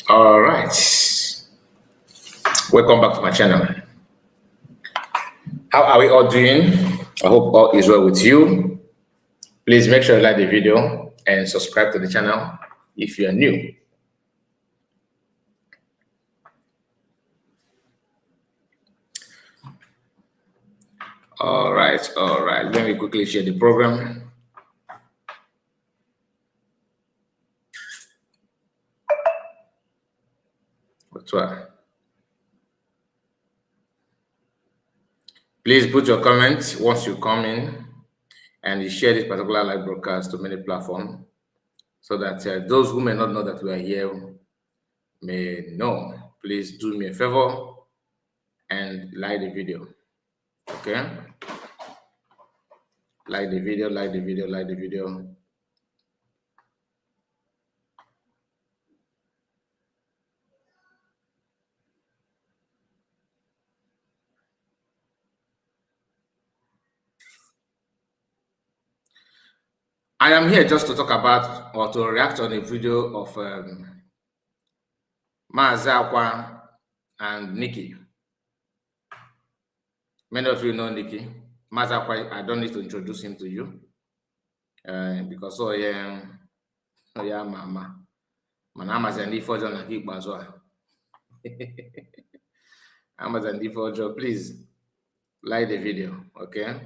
All right. Welcome back to my channel. How are we all doing? I hope all is well with you. Please make sure you like the video and subscribe to the channel if you are new. All right. Let me quickly share the program. Please put your comments once you come in, and you share this particular live broadcast to many platforms, so that those who may not know that we are here may know. Please do me a favor and like the video. Okay? Like the video. I am here just to talk about or to react on a video of Mazi, Akwa and Nikki. Many of you know Nikki. Mazi, Akwa, I don't need to introduce him to you because mama. Amazon D4 na keep as well. Amazon D4, please like the video, okay?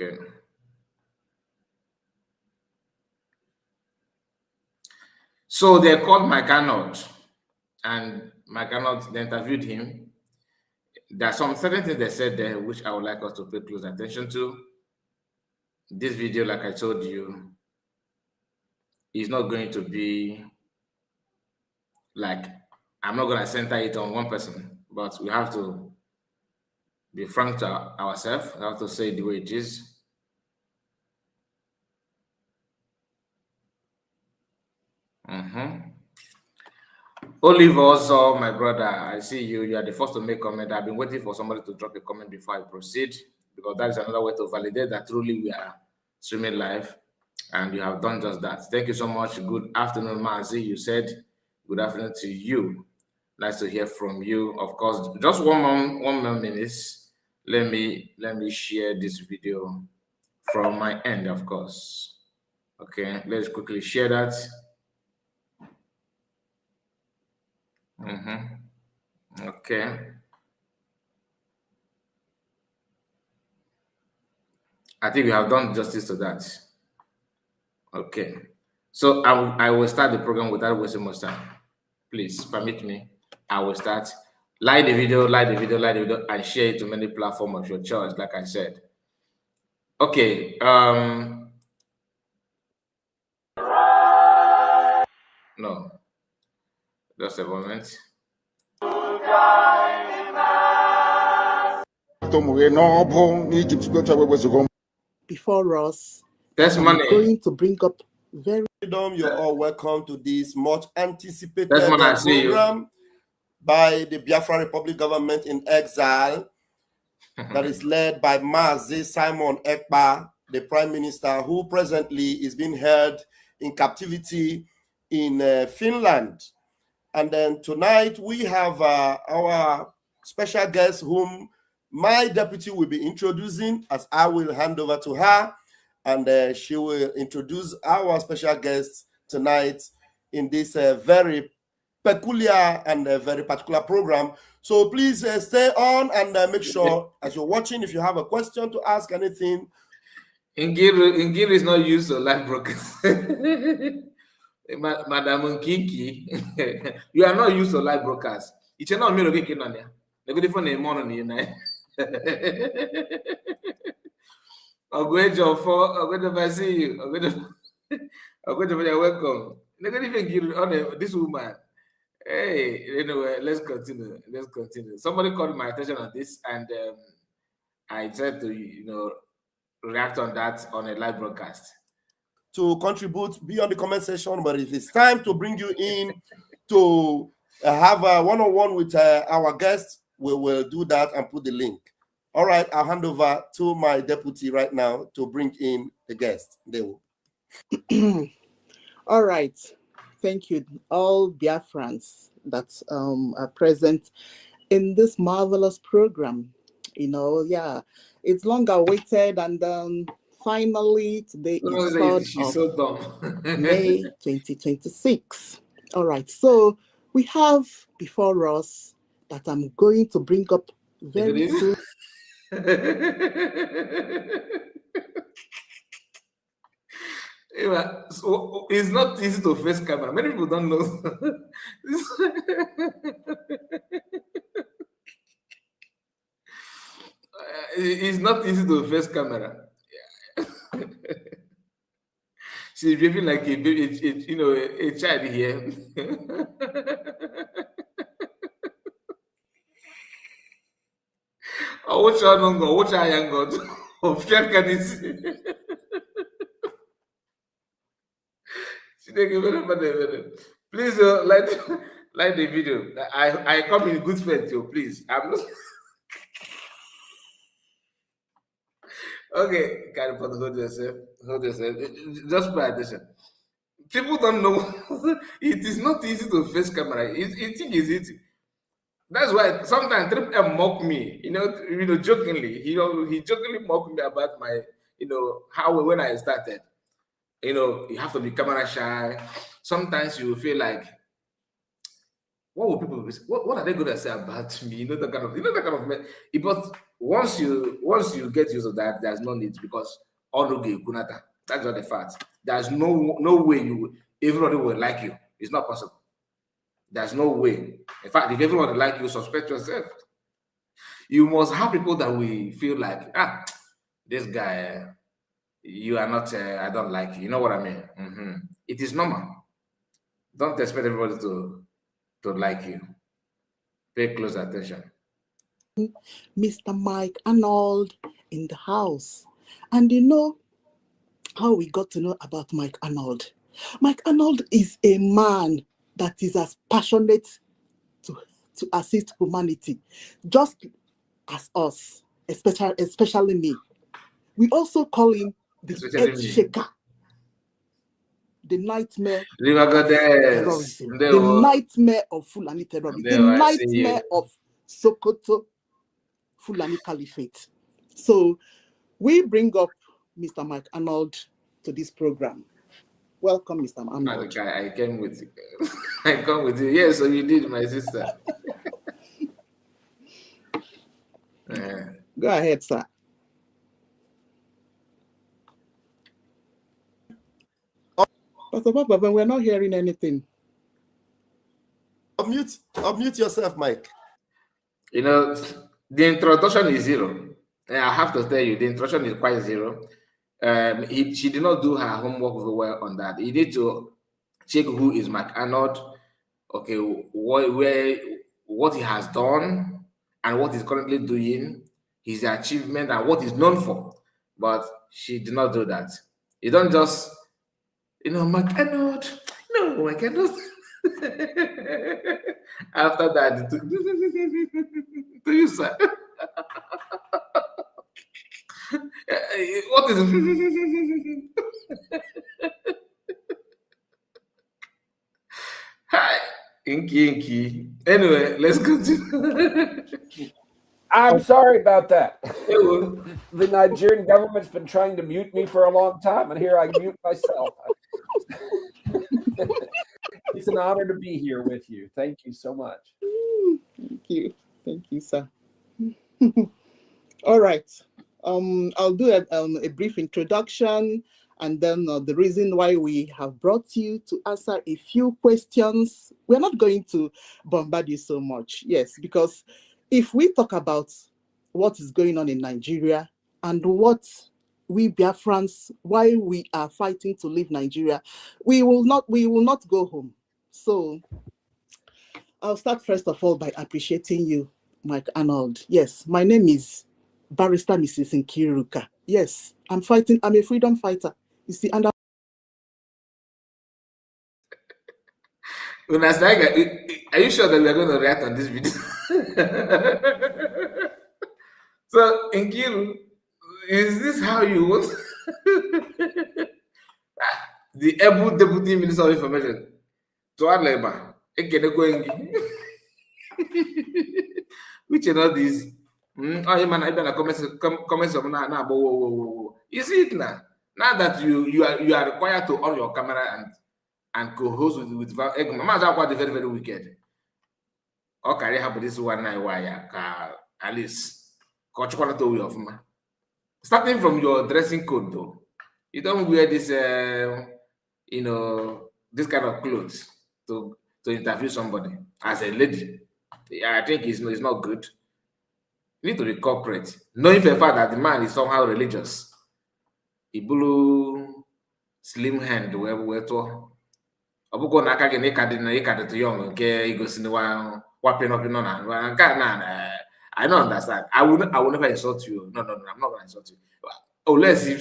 Okay. So they called Arnold, and Arnold, they interviewed him. There are some certain things they said there which I would like us to pay close attention to. This video, like I told you, is not going to be like, I'm not going to center it on one person, but we have to be frank to ourselves. We have to say it the way it is. Olive also, my brother, I see you. You are the first to make comment. I've been waiting for somebody to drop a comment before I proceed, because that is another way to validate that truly we are streaming live, and you have done just that. Thank you so much. Good afternoon, Mazi. You said good afternoon to you. Nice to hear from you. Of course, just one more minute. Let me share this video from my end, of course. Okay, let's quickly share that. Okay. I think we have done justice to that. Okay. So I will start the program without wasting much time. Please permit me. I will start. Like the video, and share it to many platforms of your choice, like I said. Okay. No. Just a moment. Before us, that's money. I'm going to bring up very. You're all welcome to this much anticipated program by the Biafra Republic government in exile that is led by Mazi Simon Ekpa, the Prime Minister, who presently is being held in captivity in Finland. And then tonight we have our special guest whom my deputy will be introducing, as I will hand over to her, and she will introduce our special guest tonight in this very peculiar and very particular program. So please stay on and make sure as you're watching, if you have a question to ask, anything. Nkiru is not used to live broadcast. Madam Nkinki, you are not used to live broadcast. It's not me looking on there. The good for name on the night. I'm going to see you. I'm going to be welcome. Look at even this woman. Hey, anyway, let's continue. Somebody called my attention on this, and I tried to, react on that on a live broadcast. To contribute, be on the comment section, but it is time to bring you in to have a one-on-one with our guests. We will do that and put the link. All right, I'll hand over to my deputy right now to bring in the guest. They will. All right. Thank you, all Biafrans that are present in this marvelous program. Yeah, it's long awaited, and finally today is 3rd She's of so dumb. May 2026. All right, so we have before us that I'm going to bring up very soon. So it's not easy to face camera. Many people don't know. It's not easy to face camera. She's behaving like a baby, a child here. Which one go? Which I am God? Of can please like the video. I come in good faith, please. I'm not. Okay, can you hold yourself? Hold yourself. Just pay attention. People don't know. It is not easy to face camera. It think is easy. That's why sometimes Trip M mock me, jokingly. He jokingly mocked me about my, how when I started. You have to be camera shy. Sometimes you feel like, what will people what are they going to say about me? That kind of but once you get used to that, there's no need, because kunata. That's not the fact. There's no way everybody will like you. It's not possible. There's no way. In fact, if everyone like you, suspect yourself. You must have people that we feel like, this guy, you are not, I don't like you. You know what I mean? Mm-hmm. It is normal. Don't expect everybody to like you. Pay close attention. Mr. Mike Arnold in the house. And you know how we got to know about Mike Arnold? Mike Arnold is a man that is as passionate to assist humanity, just as us, especially me. We also call him the earth shaker, the nightmare of terrorism, the nightmare of Fulani terrorism, the nightmare of Sokoto Fulani Caliphate. So we bring up Mr. Mike Arnold to this program. Welcome, Mr. Arnold. I came with you. I come with you. Yes, so you did, my sister. Go ahead, sir. Pastor Papa, we're not hearing anything. Unmute yourself, Mike. The introduction is zero. I have to tell you, the introduction is quite zero. She did not do her homework very well on that. You need to check who is Mike Arnold, okay, what he has done and what he's currently doing, his achievement and what he's known for. But she did not do that. You don't just, Mike Arnold. No, Mike Arnold. After that, to you, sir. What is Hi, Inky. Anyway, let's continue. I'm sorry about that. The Nigerian government's been trying to mute me for a long time, and here I mute myself. It's an honor to be here with you. Thank you so much. Thank you, sir. All right. I'll do a brief introduction, and then the reason why we have brought you to answer a few questions. We're not going to bombard you so much, yes, because if we talk about what is going on in Nigeria and what we Biafrans, why we are fighting to leave Nigeria, we will not go home. So I'll start first of all by appreciating you, Mike Arnold. Yes, my name is Barrister Mrs. Nkiru. Yes, I'm fighting. I'm a freedom fighter. You see, and are you sure that we are going to react on this video? So, Nkiru, is this how you want? The able deputy minister of information to add labor, which are not these. Oh, man, I better comments of now. You see it now. Now that you are required to on your camera and co-host with Akwa, very very wicked. Or carry her this one night wire, at least. Way of man. Starting from your dressing code, though, you don't wear this, this kind of clothes to interview somebody as a lady. I think it's not good. You need to be corporate, knowing for a fact that the man is somehow religious. Ibulu slim hand, wherever to. Obuko na aka gị na ịka dị young nke igosi waping up na I don't understand. I will never insult you. No, I'm not gonna insult you. Oh, let's see.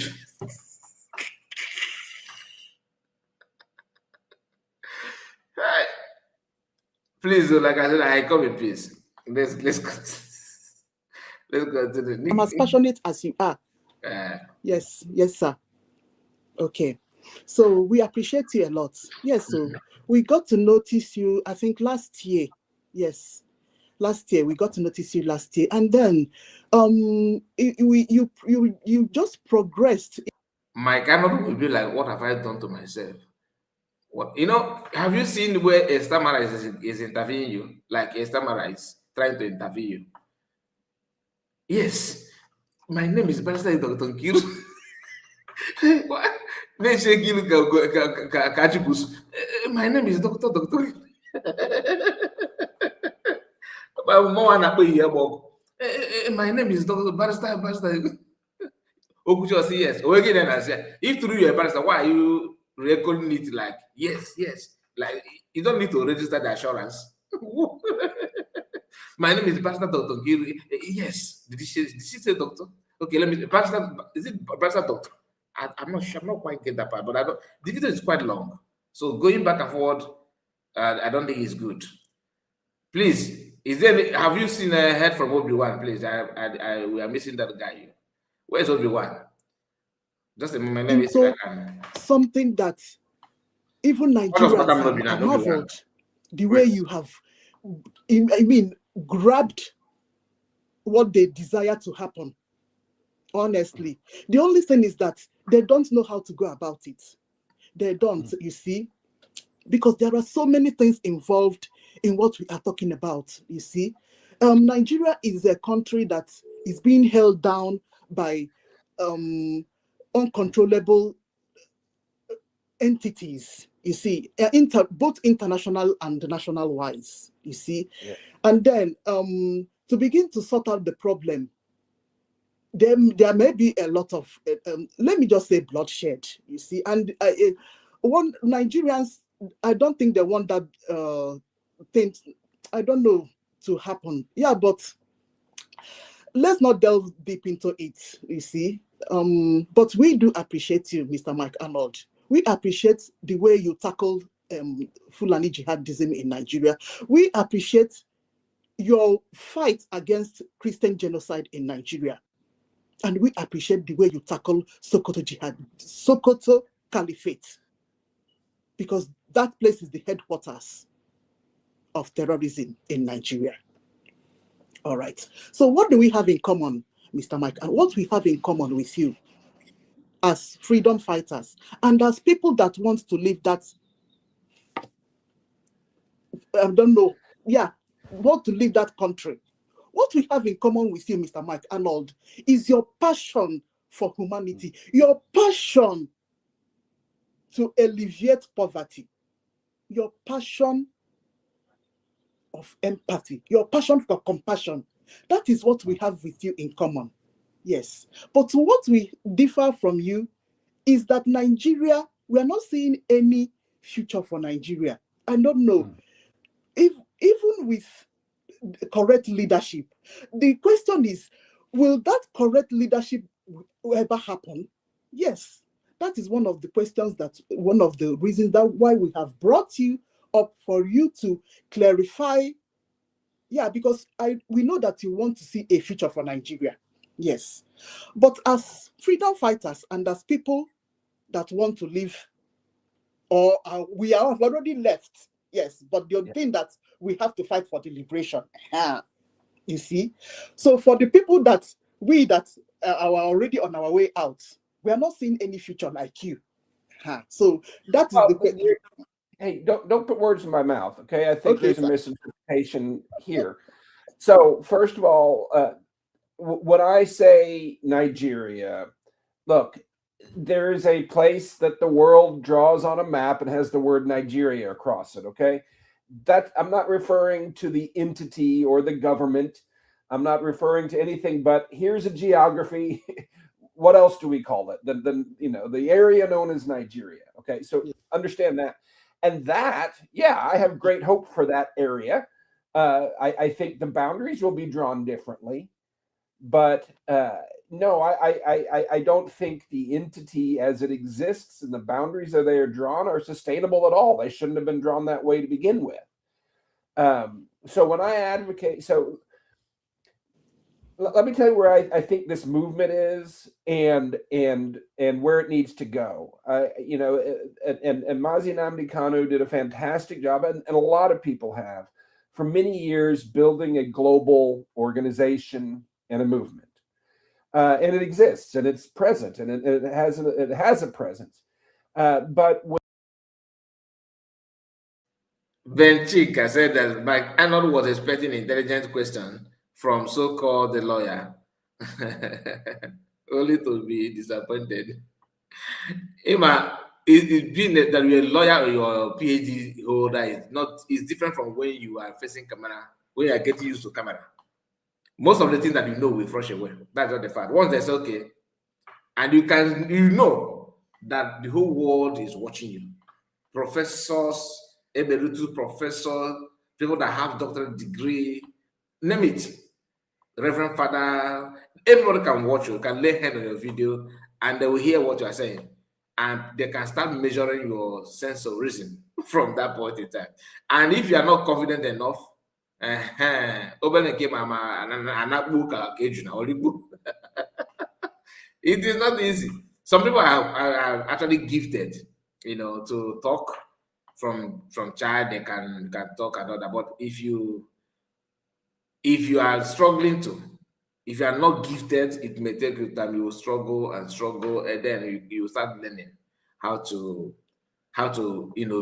Please, like I said, I come in peace. Let's go. Let's go to the. I'm as passionate as you are. Yes, sir. Okay, so we appreciate you a lot. Yes, so we got to notice you. I think last year. Yes, last year we got to notice you last year, and then you just progressed. My camera will be like, what have I done to myself? What, have you seen where a stammerer is interviewing you? Like a stammerer is trying to interview you. Yes, my name is Dr. Nkiru. What? My name is Doctor. My name is Dr. Barrister. Okucho say yes. Then I say, if through you're a barrister, why are you recording it like yes? Like you don't need to register the assurance. My name is Pastor Dr. Nkiru. Yes. Did she say doctor? Okay, let me. Pastor, is it Pastor Doctor? I'm not sure. I'm not quite get that part, but I don't. The video is quite long, so going back and forward, I don't think it's good. Please, have you seen a head from Obi-Wan? Please, we are missing that guy here. Where's Obi-Wan? Just a moment. Let me see. Something that even Nigerians are marveled the way you have. I mean, grabbed what they desire to happen. Honestly, the only thing is that they don't know how to go about it. They don't, you see, because there are so many things involved in what we are talking about. You see, Nigeria is a country that is being held down by uncontrollable entities. You see, both international and national wise. You see, yeah. And then to begin to sort out the problem, there may be a lot of let me just say bloodshed. You see, and Nigerians, I don't think they want that thing. I don't know to happen. Yeah, but let's not delve deep into it. You see, but we do appreciate you, Mr. Mike Arnold. We appreciate the way you tackled Fulani jihadism in Nigeria. We appreciate your fight against Christian genocide in Nigeria. And we appreciate the way you tackle Sokoto Caliphate, because that place is the headquarters of terrorism in Nigeria. All right. So what do we have in common, Mr. Mike? And what we have in common with you as freedom fighters and as people that want to live that, want to leave that country. What we have in common with you, Mr. Mike Arnold, is your passion for humanity, your passion to alleviate poverty, your passion of empathy, your passion for compassion. That is what we have with you in common. Yes. But what we differ from you is that Nigeria, we are not seeing any future for Nigeria. I don't know. If even with correct leadership, the question is, will that correct leadership ever happen? Yes, that is one of the questions, one of the reasons that why we have brought you up, for you to clarify. Yeah, because we know that you want to see a future for Nigeria. Yes. But as freedom fighters and as people that want to live, or we have already left, yes, but the thing that we have to fight for the liberation. You see? So for the people that are already on our way out, we are not seeing any future like you. So that is the question. Hey, don't put words in my mouth, okay? I think there's a misinterpretation here. So first of all, when I say Nigeria, look, there is a place that the world draws on a map and has the word Nigeria across it, okay? That I'm not referring to the entity or the government. I'm not referring to anything, but here's a geography. What else do we call it? The area known as Nigeria. Okay, so understand that. And that, I have great hope for that area. I think the boundaries will be drawn differently, but no, I don't think the entity as it exists and the boundaries that they are drawn are sustainable at all. They shouldn't have been drawn that way to begin with. So when I advocate, so let me tell you where I think this movement is and where it needs to go. And Mazi Kanu did a fantastic job, and a lot of people have, for many years, building a global organization and a movement. And it exists, and it's present, and it has a presence. But when Benchika said that Mike Arnold was expecting an intelligent question from so-called the lawyer, only to be disappointed. Emma, it being that you're a lawyer or you're a PhD holder is different from when you are facing camera, when you are getting used to camera. Most of the things that you know will flush away. That's not the fact. Once they say okay, and you know that the whole world is watching you. Professors, emeritus professors, people that have doctorate degree, name it. Reverend Father, everybody can watch you, can lay hand on your video, and they will hear what you are saying. And they can start measuring your sense of reason from that point in time. And if you are not confident enough, it is not easy. Some people are actually gifted, to talk from child. They can talk and all that. But if you are struggling if you are not gifted, it may take you time. You will struggle, and then you start learning how to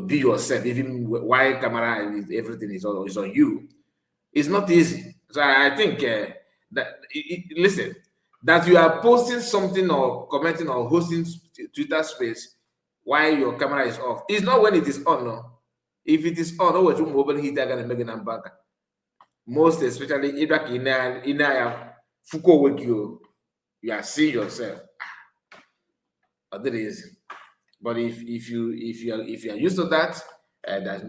be yourself, even while camera everything is on you. It's not easy. So I think listen, that you are posting something or commenting or hosting Twitter space while your camera is off. It's not when it is on. No. If it is on, you mobile heater gonna make an back. Most especially if you are seeing yourself. But if you are used to that, there's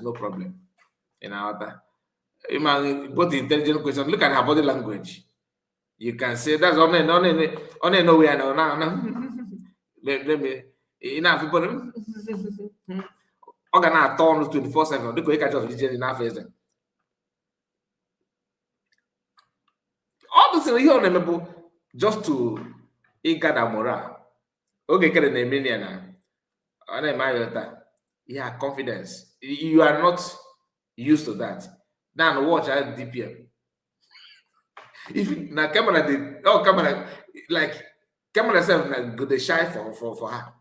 no problem. Both intelligent question. Look at her body language. You can say that's on nowhere now. Let me enough people. Organ turn 24/7. Look at just in our face. All this here on just to gather morale. Okay, can yeah, confidence. You are not used to that. Now watch at DPM. If na camera camera like camera itself go the shy for her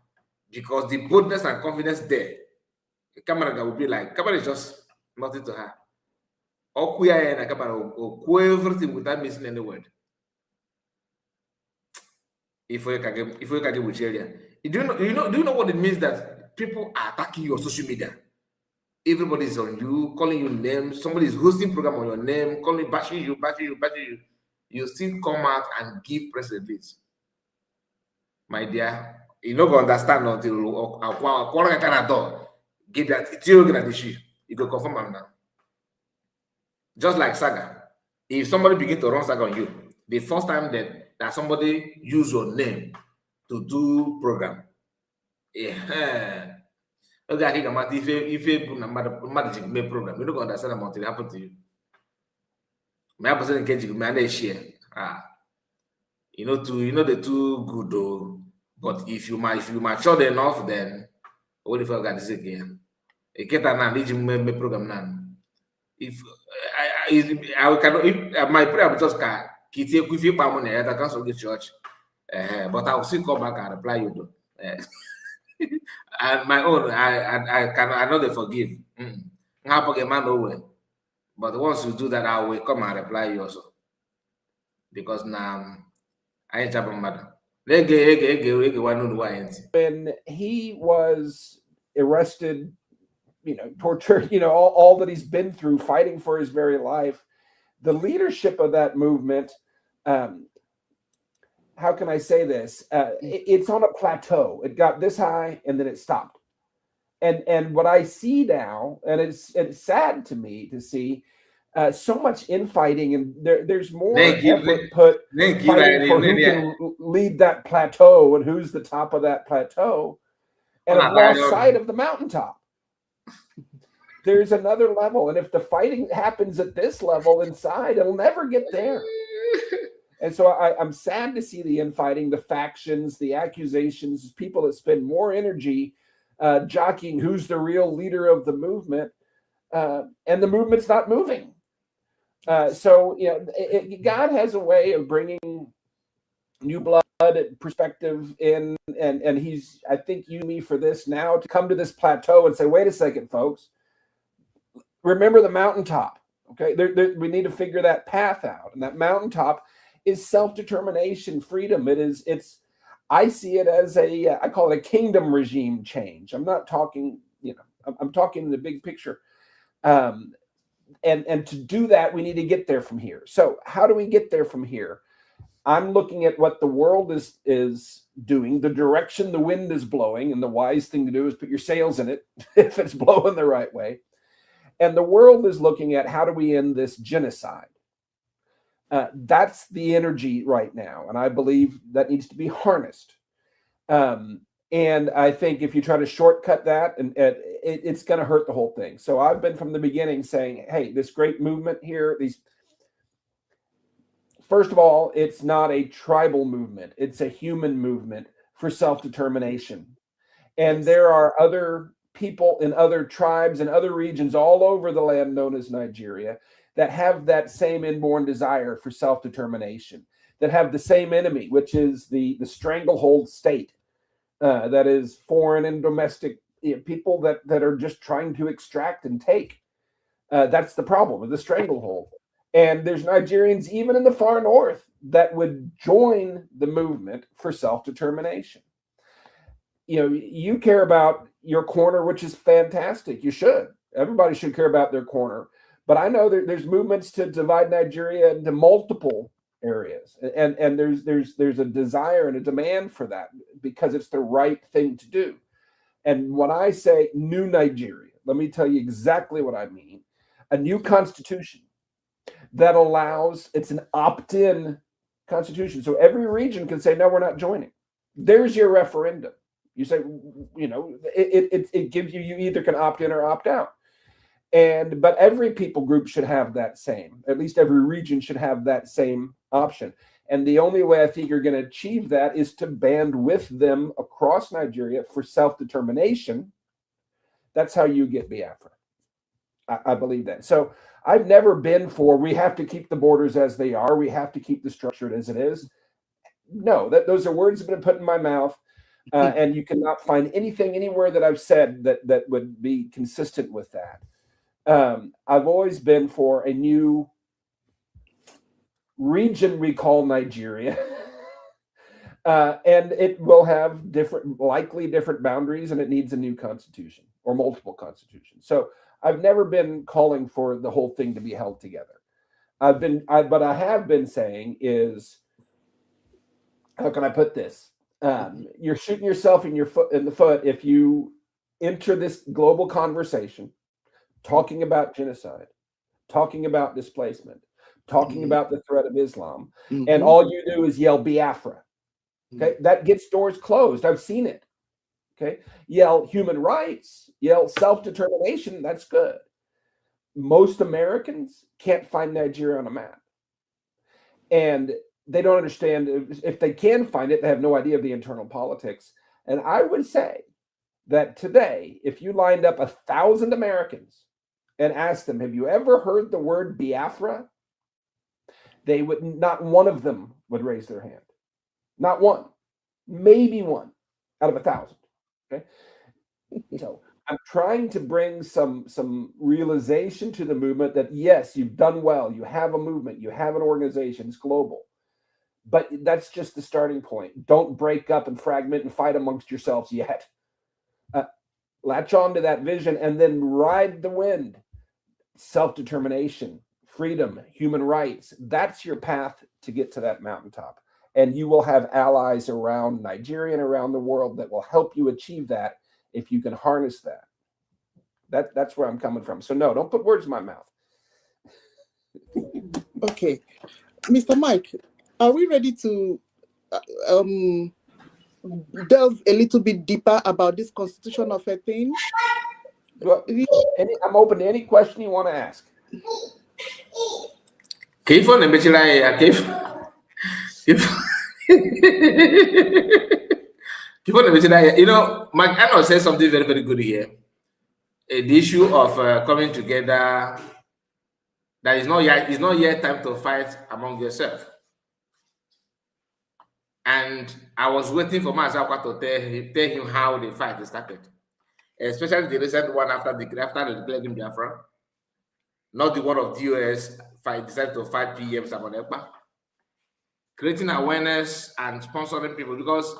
because the boldness and confidence there. The camera will be like camera is just nothing to her. Or queer and camera or everything without missing any word. If you can get with area, do you know what it means that people are attacking your social media? Everybody is on you, calling you names. Somebody is hosting program on your name, calling, bashing you. You still come out and give press release. My dear, you not gonna understand until Aqua Canada give that it's you gonna issue. You go confirm them now. Just like Saga. If somebody begin to run Saga on you, the first time that somebody use your name to do program, okay, I think about if you make program, you don't understand until it happen to you. My person engage you, man, share. the too good though. But if you matured enough, then what if I got this again? Program now. If I cannot, if my prayer will just if you money, I cancel the church. But I will still come back and reply you though. And my own, I know they forgive. But once you do that, I will come and reply you also. Because now I ain't a matter. When he was arrested, tortured, all that he's been through, fighting for his very life, the leadership of that movement, how can I say this? It's on a plateau. It got this high and then it stopped. And what I see now, and it's sad to me to see so much infighting, and there's more effort put fighting for who can lead that plateau and who's the top of that plateau, and I've lost sight of the mountaintop. There's another level, and if the fighting happens at this level inside, it'll never get there. And so I'm sad to see the infighting, the factions, the accusations, people that spend more energy jockeying who's the real leader of the movement, and the movement's not moving. So God has a way of bringing new blood perspective in, and he's, I think, using me for this now to come to this plateau and say, wait a second, folks, remember the mountaintop. Okay, we need to figure that path out, and that mountaintop is self-determination, freedom. I see it as I call it a kingdom regime change. I'm not talking, I'm talking in the big picture. And to do that, we need to get there from here. So how do we get there from here? I'm looking at what the world is doing, the direction the wind is blowing, and the wise thing to do is put your sails in it if it's blowing the right way. And the world is looking at how do we end this genocide? That's the energy right now, and I believe that needs to be harnessed. And I think if you try to shortcut that, it's going to hurt the whole thing. So I've been from the beginning saying, hey, this great movement here, first of all, it's not a tribal movement. It's a human movement for self-determination. And there are other people in other tribes and other regions all over the land known as Nigeria that have that same inborn desire for self-determination, that have the same enemy, which is the stranglehold state. That is foreign and domestic people that are just trying to extract and take. That's the problem with the stranglehold. And there's Nigerians even in the far north that would join the movement for self-determination. You care about your corner, which is fantastic. You should. Everybody should care about their corner. But I know there's movements to divide Nigeria into multiple areas, and there's a desire and a demand for that because it's the right thing to do. And when I say new Nigeria, let me tell you exactly what I mean. A new constitution that allows, it's an opt-in constitution. So every region can say, no, we're not joining. There's your referendum. You say, it gives you either can opt in or opt out. But every people group should have that same, at least every region should have that same option. And the only way I think you're going to achieve that is to band with them across Nigeria for self-determination. That's how you get Biafra. I believe that. So I've never been for, we have to keep the borders as they are. We have to keep the structure as it is. No, those are words that have been put in my mouth. And you cannot find anything anywhere that I've said that would be consistent with that. I've always been for a new region we call Nigeria. And it will have likely different boundaries, and it needs a new constitution or multiple constitutions. So I've never been calling for the whole thing to be held together. But I have been saying is, how can I put this? You're shooting yourself in the foot if you enter this global conversation talking about genocide, talking about displacement, talking about the threat of Islam, and all you do is yell Biafra. Okay, that gets doors closed. I've seen it. Okay, yell human rights, yell self-determination. That's good. Most Americans can't find Nigeria on a map. And they don't understand. If they can find it, they have no idea of the internal politics. And I would say that today, if you lined up 1,000 Americans and asked them, have you ever heard the word Biafra? They would, not one of them would raise their hand. Not one, maybe one out of 1,000. Okay. So I'm trying to bring some realization to the movement that, yes, you've done well. You have a movement. You have an organization. It's global. But that's just the starting point. Don't break up and fragment and fight amongst yourselves yet. Latch on to that vision and then ride the wind. Self-determination, freedom, human rights. That's your path to get to that mountaintop. And you will have allies around Nigeria and around the world that will help you achieve that if you can harness that. That's where I'm coming from. So no, don't put words in my mouth. Okay. Mr. Mike, are we ready to delve a little bit deeper about this constitution of a thing? Well, I'm open to any question you want to ask. You know, Mike Arnold said something very, very good here. The issue of coming together, that is not yet time to fight among yourself. And I was waiting for Mazi to tell him how the fight started, especially the recent one after declaring Biafra, not the one of the US decided to fight PM Sabotage, creating awareness and sponsoring people. Because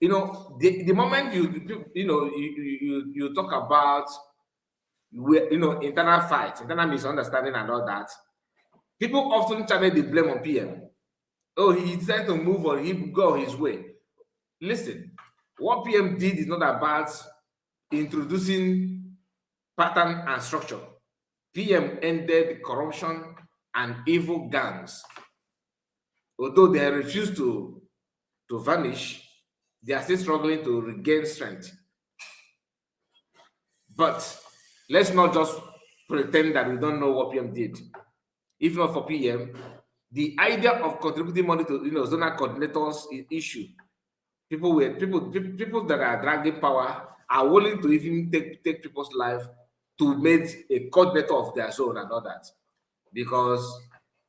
you know, the moment you talk about internal fight, internal misunderstanding, and all that, people often channel the blame on PM. Oh, he decided to move or he go his way. Listen, what PM did is not about introducing pattern and structure. PM ended corruption and evil gangs. Although they refused to vanish, they are still struggling to regain strength. But let's not just pretend that we don't know what PM did. If not for PM, the idea of contributing money to zonal coordinators is issue. People that are dragging power are willing to even take people's life to make a coordinator of their zone and all that, because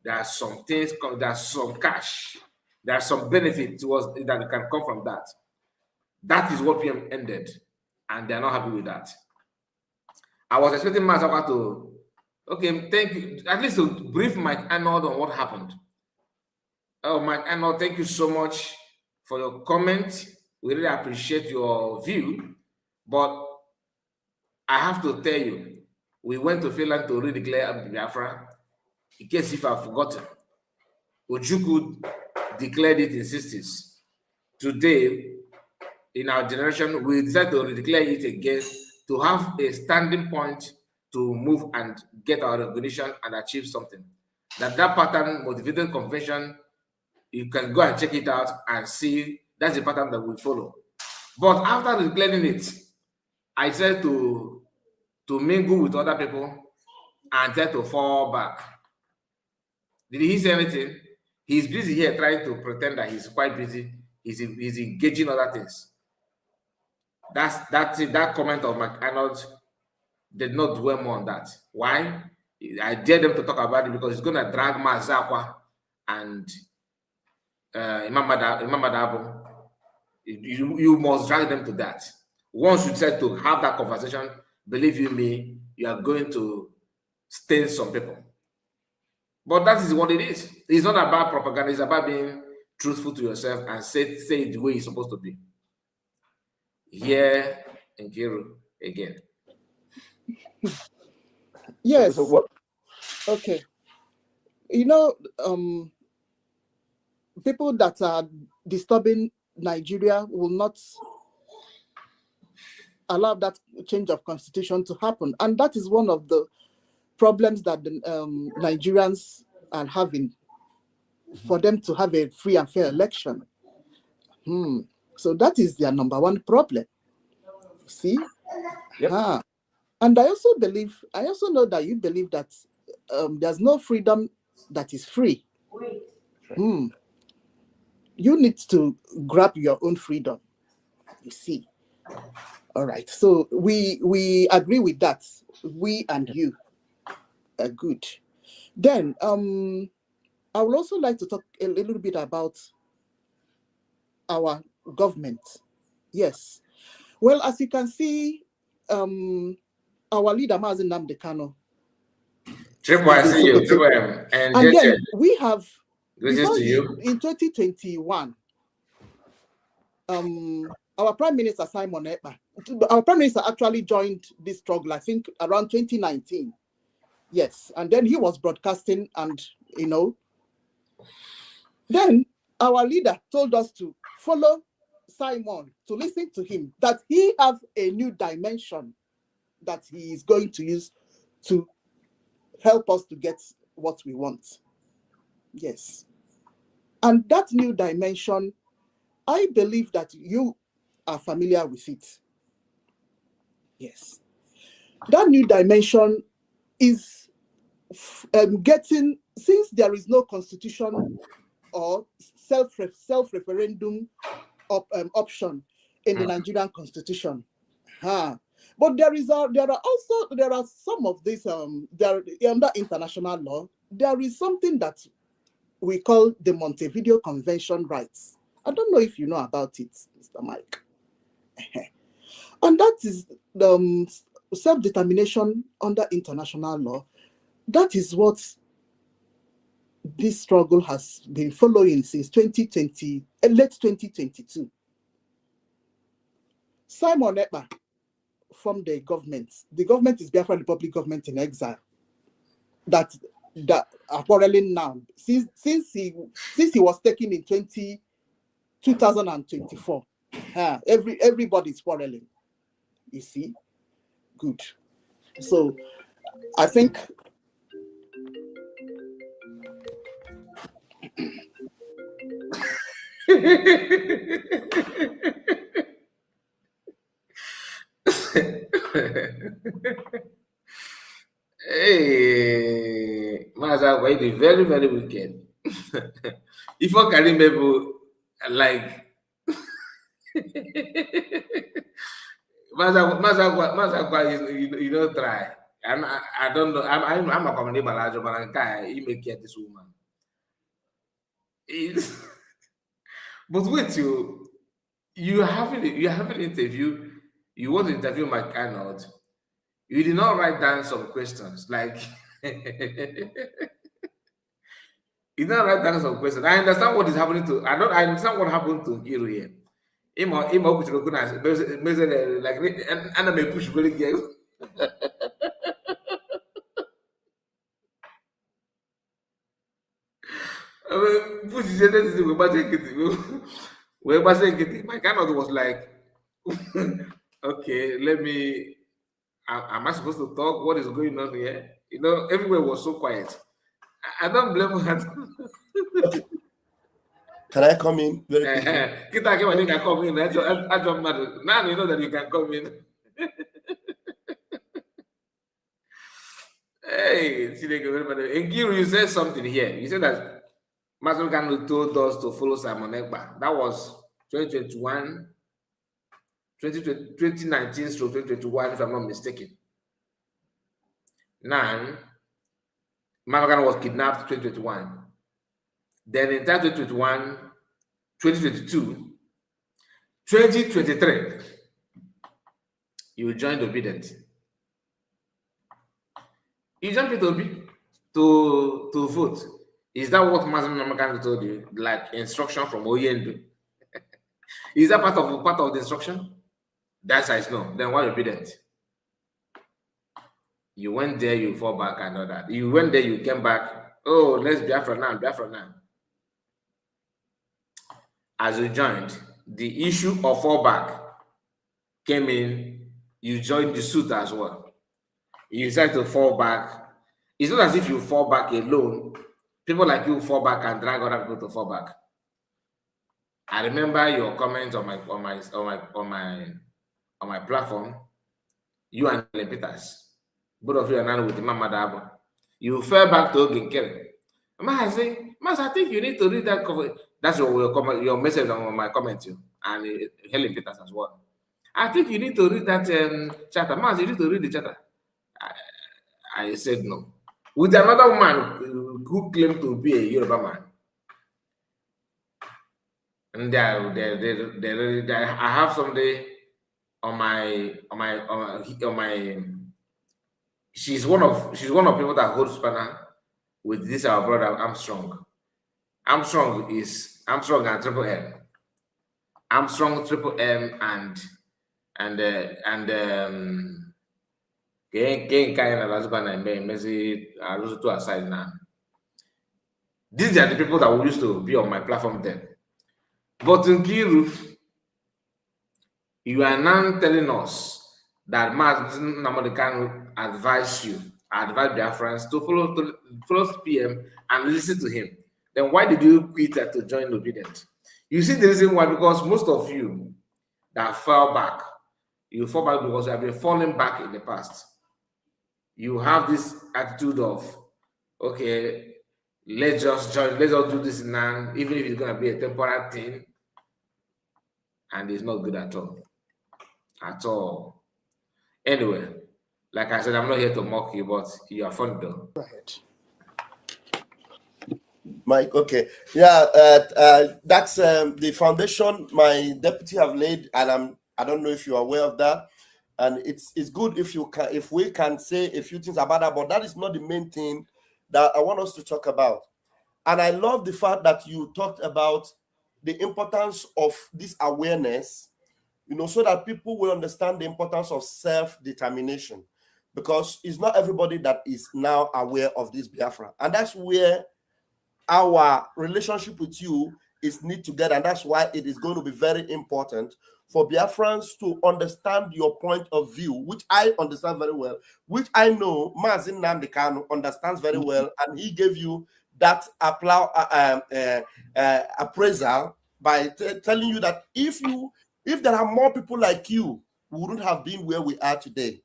there are some things, there's some cash, there's some benefit to us that can come from that. That is what PM ended, and they're not happy with that. I was expecting Mazi to, okay, thank you, at least to brief Mike Arnold on what happened. Oh, Mike Arnold, thank you so much for your comment. We really appreciate your view, but I have to tell you, we went to Finland to redeclare Biafra. In case if I've forgotten, Ojukwu declared it in 60s. Today, in our generation, we decided to redeclare it again to have a standing point to move and get our recognition and achieve something. That pattern, motivated convention, you can go and check it out and see that's the pattern that we follow. But after declaring it, I tried to mingle with other people and try to fall back. Did he say anything? He's busy here trying to pretend that he's quite busy. He's engaging other things. That's it. That comment of Mike Arnold did not dwell more on that. Why? I dare them to talk about it because it's going to drag Mazi Akwa and Imam Madabo. You must drag them to that. Once you decide to have that conversation, believe you me, you are going to stain some people. But that is what it is. It's not about propaganda. It's about being truthful to yourself and say it the way it's supposed to be. Here, Nkiru again. Yes. So what? Okay. You know, people that are disturbing Nigeria will not allow that change of constitution to happen. And that is one of the problems that the Nigerians are having, for them to have a free and fair election. So that is their number one problem. See? Yep. And I also know that you believe that there's no freedom that is free. You need to grab your own freedom. You see. All right. So we agree with that. We and you are good. Then I would also like to talk a little bit about our government. Yes. Well, as you can see, our leader Mazi Nnamdi Kanu. I see you. And then we have you. In 2021, our Prime Minister Simon Ekpa, our Prime Minister actually joined this struggle, I think, around 2019. Yes, and then he was broadcasting, and then our leader told us to follow Simon, to listen to him, that he has a new dimension that he is going to use to help us to get what we want. Yes. And that new dimension, I believe that you are familiar with it. Yes. That new dimension is getting, since there is no constitution or self-referendum option in the Nigerian constitution. But there are some of these under international law, there is something that we call the Montevideo Convention rights. I don't know if you know about it, Mr. Mike. And that is the self-determination under international law. That is what this struggle has been following since 2020, late 2022. Simon Ekpa from the government. The government is Biafra Republic government in exile. That are quarreling now. Since he was taken in 2024. Everybody's quarreling. You see? Good. So I think Hey, Maza, why the very, very wicked. If you can remember, like, Maza, you don't try. And I don't know. I'm a community manager, but I can't even get this woman. But wait, you have an interview. You want to interview Mike Arnold. You did not write down some questions like. You did not write down some questions. I understand what is happening to. I understand what happened to Nkiru here. Like, and I may push really get. Push my kind of was like, okay, let me. Am I supposed to talk? What is going on here? Everywhere was so quiet. I don't blame her. Can I come in very quickly? Now you know that you can come in. Hey, Nkiru, you said something here. You said that Mazi Kanu told us to follow Simon Ekpa. That was 2021, 2019 to 2021, if I'm not mistaken. Now, Mazi Kanu was kidnapped 2021. Then in 2021, 2022, 2023, you joined Obedient. You jumped into Obi to vote. Is that what Mazi Kanu told you? Like instruction from Oyendu? Is that part of the instruction? That size no. Then why Obedient? You went there, you fall back, I know that. You went there, you came back. Oh, let's Biafra now, Biafra now. As you joined, the issue of fallback came in, you joined the suit as well. You decided to fall back. It's not as if you fall back alone. People like you fall back and drag other people to fall back. I remember your comments on my platform. You and Peters, both of you are now with Imam Madabo. You fell back to Nkiru. I think you need to read that cover. That's your message on my comment too, and Helen Peters as well. I think you need to read that charter. Mazi, you need to read the charter. I said no. With another man who claimed to be a Yoruba man. And I have somebody on my she's one of people that holds banner with this our brother Armstrong. Armstrong and Triple M. Armstrong, Triple M, and Mazi are also two aside now. These are the people that we used to be on my platform then. But Nkiru, you are now telling us that Mazi can advise Biafrans to follow PM and listen to him. Then why did you quit to join Obedient? You see the reason why, because most of you that fell back, you fall back because you have been falling back in the past. You have this attitude of, okay, let's just join, let's just do this now, even if it's going to be a temporary thing. And it's not good at all. At all. Anyway, like I said, I'm not here to mock you, but you are funny though. Right. Mike, okay. Yeah, that's the foundation my deputy have laid, and I don't know if you're aware of that. And it's good if we can say a few things about that, but that is not the main thing that I want us to talk about. And I love the fact that you talked about the importance of this awareness, so that people will understand the importance of self-determination, because it's not everybody that is now aware of this Biafra. And that's where our relationship with you is knit together. And that's why it is going to be very important for Biafrans to understand your point of view, which I understand very well, which I know Mazi Nnamdi understands very well. And he gave you that appraisal by telling you that if there are more people like you, we wouldn't have been where we are today.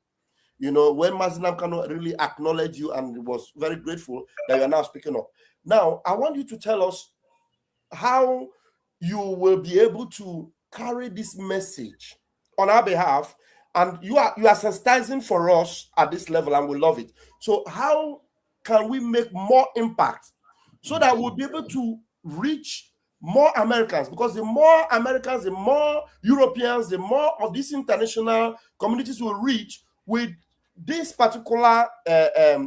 When Mazi Nnamdi really acknowledged you and was very grateful that you are now speaking up. Now, I want you to tell us how you will be able to carry this message on our behalf, and you are sensitizing for us at this level, and we love it. So how can we make more impact so that we'll be able to reach more Americans? Because the more Americans, the more Europeans, the more of these international communities will reach with this particular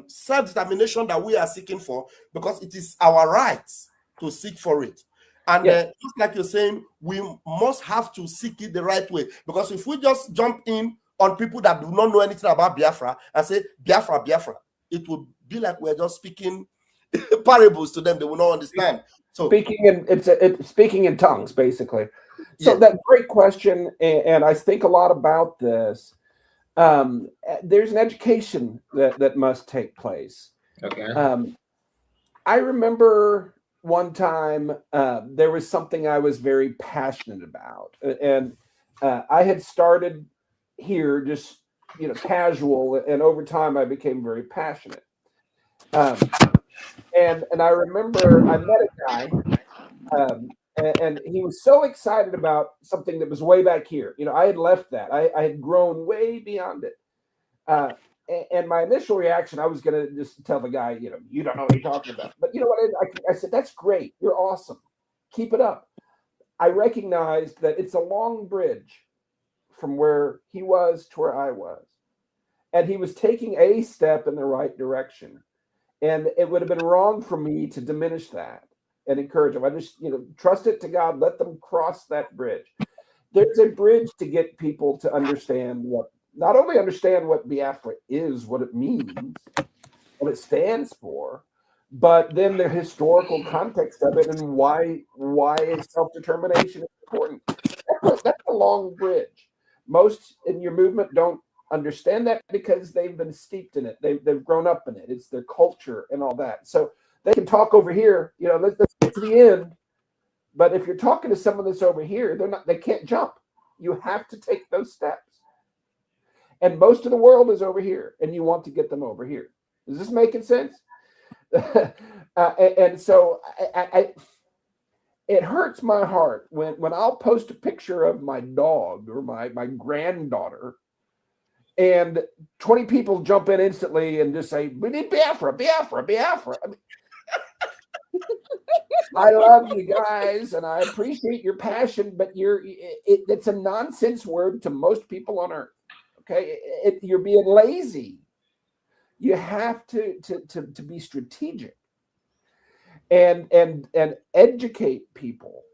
self-determination that we are seeking for, because it is our right to seek for it. And just like you're saying, we must have to seek it the right way. Because if we just jump in on people that do not know anything about Biafra and say, Biafra, Biafra, it would be like we're just speaking parables to them. They will not understand. So speaking in tongues, basically. So that's a great question. And I think a lot about this. There's an education that must take place. Okay. I remember one time there was something I was very passionate about, and I had started here just casual, and over time I became very passionate. And I remember I met a guy, and he was so excited about something that was way back here. I had left that. I had grown way beyond it. And my initial reaction, I was going to just tell the guy, you don't know what you're talking about. But you know what? I said, that's great. You're awesome. Keep it up. I recognized that it's a long bridge from where he was to where I was. And he was taking a step in the right direction. And it would have been wrong for me to diminish that and encourage them. I just, trust it to God. Let them cross that bridge. There's a bridge to get people to understand not only understand what Biafra is, what it means, what it stands for, but then the historical context of it and why self-determination is important. That's a long bridge. Most in your movement don't understand that because they've been steeped in it. They've grown up in it. It's their culture and all that. So they can talk over here, let's get to the end. But if you're talking to someone that's over here, they can't jump. You have to take those steps. And most of the world is over here, and you want to get them over here. Is this making sense? And so it hurts my heart when I'll post a picture of my dog or my granddaughter, and 20 people jump in instantly and just say, "We need Biafra, Biafra, Biafra." I mean, I love you guys and I appreciate your passion, but it's a nonsense word to most people on earth. Okay, you're being lazy. You have to be strategic and educate people.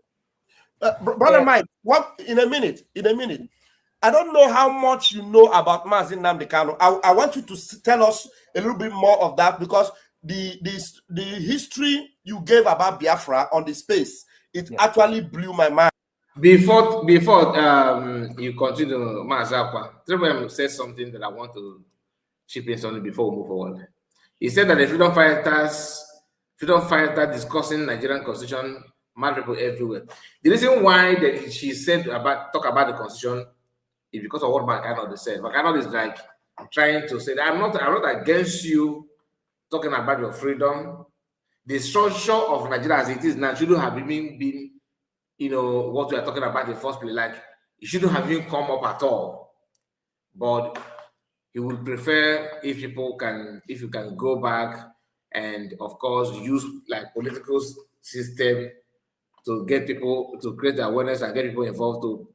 Brother Mike, what in a minute? I don't know how much you know about Mazi Nnamdi Kanu. I want you to tell us a little bit more of that, because the history you gave about Biafra on the space, it actually blew my mind. Before you continue, Mazi Akwa, Trevor said something that I want to chip in something before we move forward. He said that the freedom fighters discussing Nigerian constitution, mad people everywhere. The reason why that she said talk about the constitution is because of what Arnold said. Arnold is like trying to say that I'm not against you talking about your freedom. The structure of Nigeria as it is now shouldn't have even been, what we are talking about in the first place. Like, it shouldn't have even come up at all. But he would prefer if you can go back and, of course, use like political system to get people to create awareness and get people involved to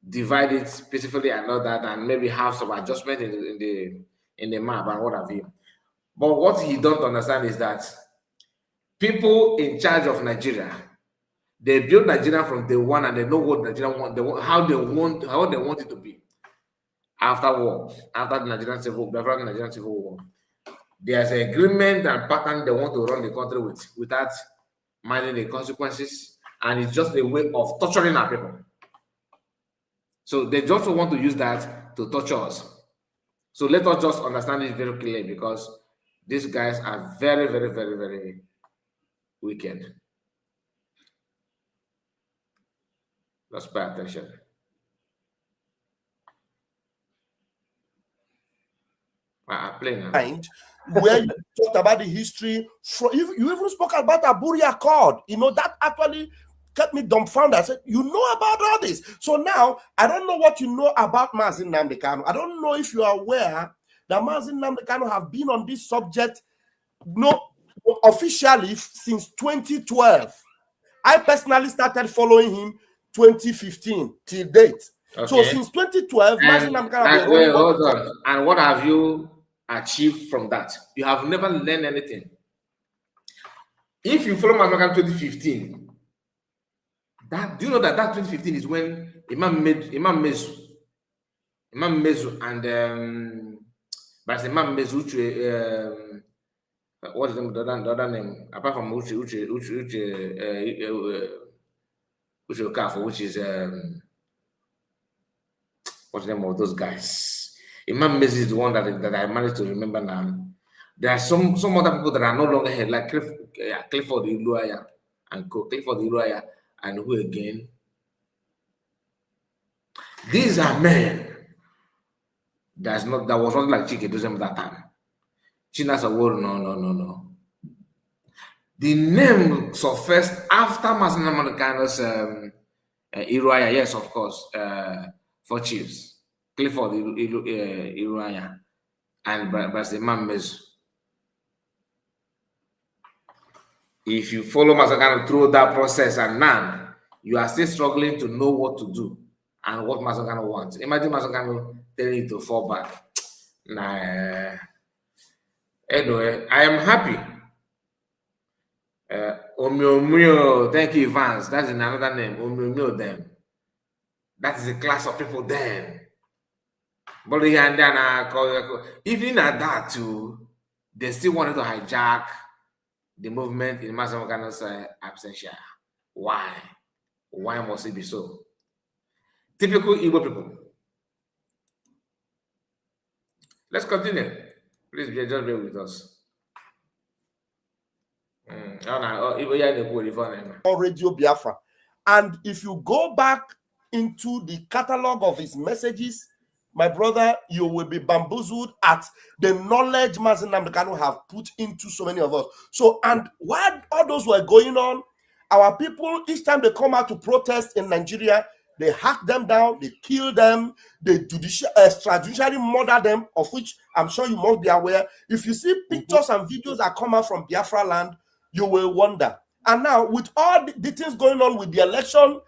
divide it peacefully and all that, and maybe have some adjustment in the map and what have you. But what he don't understand is that people in charge of Nigeria, they build Nigeria from day one, and they know what Nigeria want, how they want it to be. After the Nigerian Civil War, there's an agreement and pattern they want to run the country with, without minding the consequences, and it's just a way of torturing our people. So they just want to use that to torture us. So let us just understand it very clearly, because these guys are very, very, very, very wicked. Let's pay attention. Where you talked about the history, you even spoke about Aburi Accord. That actually kept me dumbfounded. I said, you know about all this. So now, I don't know what you know about Mazi Nnamdi Kanu. I don't know if you are aware that Mazi Nnamdi Kanu have been on this subject officially since 2012. I personally started following him 2015 till date. Okay. So since 2012, Mazi Nnamdi Kanu. Hold on. And what have you achieved from that? You have never learned anything. If you follow Mazi Nnamdi 2015, do you know that 2015 is when Imam Mezu and but Imam Mezu, what is the other name apart from Uche Okafor, which is what's the name of those guys? Imam Mezu is the one that I managed to remember now. There are some other people that are no longer here, like Clifford Iluaya and Clifford Iluaya. And who again? These are men that was not like Chike Dozem that time. China's a word, no. The name surfaced after Mazi Nnamdi Kanu's Iruaya, yes, of course, for chiefs. Clifford Iruaya and Imam Mezu. If you follow Mazi Kanu through that process, and now you are still struggling to know what to do and what Mazi Kanu wants. Imagine Mazi Kanu telling you to fall back. Nah. Anyway, I am happy. Omyo, thank you, Vance. That's another name. Omyo them. That is a class of people then. But even at that too, they still wanted to hijack the movement in Mazi Kanu's absentia. Why? Why must it be so? Typical Igbo people. Let's continue. Please just bear with us. Radio Biafra. And if you go back into the catalog of his messages, my brother, you will be bamboozled at the knowledge Mazi Nnamdi Kanu have put into so many of us. So, and while all those were going on, our people, each time they come out to protest in Nigeria, they hack them down, they kill them, they extrajudicially murder them, of which I'm sure you must be aware. If you see pictures and videos that come out from Biafra land, you will wonder. And now, with all the things going on with the election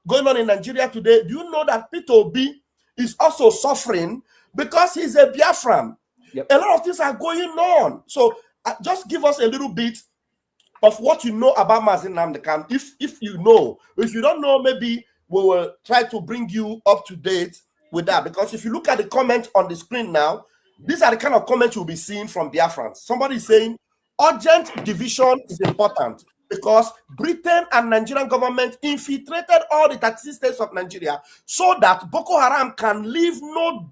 going on in Nigeria today, do you know that Peter Obi is also suffering because he's a Biafran? Yep. A lot of things are going on. So just give us a little bit of what you know about Mazi Nnamdi Kanu. If you know, if you don't know, maybe we will try to bring you up to date with that. Because if you look at the comments on the screen now, these are the kind of comments you'll be seeing from Biafrans. Somebody is saying urgent division is important because Britain and Nigerian government infiltrated all the 36 states of Nigeria so that Boko Haram can leave no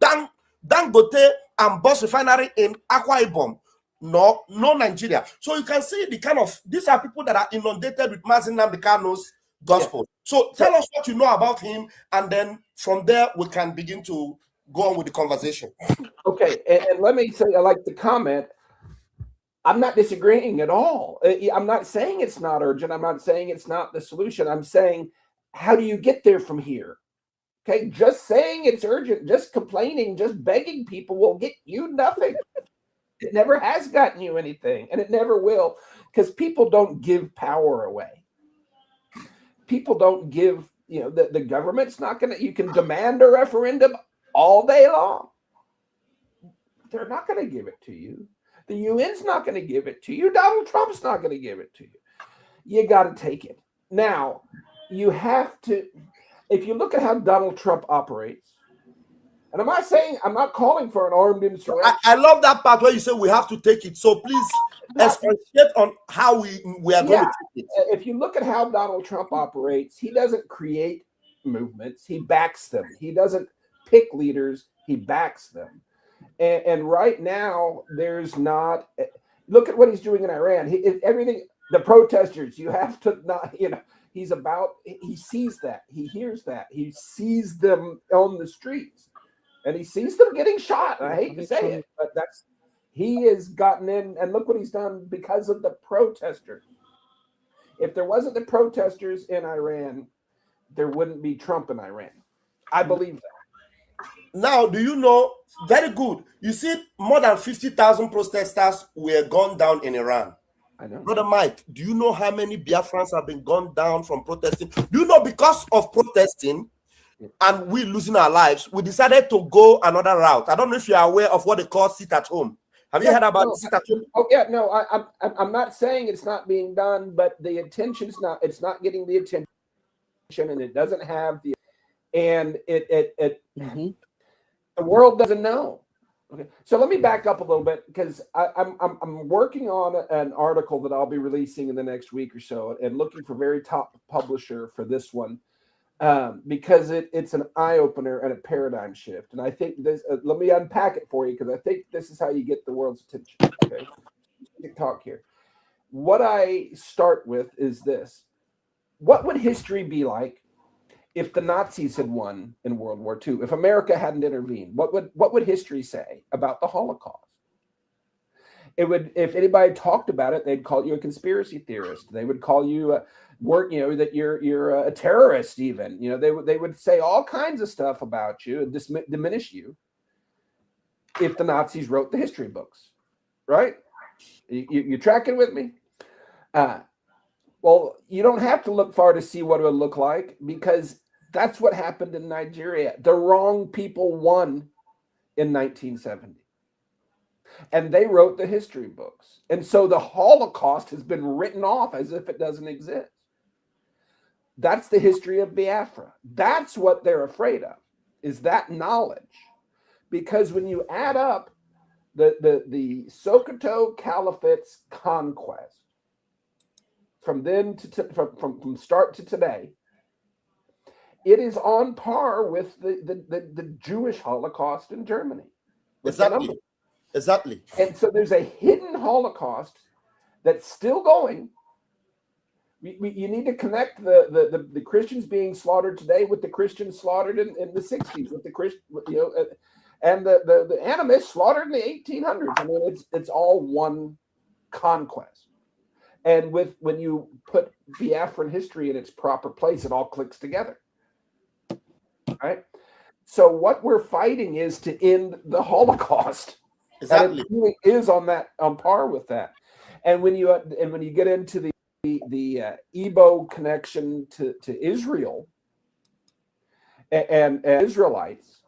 Dangote and Boss refinery in Akwa Ibom. No Nigeria. So you can see the kind of, these are people that are inundated with Mazi Nnamdi Kanu's gospel. Yeah. So tell us what you know about him, and then from there we can begin to go on with the conversation. Okay, and let me say, I like the comment. I'm not disagreeing at all. I'm not saying it's not urgent. I'm not saying it's not the solution. I'm saying, how do you get there from here? Okay, just saying it's urgent, just complaining, just begging people will get you nothing. It never has gotten you anything, and it never will, because people don't give power away. People don't give, you know, the government's not going to, you can demand a referendum all day long. They're not going to give it to you. The UN's not going to give it to you. Donald Trump's not going to give it to you. You got to take it. Now, you have to, if you look at how Donald Trump operates, and I'm not calling for an armed insurrection. I love that part where you say we have to take it. So please expatiate on how we are going to take it. If you look at how Donald Trump operates, he doesn't create movements. He backs them. He doesn't pick leaders. He backs them. And right now, there's not. Look at what he's doing in Iran. Everything, the protesters, you have to not, you know, he sees that. He hears that. He sees them on the streets. And he sees them getting shot. I hate to say it, but he has gotten in, and look what he's done because of the protesters. If there wasn't the protesters in Iran, there wouldn't be Trump in Iran. I believe that. Now, do you know, very good, you see more than 50,000 protesters were gunned down in Iran. I know. Brother Mike, do you know how many Biafrans have been gunned down from protesting? Do you know because of protesting, and we losing our lives, we decided to go another route? I don't know if you are aware of what they call sit at home. Have you heard about sit at home? Oh yeah, no, I'm not saying it's not being done, but the attention's not. It's not getting the attention, and it doesn't have the, and the world doesn't know. Okay, so let me back up a little bit because I'm working on an article that I'll be releasing in the next week or so, and looking for very top publisher for this one. Because it's an eye-opener and a paradigm shift. And I think this, let me unpack it for you, because I think this is how you get the world's attention. Okay, talk here. What I start with is this. What would history be like if the Nazis had won in World War II? If America hadn't intervened, what would history say about the Holocaust? It would, if anybody talked about it, they'd call you a conspiracy theorist. They would call you that you're a terrorist. Even, you know, they would say all kinds of stuff about you and diminish you if the Nazis wrote the history books, right? You tracking with me? Well, you don't have to look far to see what it would look like, because that's what happened in Nigeria. The wrong people won in 1970. And they wrote the history books. And so the Holocaust has been written off as if it doesn't exist. That's the history of Biafra. That's what they're afraid of, is that knowledge. Because when you add up the Sokoto Caliphate's conquest from then from start to today, it is on par with the Jewish Holocaust in Germany. Exactly. And so there's a hidden Holocaust that's still going. You need to connect the Christians being slaughtered today with the Christians slaughtered in the 60s, with the Christian, you know, and the animists slaughtered in the 1800s. I mean, it's all one conquest. And when you put Biafran history in its proper place, it all clicks together. Right? So what we're fighting is to end the Holocaust. Exactly. And it really is on par with that. And when you get into the Igbo connection to Israel and Israelites,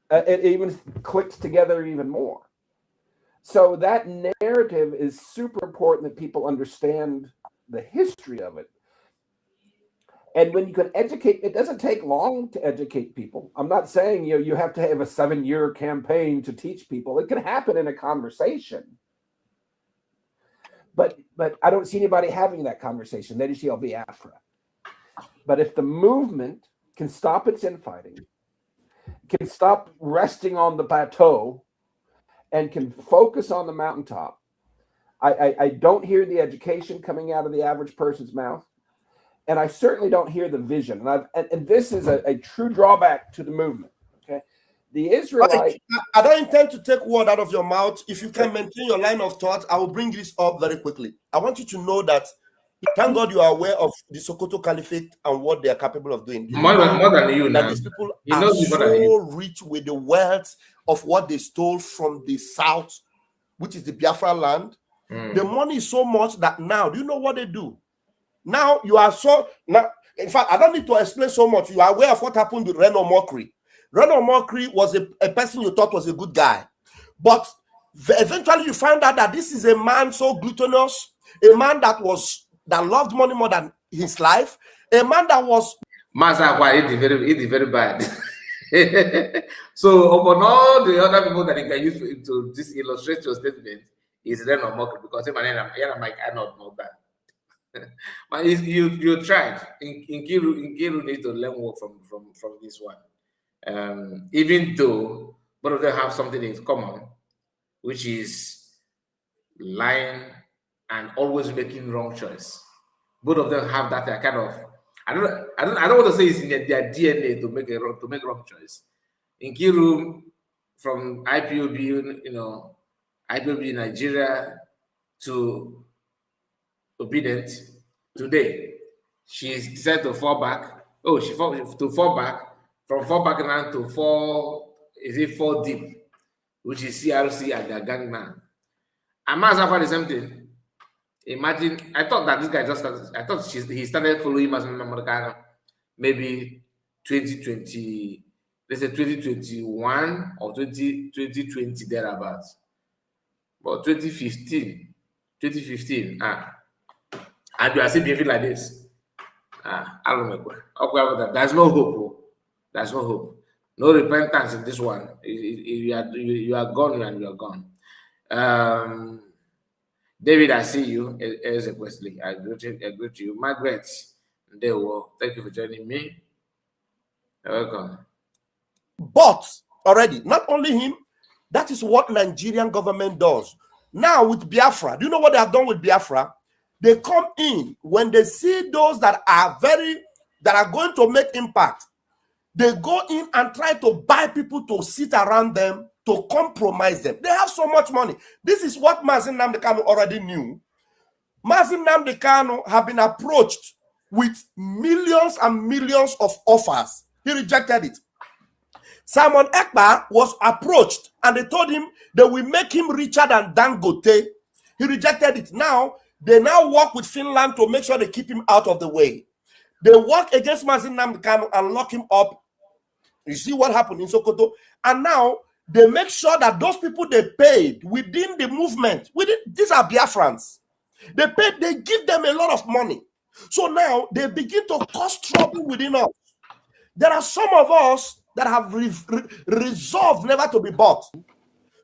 it even clicks together even more. So that narrative is super important that people understand the history of it. And when you can educate, it doesn't take long to educate people. I'm not saying you have to have a 7-year campaign to teach people. It can happen in a conversation. But I don't see anybody having that conversation. They just yell Biafra. But if the movement can stop its infighting, can stop resting on the plateau, and can focus on the mountaintop, I don't hear the education coming out of the average person's mouth. And I certainly don't hear the vision. And this is a true drawback to the movement. Okay, the Israelite. I don't intend to take word out of your mouth. If you can maintain your line of thought, I will bring this up very quickly. I want you to know that, thank God, you are aware of the Sokoto Caliphate and what they are capable of doing. More than you now. These people are so rich with the wealth of what they stole from the south, which is the Biafra land. The money is so much that now, do you know what they do? Now you are in fact, I don't need to explain so much. You are aware of what happened with Reno Mokri. Reno Mokri was a person you thought was a good guy, but eventually you find out that this is a man so gluttonous, a man that loved money more than his life, a man that was Mazi Akwa, it is very bad. So upon all the other people that you can use to this illustrate your statement is Reno Mokri, because him and Mike Arnold know that. But you tried. Nkiru needs to learn work from this one. Even though both of them have something in common, which is lying and always making wrong choice. Both of them have that kind of, I don't want to say it's in their DNA to make wrong choice. Nkiru from IPOB, IPOB Nigeria to obedient. Today, she's decided to fall back. Oh, to fall back from fall back now to fall deep, which is CRC and their gang now. And Mazi Akwa the same thing. Imagine, I thought that this guy just started. I thought he started following Mazi maybe 2020, let's say 2021 or 2020 thereabouts. But 2015, and you are still behaving like this. I don't know. There's no hope. There's no hope. No repentance in this one. You are gone and you are gone. David, I see you as a Wesley. I greet you. Margaret, thank you for joining me. You're welcome. But already, not only him, that is what Nigerian government does. Now with Biafra, do you know what they have done with Biafra? They come in when they see those that are going to make impact. They go in and try to buy people to sit around them, to compromise them. They have so much money. This is what Mazi Nnamdi Kanu already knew. Mazi Nnamdi Kanu have been approached with millions and millions of offers. He rejected it. Simon Ekpa was approached and they told him they will make him richer than Dangote. He rejected it. Now, they work with Finland to make sure they keep him out of the way. They work against Mazi Nnamdi Kanu and lock him up. You see what happened in Sokoto? And now they make sure that those people they paid within the movement, these are Biafrans. They give them a lot of money. So now they begin to cause trouble within us. There are some of us that have resolved never to be bought.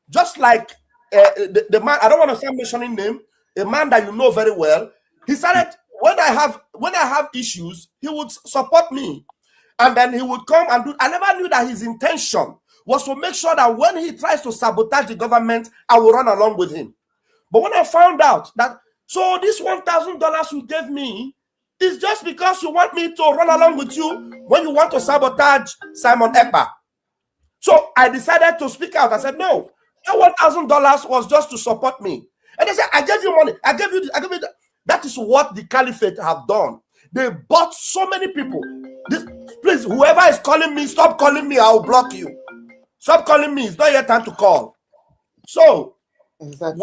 Just like the man, I don't want to start mentioning name, a man that you know very well. He started, when I have issues, he would support me. And then he would come and do. I never knew that his intention was to make sure that when he tries to sabotage the government, I will run along with him. But when I found out that, so this $1,000 you gave me is just because you want me to run along with you when you want to sabotage Simon Ekpa. So I decided to speak out. I said, no, that $1,000 was just to support me. And they said, I gave you money. I gave you this. I gave you that. That is what the caliphate have done. They bought so many people. Please, whoever is calling me, stop calling me. I'll block you. Stop calling me. It's not your time to call. So exactly.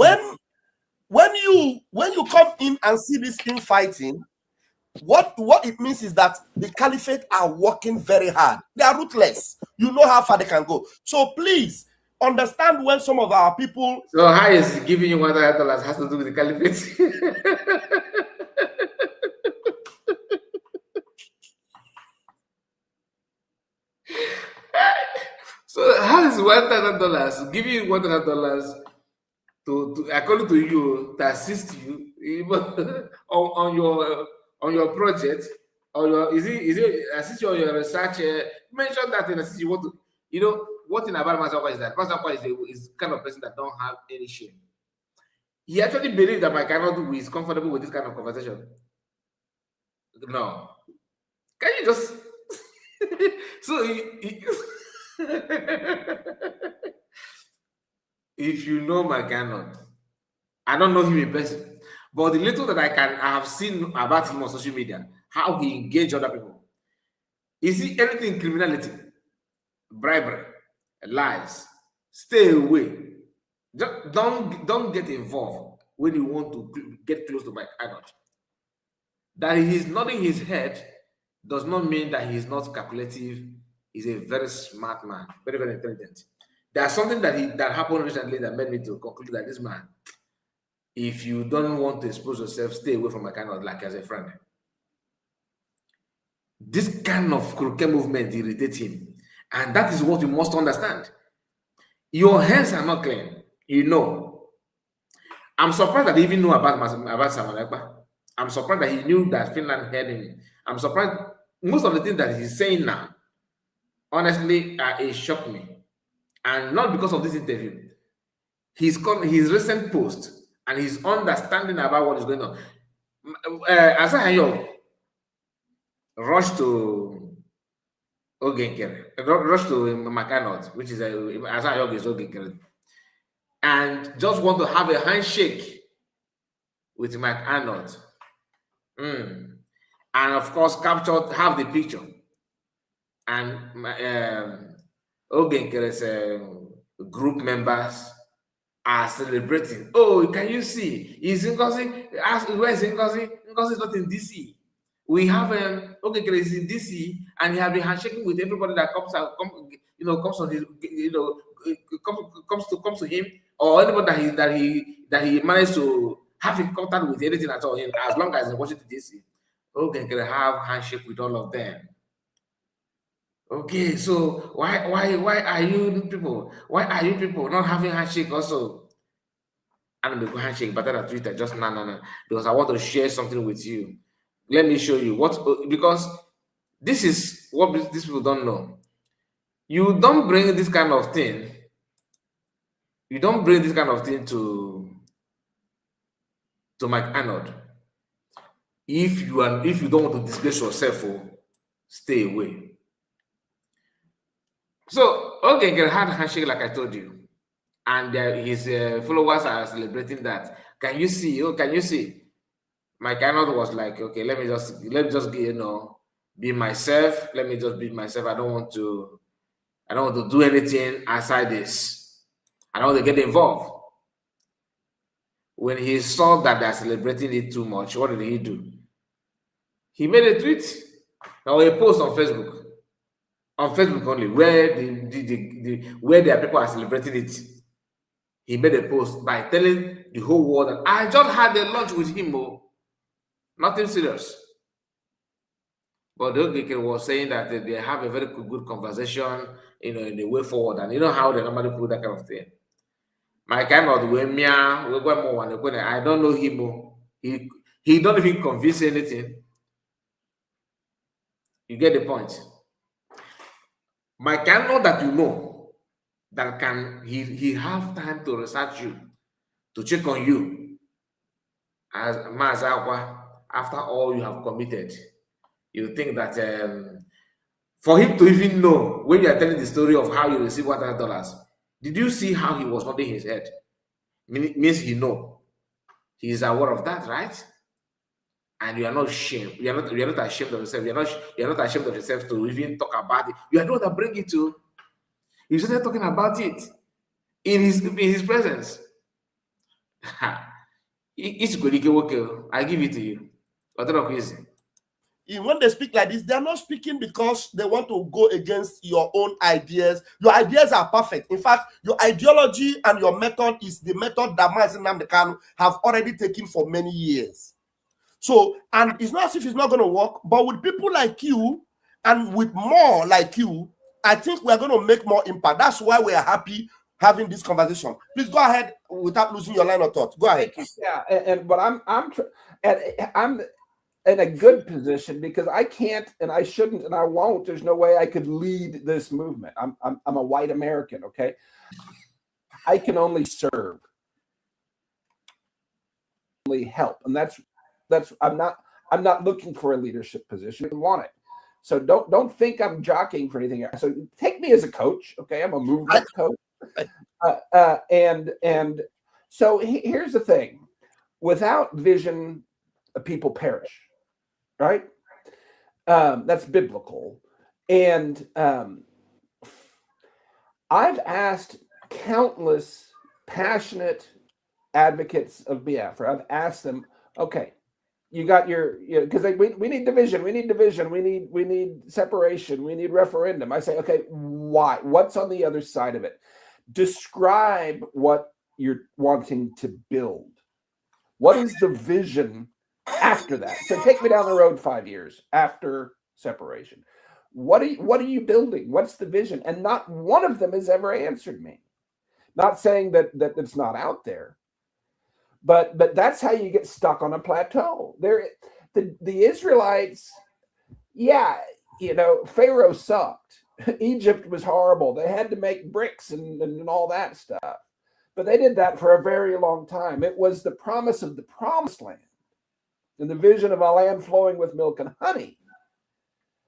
when you come in and see this infighting, what it means is that the caliphate are working very hard. They are ruthless. You know how far they can go. So please understand when some of our people. So how is giving you $100 has to do with the caliphate? So how is $100 giving you $100 to according to you to assist you on your project, or your is it assist you on your research? Mention that in assist you want to, you know what thing about Mazi is that Mazi is kind of person that don't have any shame. He actually believes that my cannot is comfortable with this kind of conversation. No, can you just so if you know my cannot, I don't know him in person, but the little that I have seen about him on social media, how he engage other people. Is he anything criminality, bribery, lies? Stay away. Just don't get involved when you want to get close to my Arnold. That he's nodding his head does not mean that he's not calculative. He's a very smart man, very, very intelligent. There's something that happened recently that made me to conclude that this man, if you don't want to expose yourself, stay away from my kind of like as a friend. This kind of crooked movement irritates him. And that is what you must understand. Your hands are not clean. You know. I'm surprised that he even knew about Samanekpa. I'm surprised that he knew that Finland had him. I'm surprised most of the things that he's saying now, honestly, it shocked me. And not because of this interview. His recent post and his understanding about what is going on. Asahayo rushed to Ogenkere, rushed to Makanot, which is Asahayo is Ogenkere, and just want to have a handshake with Mike Arnold. And of course, captured, have the picture. And Ogenkere's group members are celebrating. Oh, can you see? Is Ngozi? Where is Ngozi? Ngozi is not in DC. We have Ogenkere is in DC, and he has been handshaking with everybody that comes on his, comes to him, or anybody that he managed to have in contact with, anything at all, as long as in Washington DC. Ogenkere have handshake with all of them. Okay, so why are you people not having handshake also? I don't go handshake, but on Twitter, just no, because I want to share something with you. Let me show you because this is what these people don't know. You don't bring this kind of thing. You don't bring this kind of thing to Mike Arnold. If you don't want to disgrace yourself, stay away. So Ogenkere had a handshake like I told you, and his followers are celebrating that. Can you see? Oh, can you see? Mike Arnold was like, okay, let me just be myself. Let me just be myself. I don't want to do anything outside this. I don't want to get involved. When he saw that they're celebrating it too much, what did he do? He made a tweet or a post on Facebook. On Facebook only, where where their people are celebrating it. He made a post by telling the whole world that I just had a lunch with him, nothing serious. But Ogenkere was saying that they have a very good conversation, in the way forward, and you know how they normally put that kind of thing. My kind of I don't know him. He don't even convince anything. You get the point. My cannot that you know that he have time to research you, to check on you as Mazi Akwa, after all you have committed. You think that for him to even know when you are telling the story of how you receive $100, did you see how he was nodding his head? Means he know. He is aware of that, right? and you are not ashamed. You are not ashamed of yourself. You are not ashamed of yourself to even talk about it. You are the one that bring it to. You started talking about it in his presence. It's good. I give it to you. When they speak like this, they're not speaking because they want to go against your own ideas. Your ideas are perfect. In fact, your ideology and your method is the method that Mazi Nnamdi Kanu have already taken for many years. So, and it's not as if it's not going to work, but with people like you and with more like you, I think we're going to make more impact. That's why we are happy having this conversation. Please go ahead without losing your line of thought. Go ahead. Yeah, but I'm in a good position because I can't and I shouldn't and I won't. There's no way I could lead this movement. I'm a white American, okay? I can only serve, only help, and that's I'm not looking for a leadership position. I want it. So don't think I'm jockeying for anything. So take me as a coach, okay? I'm a movement coach, and so here's the thing: without vision, people perish. Right? That's biblical. And I've asked countless passionate advocates of Biafra. I've asked them, okay, you got your, because we need division, we need separation, we need referendum. I say, okay, why? What's on the other side of it? Describe what you're wanting to build. What is the vision after that? So take me down the road 5 years after separation. What are you building? What's the vision? And not one of them has ever answered me. Not saying that it's not out there, but that's how you get stuck on a plateau. The Israelites, yeah, Pharaoh sucked. Egypt was horrible. They had to make bricks and all that stuff. But they did that for a very long time. It was the promise of the promised land and the vision of a land flowing with milk and honey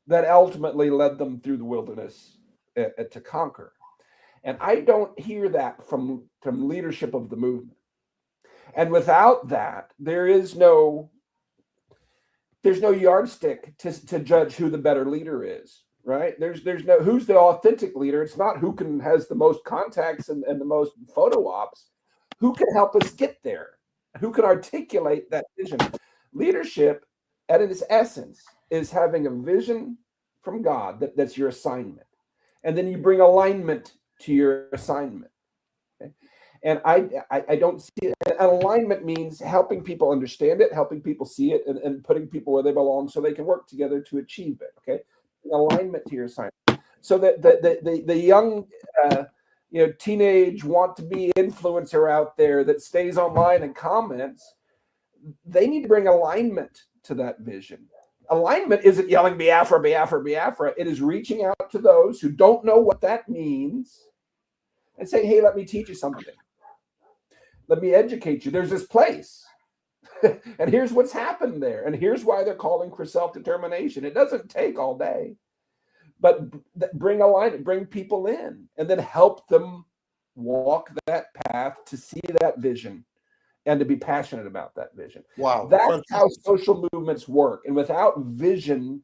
that ultimately led them through the wilderness to conquer. And I don't hear that from leadership of the movement. And without that, there's no yardstick to judge who the better leader is, right? There's no who's the authentic leader. It's not who has the most contacts and the most photo ops. Who can help us get there? Who can articulate that vision? Leadership, at its essence, is having a vision from God that's your assignment. And then you bring alignment to your assignment. Okay? And I don't see it. An alignment means helping people understand it, helping people see it, and putting people where they belong so they can work together to achieve it. Okay, alignment to your assignment. So that the young teenage want to be influencer out there that stays online and comments, they need to bring alignment to that vision. Alignment isn't yelling Biafra, Biafra, Biafra. It is reaching out to those who don't know what that means and saying, hey, let me teach you something. Let me educate you. There's this place. And here's what's happened there. And here's why they're calling for self-determination. It doesn't take all day. But bring alignment, bring people in, and then help them walk that path to see that vision and to be passionate about that vision. Wow. That's how social movements work. And without vision,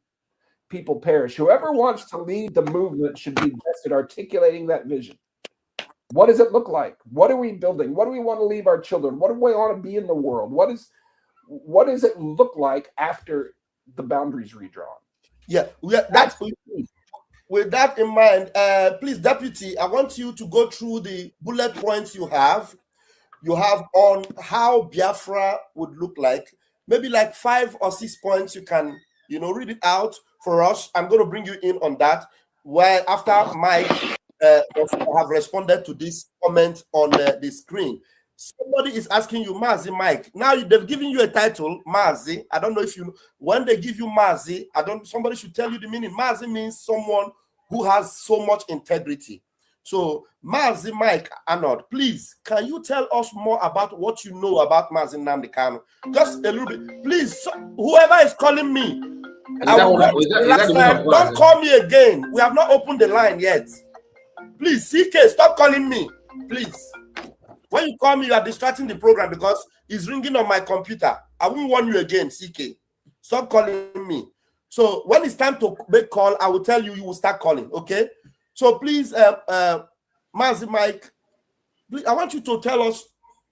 people perish. Whoever wants to lead the movement should be best at articulating that vision. What does it look like? What are we building? What do we want to leave our children? What do we want to be in the world? What does it look like after the boundaries redrawn? Yeah, that's with that in mind, please, Deputy, I want you to go through the bullet points you have on how Biafra would look like. Maybe like 5 or 6 points. You can, read it out for us. I'm going to bring you in on that. Where after Mike have responded to this comment on the screen. Somebody is asking you, Mazi, Mike. Now they've given you a title, Mazi. I don't know if you know. When they give you Mazi, somebody should tell you the meaning. Mazi means someone who has so much integrity. So, Mazi, Mike, Arnold, please, can you tell us more about what you know about Mazi Nnamdi Kanu? Just a little bit. Please, whoever is calling me, don't call me again. We have not opened the line yet. Please, CK, stop calling me. Please. When you call me, you are distracting the program because it's ringing on my computer. I won't warn you again, CK. Stop calling me. So when it's time to make call, I will tell you, you will start calling, okay? So please, Mazi Mike, please, I want you to tell us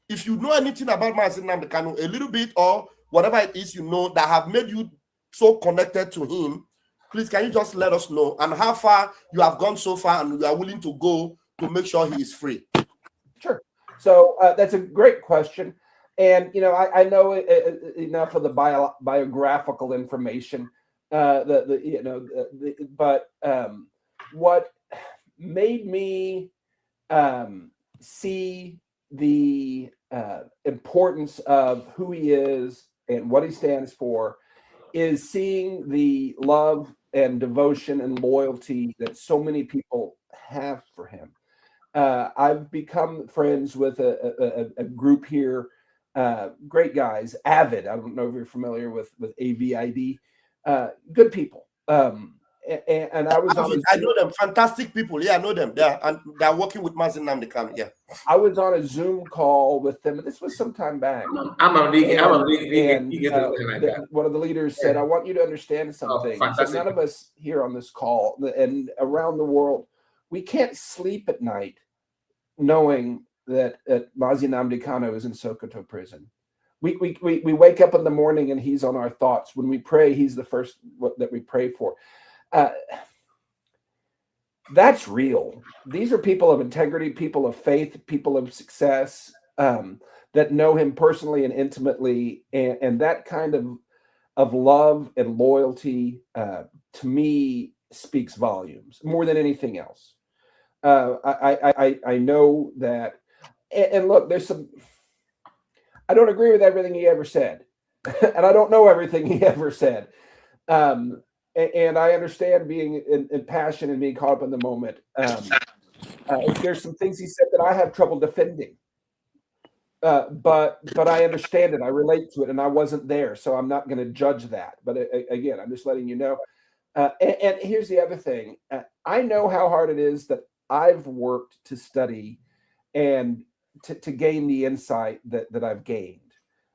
if you know anything about Mazi Nnamdi Kanu, a little bit or whatever it is you know that have made you so connected to him. Please, can you just let us know and how far you have gone so far and you are willing to go to make sure he is free? Sure. So that's a great question. And, you know, I know enough of the biographical information, but what made me see the importance of who he is and what he stands for is seeing the love and devotion and loyalty that so many people have for him. I've become friends with a group here, great guys, Avid. I don't know if you're familiar with AVID. Good people. And I was I know them, fantastic people. Yeah, I know them. They're working with Mazi Nnamdi Kanu. Yeah, I was on a Zoom call with them, and this was some time back. One of the leaders said, "I want you to understand something." He said, "None of us here on this call and around the world, we can't sleep at night knowing that Mazi Nnamdi Kanu is in Sokoto prison. We wake up in the morning and he's on our thoughts. When we pray, he's the first that we pray for." That's real. These are people of integrity, people of faith, people of success that know him personally and intimately, and that kind of love and loyalty to me speaks volumes more than anything else. I know that, and look, there's some. I don't agree with everything he ever said, and I don't know everything he ever said. And I understand being in passion and being caught up in the moment. There's some things he said that I have trouble defending. But I understand it. I relate to it, and I wasn't there, so I'm not going to judge that. But again, I'm just letting you know. And here's the other thing. I know how hard it is that I've worked to study and to gain the insight that I've gained.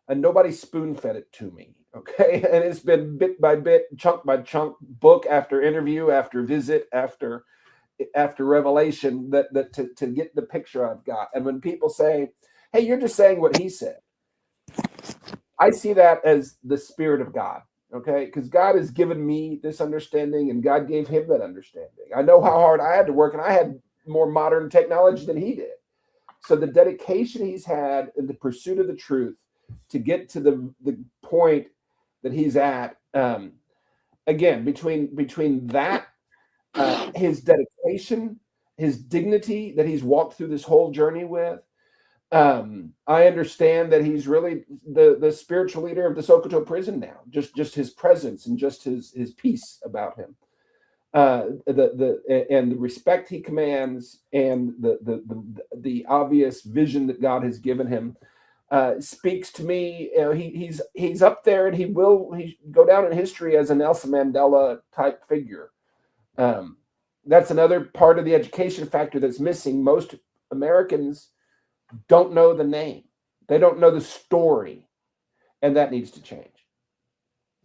And nobody spoon-fed it to me. Okay, and it's been bit by bit, chunk by chunk, book after interview, after visit, after revelation that to get the picture I've got. And when people say, "Hey, you're just saying what he said," I see that as the Spirit of God. Okay, because God has given me this understanding, and God gave him that understanding. I know how hard I had to work, and I had more modern technology than he did. So the dedication he's had in the pursuit of the truth to get to the point that he's at, again, between that, his dedication, his dignity that he's walked through this whole journey with, I understand that he's really the spiritual leader of the Sokoto prison now. Just his presence and just his peace about him, and the respect he commands, and the obvious vision that God has given him. Speaks to me. You know, he's up there, and he go down in history as a Nelson Mandela type figure. That's another part of the education factor that's missing. Most Americans don't know the name. They don't know the story, and that needs to change.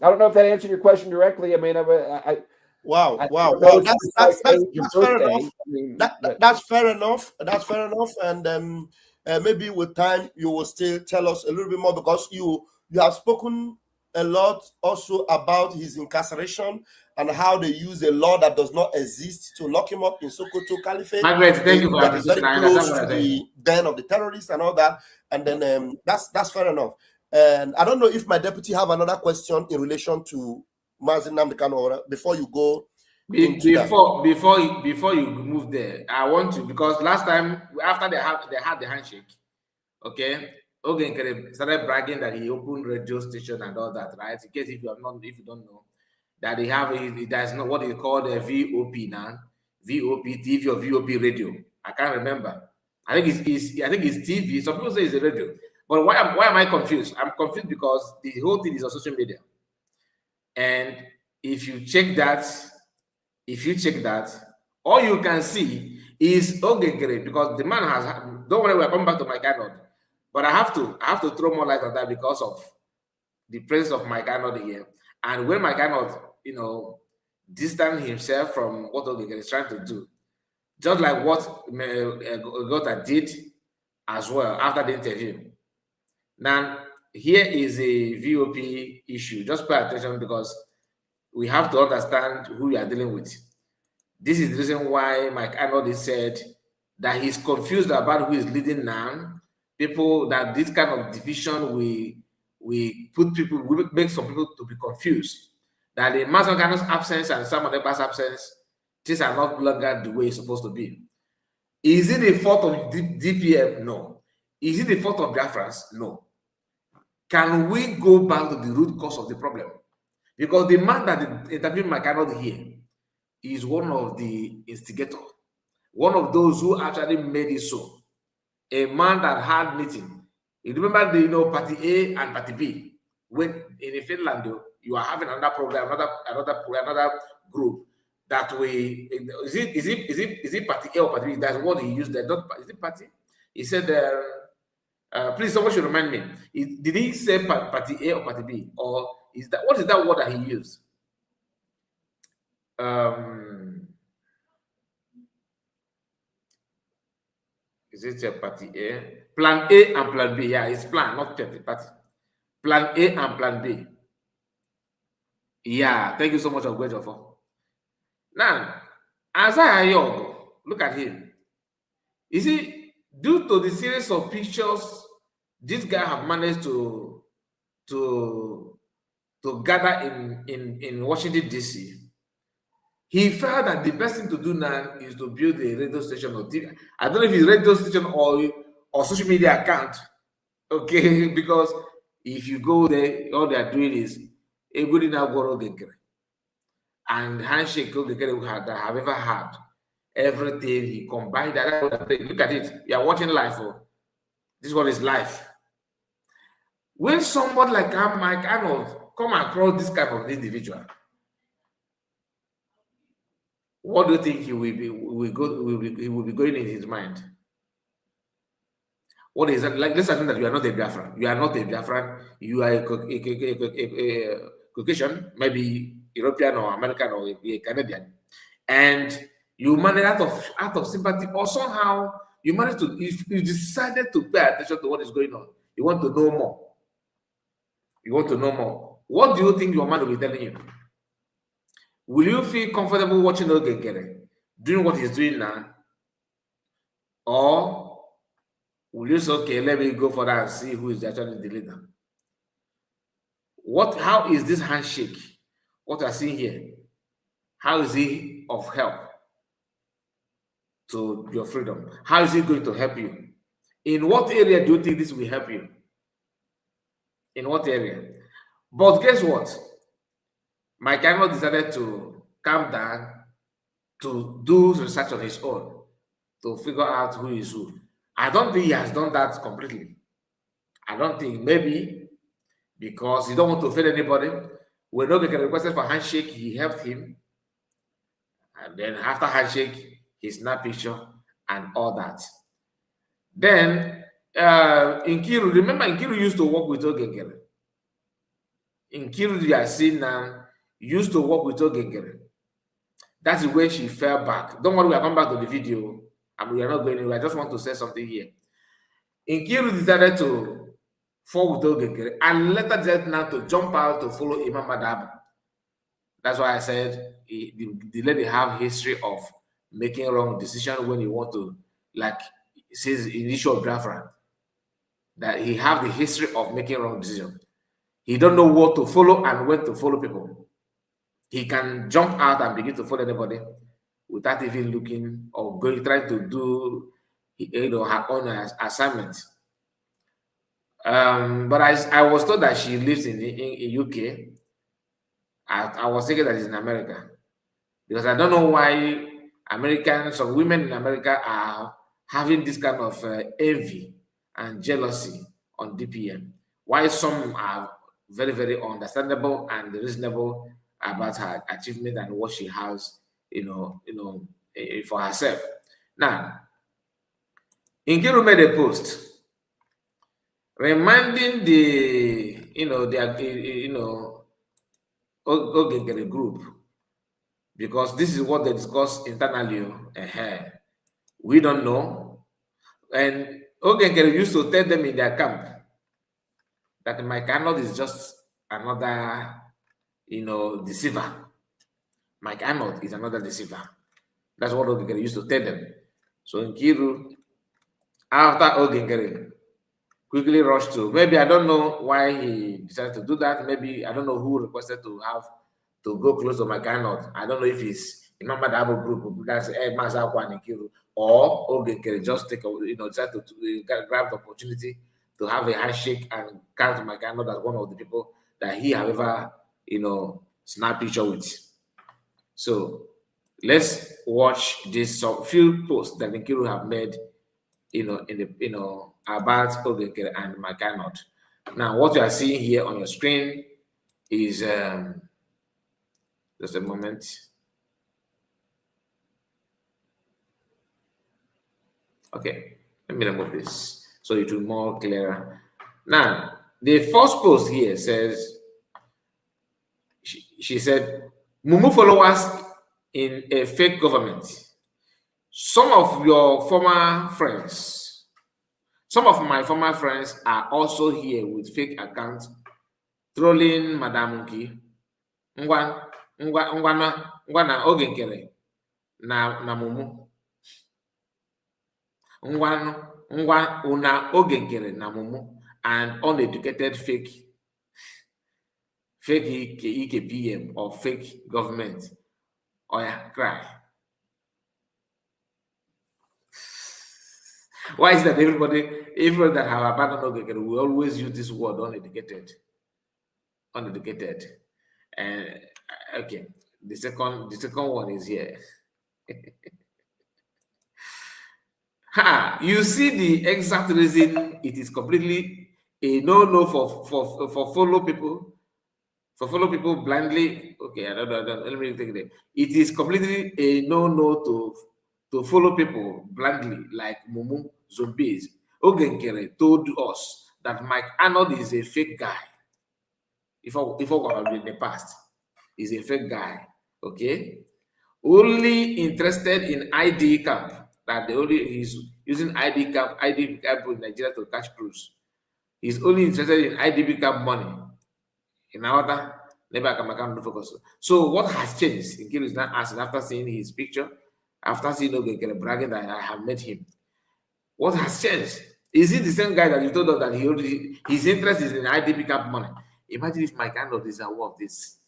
I don't know if that answered your question directly. I mean, Wow. That's fair enough. That's fair enough. That's fair enough. And maybe with time you will still tell us a little bit more, because you have spoken a lot also about his incarceration and how they use a law that does not exist to lock him up in Sokoto Caliphate. Margaret, thank you for that is very close to the den of the terrorists and all that. And then that's fair enough. And I don't know if my deputy have another question in relation to Mazi Nnamdi Kanu before you go. Before you move there, I want to, because last time after they had the handshake, okay, Nkiru started bragging that he opened radio station and all that, right? In case if you don't know, that there's not what they call the VOP now, VOP TV or VOP radio. I can't remember. I think it's TV. Some people say it's a radio. But why am I confused? I'm confused because the whole thing is on social media. And if you check that, all you can see is Nkiru, because the man has. Don't worry, we're coming back to Mike Arnold, but I have to throw more light on that because of the presence of Mike Arnold here. And when Mike Arnold, distance himself from what Ogegere is trying to do, just like what Gota did as well after the interview. Now, here is a VOP issue. Just pay attention because we have to understand who we are dealing with. This is the reason why Mike Arnold said that he's confused about who is leading now. People, that this kind of division we make some people to be confused. That the Mazongano's absence and some of the past absence, things are not longer the way it's supposed to be. Is it the fault of DPM? No. Is it the fault of Biafrans? No. Can we go back to the root cause of the problem? Because the man that interviewed Mike Arnold here is one of the instigators, one of those who actually made it so. A man that had meeting. You remember the party A and party B. When in Finland, you are having another program, another group that we is it party A or party B? That's what he used there. Is it party? He said, please, someone should remind me. Did he say party A or party B? Or what is that word that he used? Is it a party A? Plan A and plan B. Yeah, it's plan, not party. Plan A and plan B. Yeah, thank you so much, Ogwejofo. Now, Isaiah Yogo, look at him. You see, due to the series of pictures this guy have managed to gather in Washington, D.C., he felt that the best thing to do now is to build a radio station or TV. I don't know if it's radio station or social media account, okay? Because if you go there, all they are doing is a good enough and handshake that I have ever had. Everything he combined that. Look at it. You are watching live. This is what is life. When somebody like Mike Arnold come across this kind of individual, what do you think he will be going in his mind? What is that? Like, let's assume that you are not a Biafran. You are not a Biafran. You are a Caucasian, maybe European or American or a Canadian, and you manage out of sympathy, or somehow you manage to, if you decided to pay attention to what is going on, you want to know more. You want to know more. What do you think your man will be telling you? Will you feel comfortable watching Ogegere doing what he's doing now? Or will you say, okay, let me go for that and see who is actually the leader? How is this handshake? What I see here, how is he of help to your freedom? How is he going to help you? In what area do you think this will help you? In what area? But guess what? Mike Arnold decided to calm down, to do research on his own, to figure out who is who. I don't think he has done that completely. I don't think, maybe because he don't want to offend anybody. When Ogegere requested for handshake, he helped him. And then after handshake, he snapped picture and all that. Then Nkiru, remember Nkiru used to work with Ogegere. Nkiru, you are seeing now, used to work with Ogegere. That's the way she fell back. Don't worry, we'll come back to the video. And we are not going anywhere. I just want to say something here. Nkiru decided to fall with Ogegere and later decided now to jump out to follow Imam Madab. That's why I said the lady have history of making wrong decision when you want to, like it says in the issue of Biafra, that he have the history of making wrong decision. He don't know what to follow and when to follow people. He can jump out and begin to follow anybody without even looking or trying to do her own assignment. But I was told that she lives in UK. I was thinking that it's in America, because I don't know why some women in America are having this kind of envy and jealousy on DPM. Why some are very, very understandable and reasonable about her achievement and what she has, for herself. Now, Nkiru made a post reminding Ogengere group, because this is what they discuss internally. We don't know. And Ogengere used to tell them in their camp that Mike Arnold is just another, deceiver. Mike Arnold is another deceiver. That's what Ogengere used to tell them. So Nkiru, after Ogengere, quickly rushed to, maybe I don't know why he decided to do that. Maybe I don't know who requested to go close to Mike Arnold. I don't know if it's a member of the Abo group, that's Mazi, Akwa, and Nkiru, or Ogengere just decide to grab the opportunity to have a handshake and count Mike Arnold as one of the people that he, however, snap picture with. So let's watch this few posts that Nkiru have made, about Ogengere and Mike Arnold. Now, what you are seeing here on your screen is just a moment. Okay, let me remove this so it will be more clearer. Now, the first post here says, she said, Mumu followers in a fake government. Some of your former friends, some of my former friends are also here with fake accounts, trolling Madam Nki. Ngwa na Ogengere na Mumu. Ngwa una Ogengere na Mumu, and uneducated fake EKPM or fake government. Oh yeah, cry. Why is that everybody that have abandoned Ogengere will always use this word uneducated? Uneducated. And okay, the second one is here. You see the exact reason it is completely a no-no for follow people. For follow people blindly. Okay, I don't know. Let me take it. It is completely a no-no to follow people blindly like Mumu zombies. Ogengere told us that Mike Arnold is a fake guy. If I were in the past, he's a fake guy. Okay, only interested in ID camp. That he's using ID camp in Nigeria to catch crews. He's only interested in IDP camp money. In order, never can focus. So what has changed? Nkiru is now asking after seeing his picture, after seeing Ogengere bragging that I have met him. What has changed? Is he the same guy that you told us that his interest is in IDP camp money? Imagine if Mike Arnold is aware of this.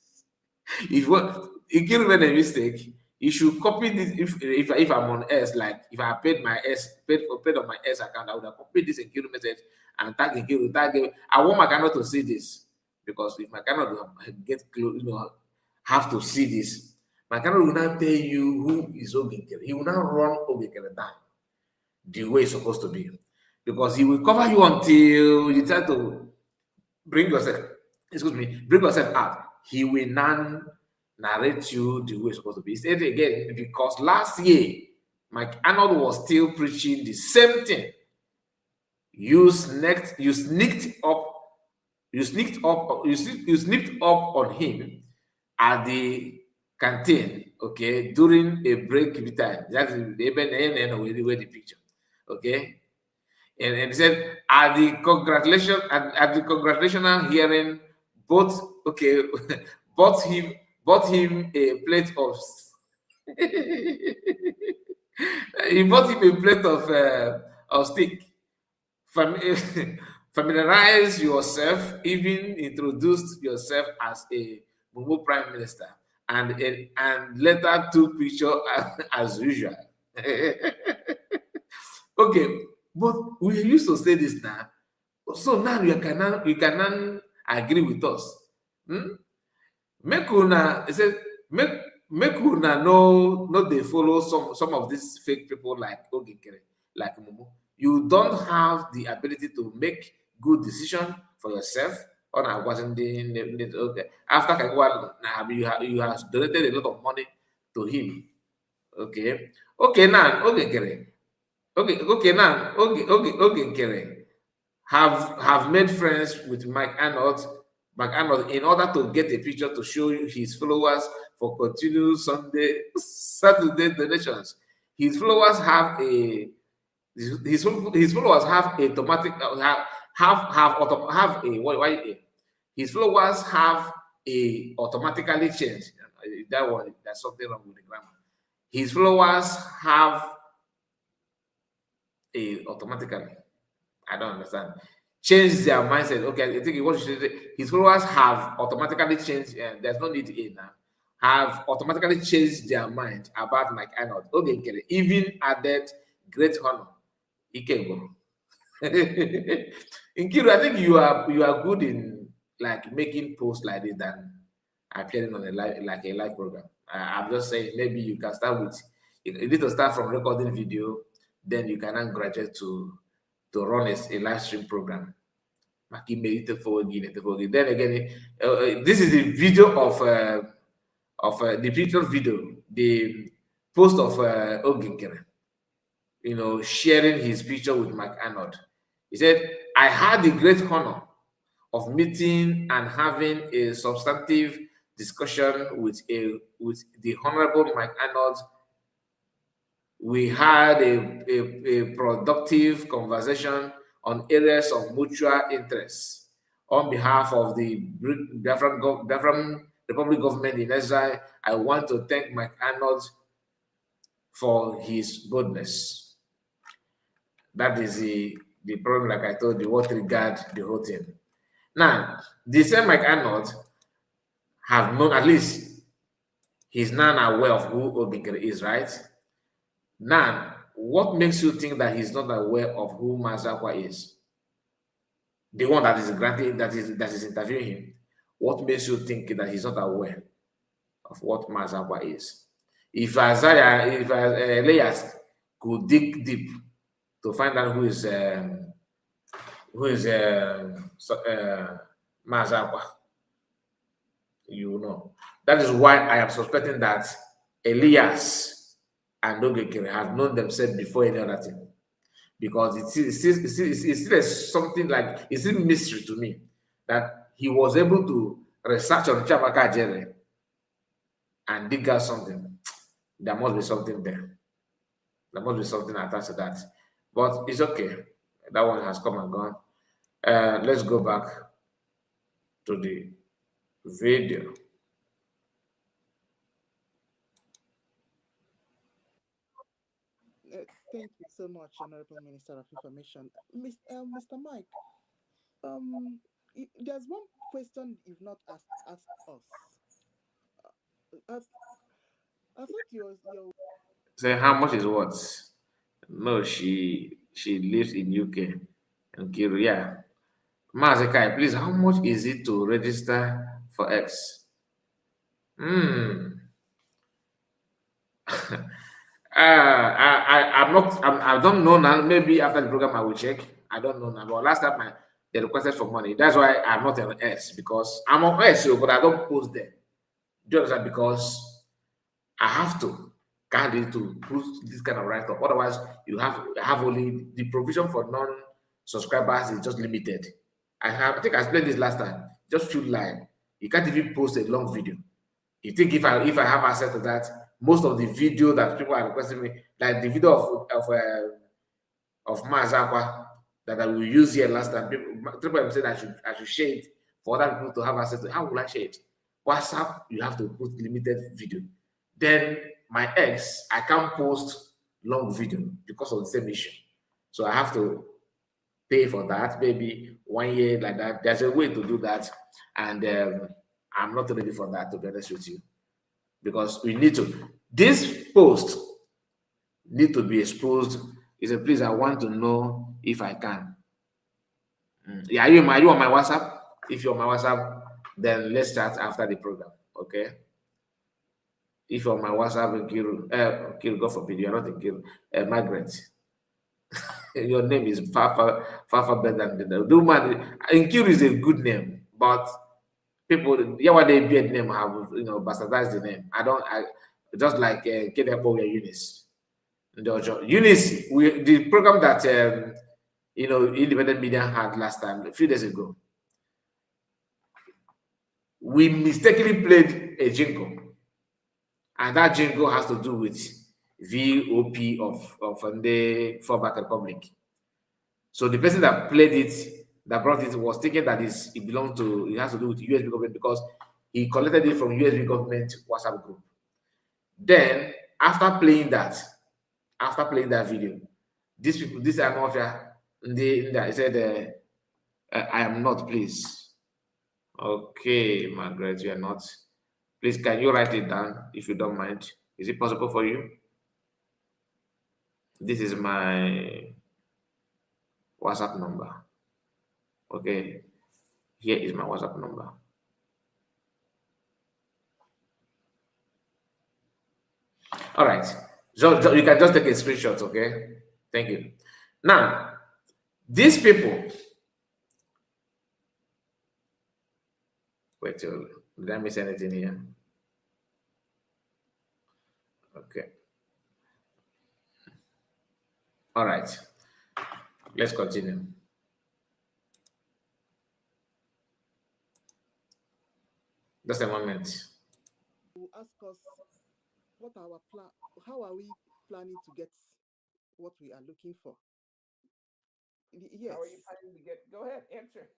If Nkiru made a mistake, he should copy this. If I'm on S, like if I paid my S, paid on my S account, I would have copied this Nkiru message and tag Nkiru, I want Mike Arnold to see this. Because if Mike Arnold get close, have to see this, Mike Arnold will not tell you who is Ogengere. He will not run Ogengere down the way it's supposed to be. Because he will cover you until you try to bring yourself out. He will not narrate you the way it's supposed to be. He said again, because last year, Mike Arnold was still preaching the same thing. You sneaked up on him at the canteen, okay, during a break time. That's the picture, okay. And he said at the congratulational hearing, both bought him a plate of he bought him a plate of steak. Familiarize yourself, even introduced yourself as a Mumu Prime Minister, and later took picture as usual. Okay, but we used to say this now. So now you cannot agree with us. Make una no they follow some of these fake people like Ogengere, like Mumu. You don't have the ability to make good decision for yourself. Or I wasn't okay. After you have donated a lot of money to him. Okay. Okay now, Ogengere. Okay now, Ogengere have made friends with Mike Arnold Arnold, in order to get a picture to show his followers for continued Saturday donations. His followers have a his followers have automatic his followers have a automatically changed. That one, there's something wrong with the grammar. His followers have a automatically. I don't understand. Change their mindset. Okay, I think what you should say, his followers have automatically changed. There's no need in now. Have automatically changed their mind about Mike Arnold. Okay, even added great honor. Ikebo. Nkiru, I think you are good in like making posts like this than appearing on a live program. I'm just saying maybe you can start with you need to start from recording video, then you can then graduate to run a live stream program. Then again, this is the video of the picture video, the post of Oginkere, sharing his picture with Mike Arnold. He said, I had the great honor of meeting and having a substantive discussion with the Honorable Mike Arnold. We had a productive conversation on areas of mutual interest. On behalf of the Biafran Republic government in exile, I want to thank Mike Arnold for his boldness. That is the problem, like I told you, what regard the whole thing. Now, the same Mike Arnold have known, at least he's now aware of who Obinkere is, right? Now, what makes you think that he's not aware of who Mazi is? The one that is granting, that is interviewing him. What makes you think that he's not aware of what Mazi is? If Elias could dig deep to find out who is Mazi, you know. That is why I am suspecting that Elias and Ogekere have known themselves before any other thing. Because it's still something like, it's a mystery to me that he was able to research on Chiamaka Jere and dig out something. There must be something there. There must be something attached to that. But it's okay. That one has come and gone. Let's go back to the video. Thank you so much, Honorable Minister of Information. Mr. Mike, there's one question you've not asked us. I thought your Say how much is what? No, she lives in UK and Nkiru, yeah. Mazi, please, how much is it to register for X? I don't know now. Maybe after the program I will check. I don't know now. But last time they requested for money. That's why I'm not on S, because I'm on S, but I don't post there. Do you understand? Because I have to post this kind of write-up. Otherwise, you have only the provision for non-subscribers is just limited. I think I explained this last time. Just few lines. You can't even post a long video. You think if I have access to that, most of the video that people are requesting me, like the video of Mazi that I will use here last time, people said I should share it for other people to have access to. How will I share it? WhatsApp, you have to put limited video. Then my ex, I can't post long video because of the same issue. So I have to pay for that, maybe 1 year like that. There's a way to do that, and I'm not ready for that, to be honest with you, because we need to. This post need to be exposed. He said, please, I want to know if I can. Yeah, are you on my WhatsApp? If you're on my WhatsApp, then let's chat after the program, okay? If you're on my WhatsApp, Nkiru, God forbid, you're not Nkiru, Margaret. Your name is far better than the woman. Nkiru is a good name, but people, yeah, what they beard name have, bastardized the name. I just like Kedepo Eunice. Eunice, the program that independent media had last time, a few days ago. we mistakenly played a jingle, and that jingle has to do with VOP of the Fallback Republic. So the person that played it, that brought it, was thinking that it has to do with USB government because he collected it from USB government WhatsApp group. Then after playing that video, these people, this mafia, they said, I am not, please. Okay, Margaret, you are not. Please, can you write it down if you don't mind? Is it possible for you? This is my WhatsApp number. Okay, here is my WhatsApp number. All right, so you can just take a screenshot, okay? Thank you. Now, these people, wait, did I miss anything here? Okay. All right, let's continue. Just a moment. To ask us what our plan, how are we planning to get what we are looking for? Yes. How are you planning to get? Go ahead, answer.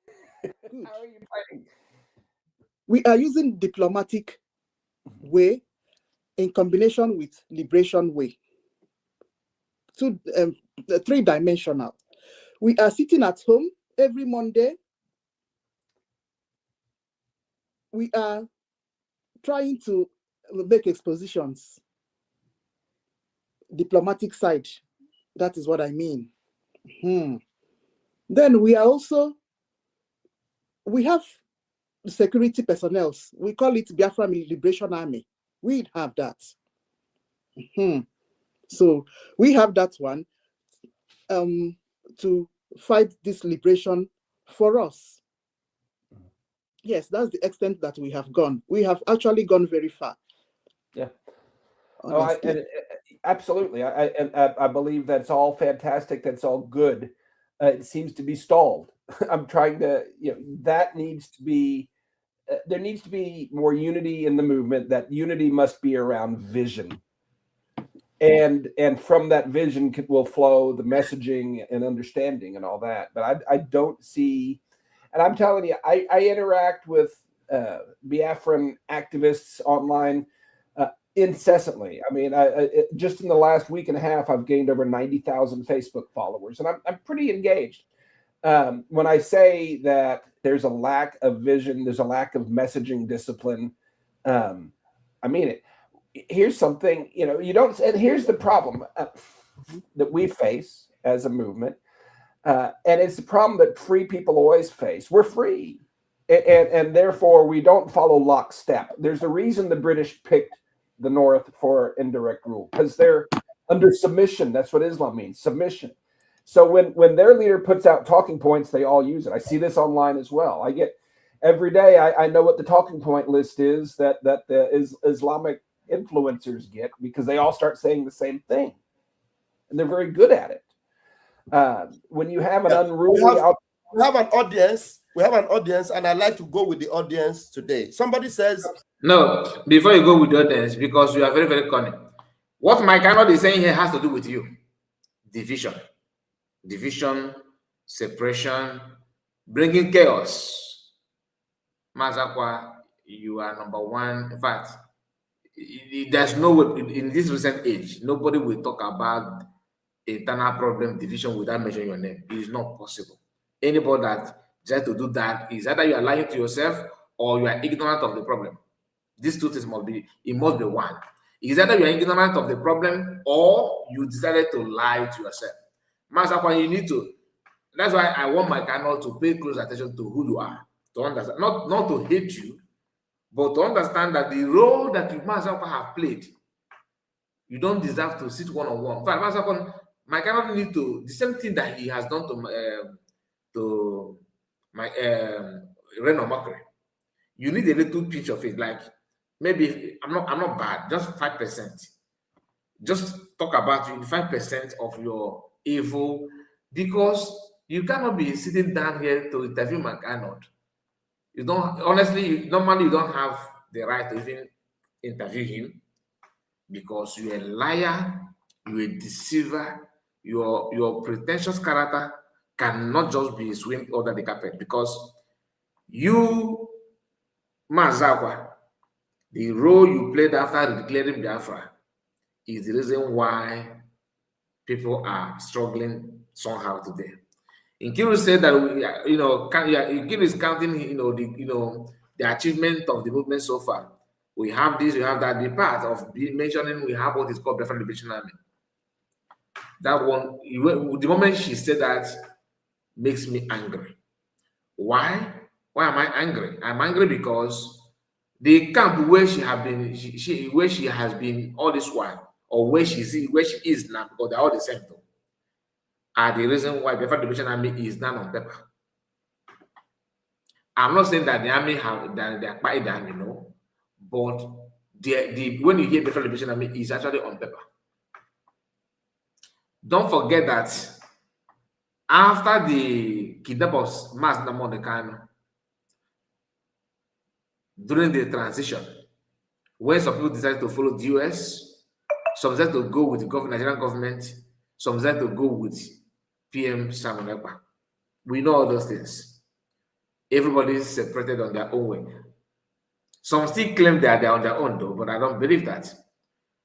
Good. How are you planning? We are using diplomatic way in combination with liberation way. Three-dimensional. We are sitting at home every Monday. We are trying to make expositions. Diplomatic side. That is what I mean. Then we are also, we have security personnel. We call it Biafra Liberation Army. We have that. So we have that one to fight this liberation for us. Yes, that's the extent that we have gone. We have actually gone very far. Yeah. Absolutely. I believe that's all fantastic. That's all good. It seems to be stalled. I'm trying to, that needs to be, there needs to be more unity in the movement. That unity must be around vision. And from that vision will flow the messaging and understanding and all that. But I don't see, and I'm telling you, I interact with Biafran activists online incessantly. I mean, just in the last week and a half, I've gained over 90,000 Facebook followers, and I'm pretty engaged. When I say that there's a lack of vision, there's a lack of messaging discipline, I mean it. Here's something, you don't, and here's the problem that we face as a movement, and it's the problem that free people always face. We're free, and therefore we don't follow lockstep. There's a reason the British picked the North for indirect rule, because they're under submission. That's what Islam means, submission. So when their leader puts out talking points, they all use it. I see this online as well. I get every day. I know what the talking point list is that the Islamic influencers get, because they all start saying the same thing, and they're very good at it. When you have an unruly, we have an audience. We have an audience, and I'd like to go with the audience today. Somebody says, no, before you go with the audience, because you are very, very cunning. What Mike Arnold is saying here has to do with you. Division, separation, bringing chaos. Akwa, you are number one. In fact, there's no way in this recent age, nobody will talk about internal problem, division without mentioning your name. It is not possible. Anybody that tries to do that is either you are lying to yourself or you are ignorant of the problem. These two things must be one. It's either you are ignorant of the problem or you decided to lie to yourself. Akwa, you need to. That's why I want my channel to pay close attention to who you are, to understand, not to hate you, but to understand that the role that you have played, you don't deserve to sit one-on-one. In fact, my cannot need to, the same thing that he has done to my Reno Mockery. You need a little pinch of it, like maybe I'm not bad, just 5%. Just talk about 5% of your evil, because you cannot be sitting down here to interview Arnold You don't, honestly, normally you don't have the right to even interview him because you're a liar, you're a deceiver, your pretentious character cannot just be swept under the carpet because you, Mazi Akwa, the role you played after declaring Biafra is the reason why people are struggling somehow today. Nkiru said that Nkiru is counting, the achievement of the movement so far. We have this, we have that. The part of mentioning we have what is called Biafra Liberation Army. That one, the moment she said that, makes me angry. Why? Why am I angry? I'm angry because the camp where she has been all this while, or where she is now, because they're all the same though, are the reason why Biafra Liberation Army is not on paper. I'm not saying that the army have that they are quite the army, no, but when you hear Biafra Liberation Army, is actually on paper. Don't forget that after the kidnap of Mazi Akwa during the transition, when some people decided to follow the US, some decided to go with the Nigerian government, some decided to go with PM Simon Ekpa. We know all those things. Everybody is separated on their own way. Some still claim that they're on their own though, but I don't believe that.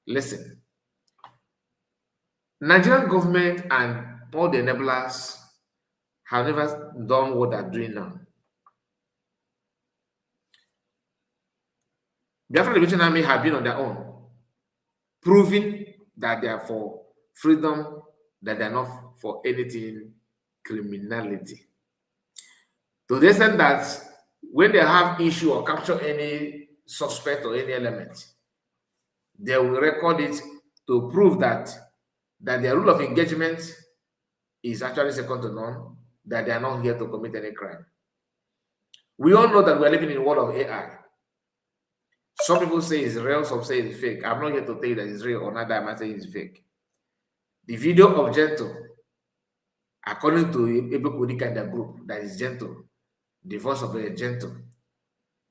Listen, Nigerian government and all the enablers have never done what they're doing now. Biafra Liberation Army have been on their own, proving that they are for freedom, that they are not for anything criminality. To the extent that when they have issue or capture any suspect or any element, they will record it to prove that their rule of engagement is actually second to none, that they are not here to commit any crime. We all know that we are living in a world of AI. Some people say it's real, some say it's fake. I'm not here to tell you that it's real or not, that I might say it's fake. The video of Gentle, according to Ebe Kodika and the group, that is Gentle, the voice of a Gentle,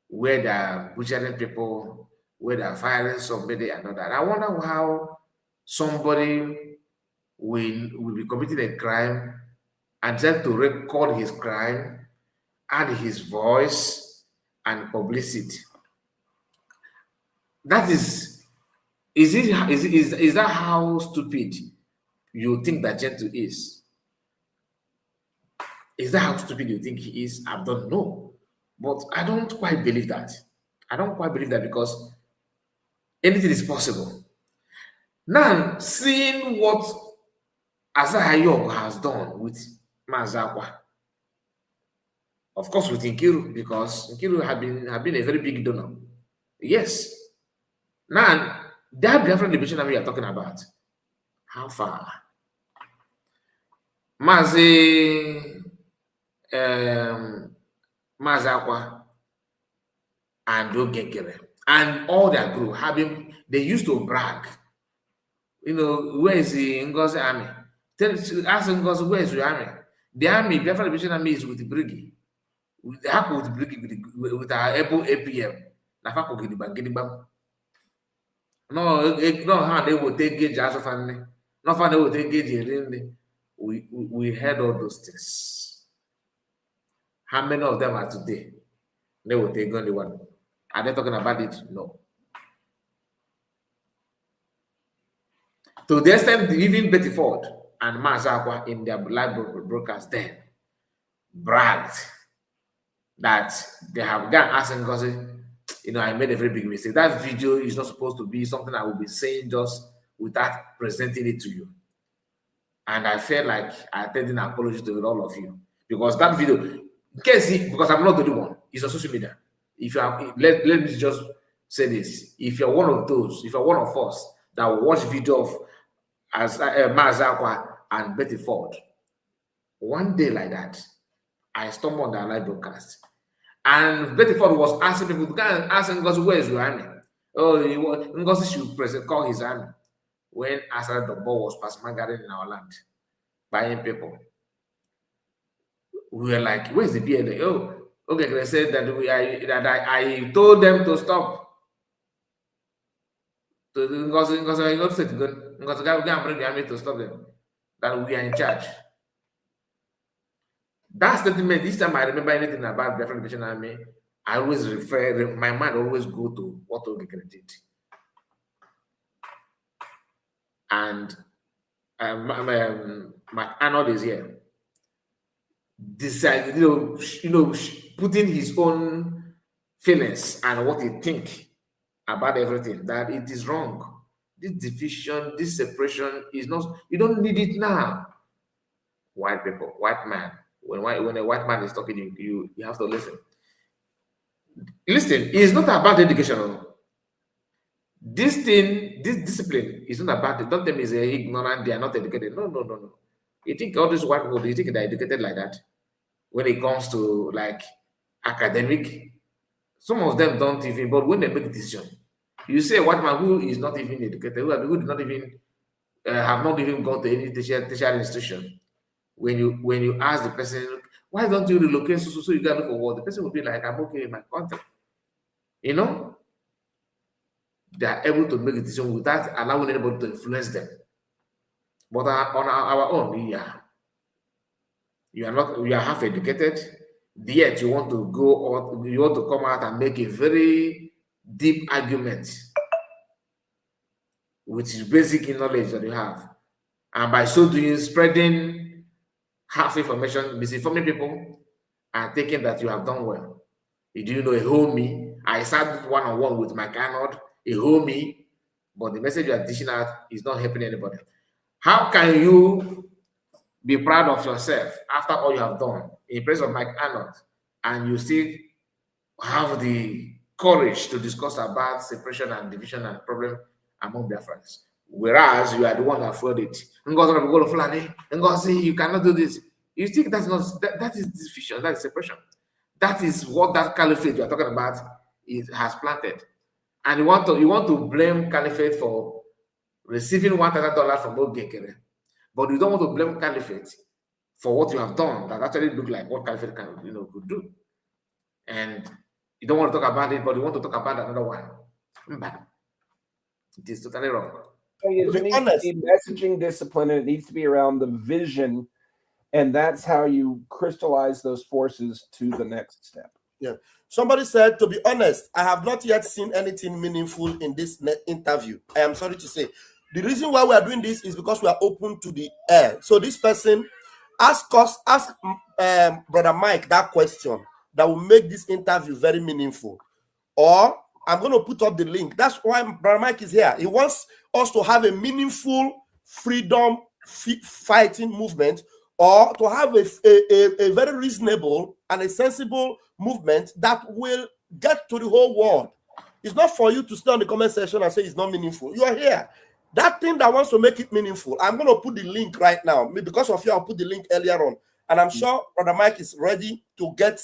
where they are butchering people, where they are firing somebody and all that. I wonder how somebody will be committing a crime and try to record his crime, add his voice and publicity. That is that how stupid you think that Gentle is? Is that how stupid you think he is? I don't know. But I don't quite believe that. I don't quite believe that because anything is possible. Now, seeing what Azahayog has done with Mazi Akwa, of course with Nkiru, because Nkiru have been a very big donor. Yes. Now, that Biafran Liberation Army we are talking about, how far? Mazi Akwa and Nkiru and all their group they used to brag. Where is the Ngozi army? Ask Ngozi, where is your army? The army, Biafra Liberation Army, is with the brigade. With the brigade with our able APM. No, how they will take gauge as of family. Not how they will take gauge. We heard all those things. How many of them are today? They will take only one. Are they talking about it? No. To the extent even Betty Ford and Mazi Akwa in their live broadcast then bragged that they have gone asking Ngozi, I made a very big mistake. That video is not supposed to be something I will be saying just without presenting it to you. And I felt like I attended an apology to all of you. Because that video, in case because I'm not the only one, it's on social media. If you have, let me just say this. If you're one of those, if you're one of us that watch video of Mazi Akwa and Betty Ford, one day like that, I stumbled on their live broadcast. And Betty Ford was asking people, asking Ngozi, where is your army? Oh, Ngozi should call his army. When Asad the ball was passing gathering in our land, buying people. We were like, where's the PLA? Oh, Okay, they said that I told them to stop. Because I got said because the guy bring the army to stop them. That we are in charge. That statement, this time I remember anything about Biafran Liberation Army, I always my mind always go to what Ogekere did. And my Arnold is here. Decide, putting his own feelings and what he think about everything, that it is wrong. This division, this separation is not, you don't need it now. White people, white man. When a white man is talking, you have to listen. Listen, it's not about education. This thing, this discipline is not about it. Don't tell me it's ignorant, they are not educated. No. You think all these white people, you think they're educated like that? When it comes to like academic, some of them don't even, but when they make a decision, you say a white man who is not even educated, who did not even have not even gone to any tertiary institution, when you ask the person, why don't you relocate so you can look for work, the person will be like, I'm okay in my country. You know, they are able to make a decision without allowing anybody to influence them. But on our own, yeah, you are half educated, yet you want to go or you want to come out and make a very deep argument with basic knowledge that you have, and by so doing, spreading half information, misinforming people, and thinking that you have done well. You do know a homie. I sat one-on-one with my Arnold, a homie, but the message you are dishing out is not helping anybody. How can you be proud of yourself after all you have done in place of Mike Arnold, and you still have the courage to discuss about separation and division and problem among Biafrans, whereas you are the one that fraud it? You cannot do this. You think that's not that is division, that is separation. That is what that caliphate you are talking about has planted, and you want to blame caliphate for receiving $1,000 from Ogekere. But you don't want to blame caliphate for what you have done that actually look like what caliphate could do. And you don't want to talk about it, but you want to talk about another one. It is totally wrong. There needs to be messaging discipline, and it needs to be around the vision, and that's how you crystallize those forces to the next step. Yeah. Somebody said, to be honest, I have not yet seen anything meaningful in this interview. I am sorry to say. The reason why we are doing this is because we are open to the air. So this person ask Brother Mike that question that will make this interview very meaningful. Or I'm going to put up the link. That's why Brother Mike is here. He wants us to have a meaningful freedom fighting movement, or to have a very reasonable and a sensible movement that will get to the whole world. It's not for you to stay on the comment section and say it's not meaningful. You are here. That thing that wants to make it meaningful, I'm going to put the link right now. Because of you, I'll put the link earlier on. And I'm sure Brother Mike is ready to get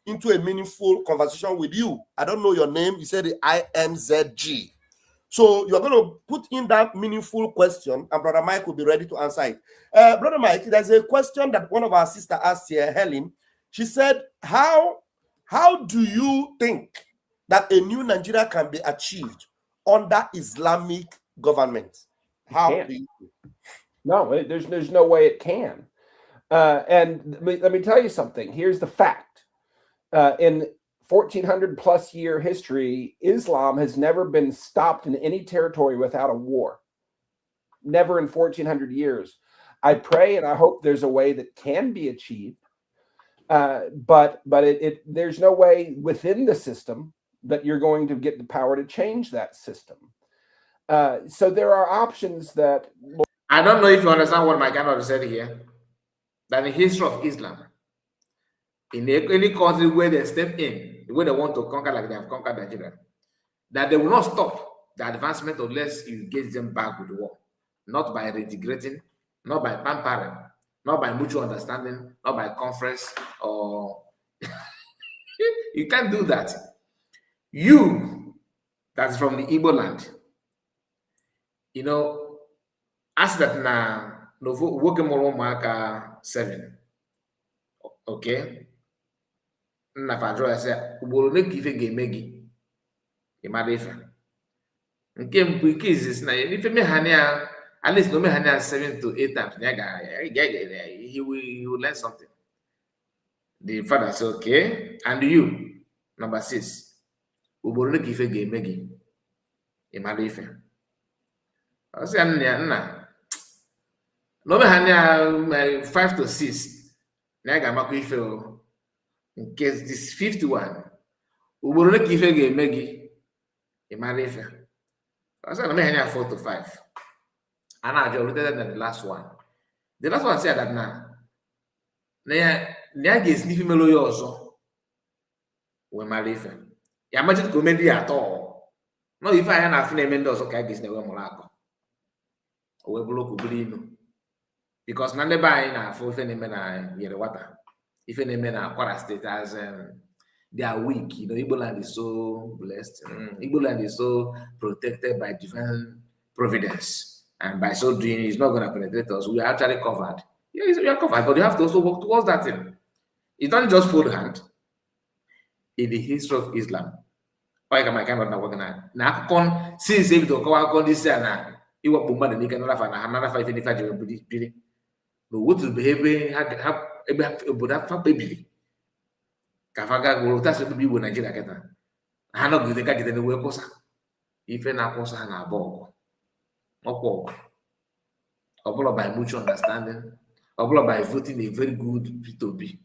into a meaningful conversation with you. I don't know your name. You said the IMZG. So you're going to put in that meaningful question, and Brother Mike will be ready to answer it. Brother Mike, there's a question that one of our sisters asked here, Helen. She said, how do you think that a new Nigeria can be achieved under Islamic government? How do you think? No, there's no way it can. And let me tell you something. Here's the fact. In 1400 plus year history, Islam has never been stopped in any territory without a war. Never in 1400 years. I pray and I hope there's a way that can be achieved, but there's no way within the system that you're going to get the power to change that system. So there are options that. I don't know if you understand what my Arnold said here. That in the history of Islam, in any country where they step in, the way they want to conquer, like they have conquered Nigeria, that they will not stop the advancement unless you engage them back with the war. Not by reintegrating, not by pampering, not by mutual understanding, not by conference, or you can't do that. You, that's from the Igbo land, ask that na woke moro maka 7. Okay. na fa draw say ugboro ne kife ga-eme gị ịmara ife nke mbụ ike izizi na ife meghani ya at least no meghani ya 7 to 8 times he will learn something. The father said, okay, and you, number 6, ugboro ne kife ga-eme gị ịmara ife. I say nna no meghani ya 5 to 6 na ga-amakwa ife o. In case this 51, ugboro ne kife ga-eme gị ịmara ife. I said, I'm here 4 to 5. And I just looked at the last one. The last one said that now, Nia is sniffing melody also. When my life, I imagine comedy at all. No, if I had a film Mendoza, okay, I guess never Morocco. Or we block Ubrino. Because none of buying a full phenomenon near the water. If any men are Quarreling state as they are weak. You know, Igbo land is so blessed. Igbo land is so protected by divine providence. And by so doing, it's not going to penetrate us. We are actually covered. Yes, we are covered, but you have to also work towards that thing. It's not just fold hand. In the history of Islam, why am I kind of not working on? Now, since if the Kawa this and you work Bumba, then you can have another 5 billion. But what will behave have a baby? Kafaga will that's be when Nigeria get that. I know they get the way cosa. If na cosa na bog. Or by mutual understanding, or by voting a very good P2P,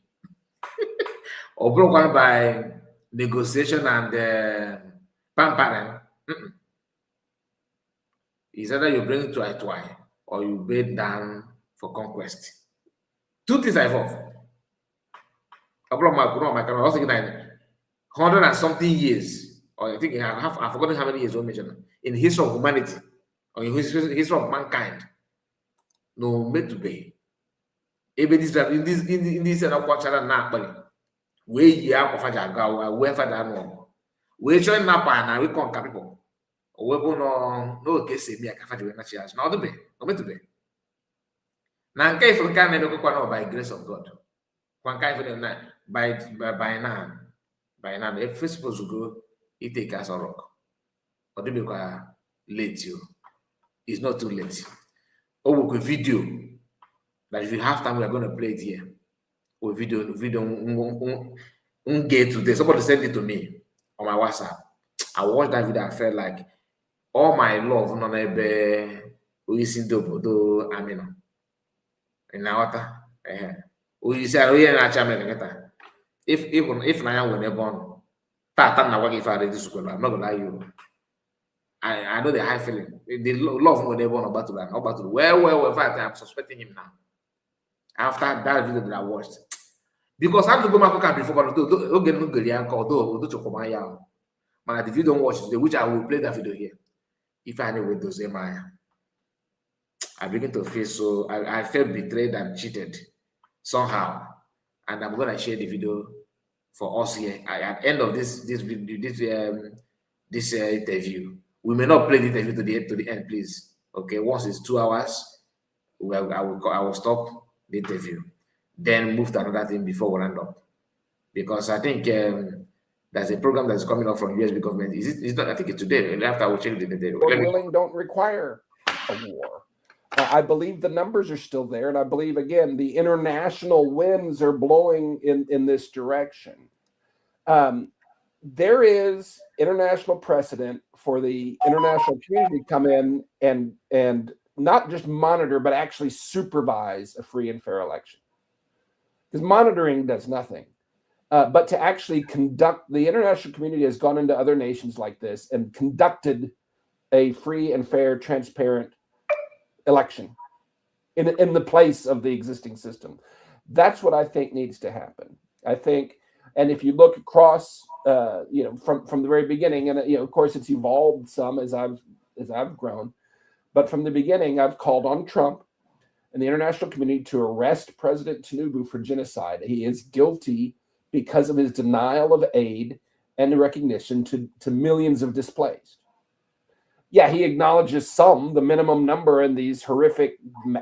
or by negotiation and pampering. It's either you bring it to I or you bid down for conquest. 2 things I involve. I was thinking 100 and something years, or I think I've forgotten how many years we mentioned in the history of humanity, or in history of mankind. No made to be. Even this in this Akwa na we ya kofaja gawa we father no. We join na pa na we conquer people. We go no case me aka faja we na church. Na odo be, no made to be. Na nke ifo kan na me kwa no by grace of God. Kwa nka ifo na by now if first supposed to go it take us a rock. Odo be kwa late you. It's not too late. Or with video that if you have time, we are going to play it here. Or video get today. Somebody sent it to me on my WhatsApp. I watched that video. I felt like all my love, no nebe, we see do amino. In our we say we na chame if na when born, na what if I ready to I'm not gonna lie you. I know the high feeling. The love when they born about to that, about to well, in fact, I'm suspecting him now. After that video that I watched. Because I have to go back before, but don't get no Goliath or do Chokomaya. But if you don't watch it, which I will play that video here. If I know with those I begin to feel so I felt betrayed and cheated somehow. And I'm gonna share the video for us here. At the end of this interview. We may not play the interview to the end, please. Okay, once it's 2 hours, I will stop the interview, then move to another thing before we round up. Because I think there's a program that's coming up from USB government. Is not? I think it's today. After I will check the day. Quarreling don't require a war. I believe the numbers are still there, and I believe again the international winds are blowing in this direction. There is international precedent for the international community to come in and not just monitor, but actually supervise a free and fair election. Because monitoring does nothing. But to actually conduct, the international community has gone into other nations like this and conducted a free and fair, transparent election in the place of the existing system. That's what I think needs to happen. I think, and if you look across, from the very beginning, and of course it's evolved some as I've grown, but from the beginning I've called on Trump and the international community to arrest President Tinubu for genocide. He is guilty because of his denial of aid and recognition to millions of displaced. Yeah, he acknowledges the minimum number in these horrific,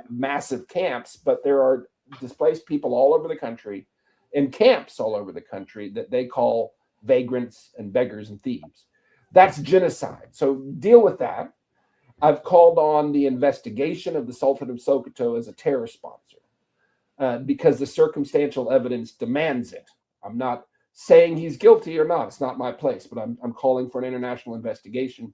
massive camps, but there are displaced people all over the country, in camps all over the country that they call vagrants and beggars and thieves. That's genocide. So deal with that. I've called on the investigation of the Sultan of Sokoto as a terror sponsor because the circumstantial evidence demands it. I'm not saying he's guilty or not. It's not my place, but I'm calling for an international investigation.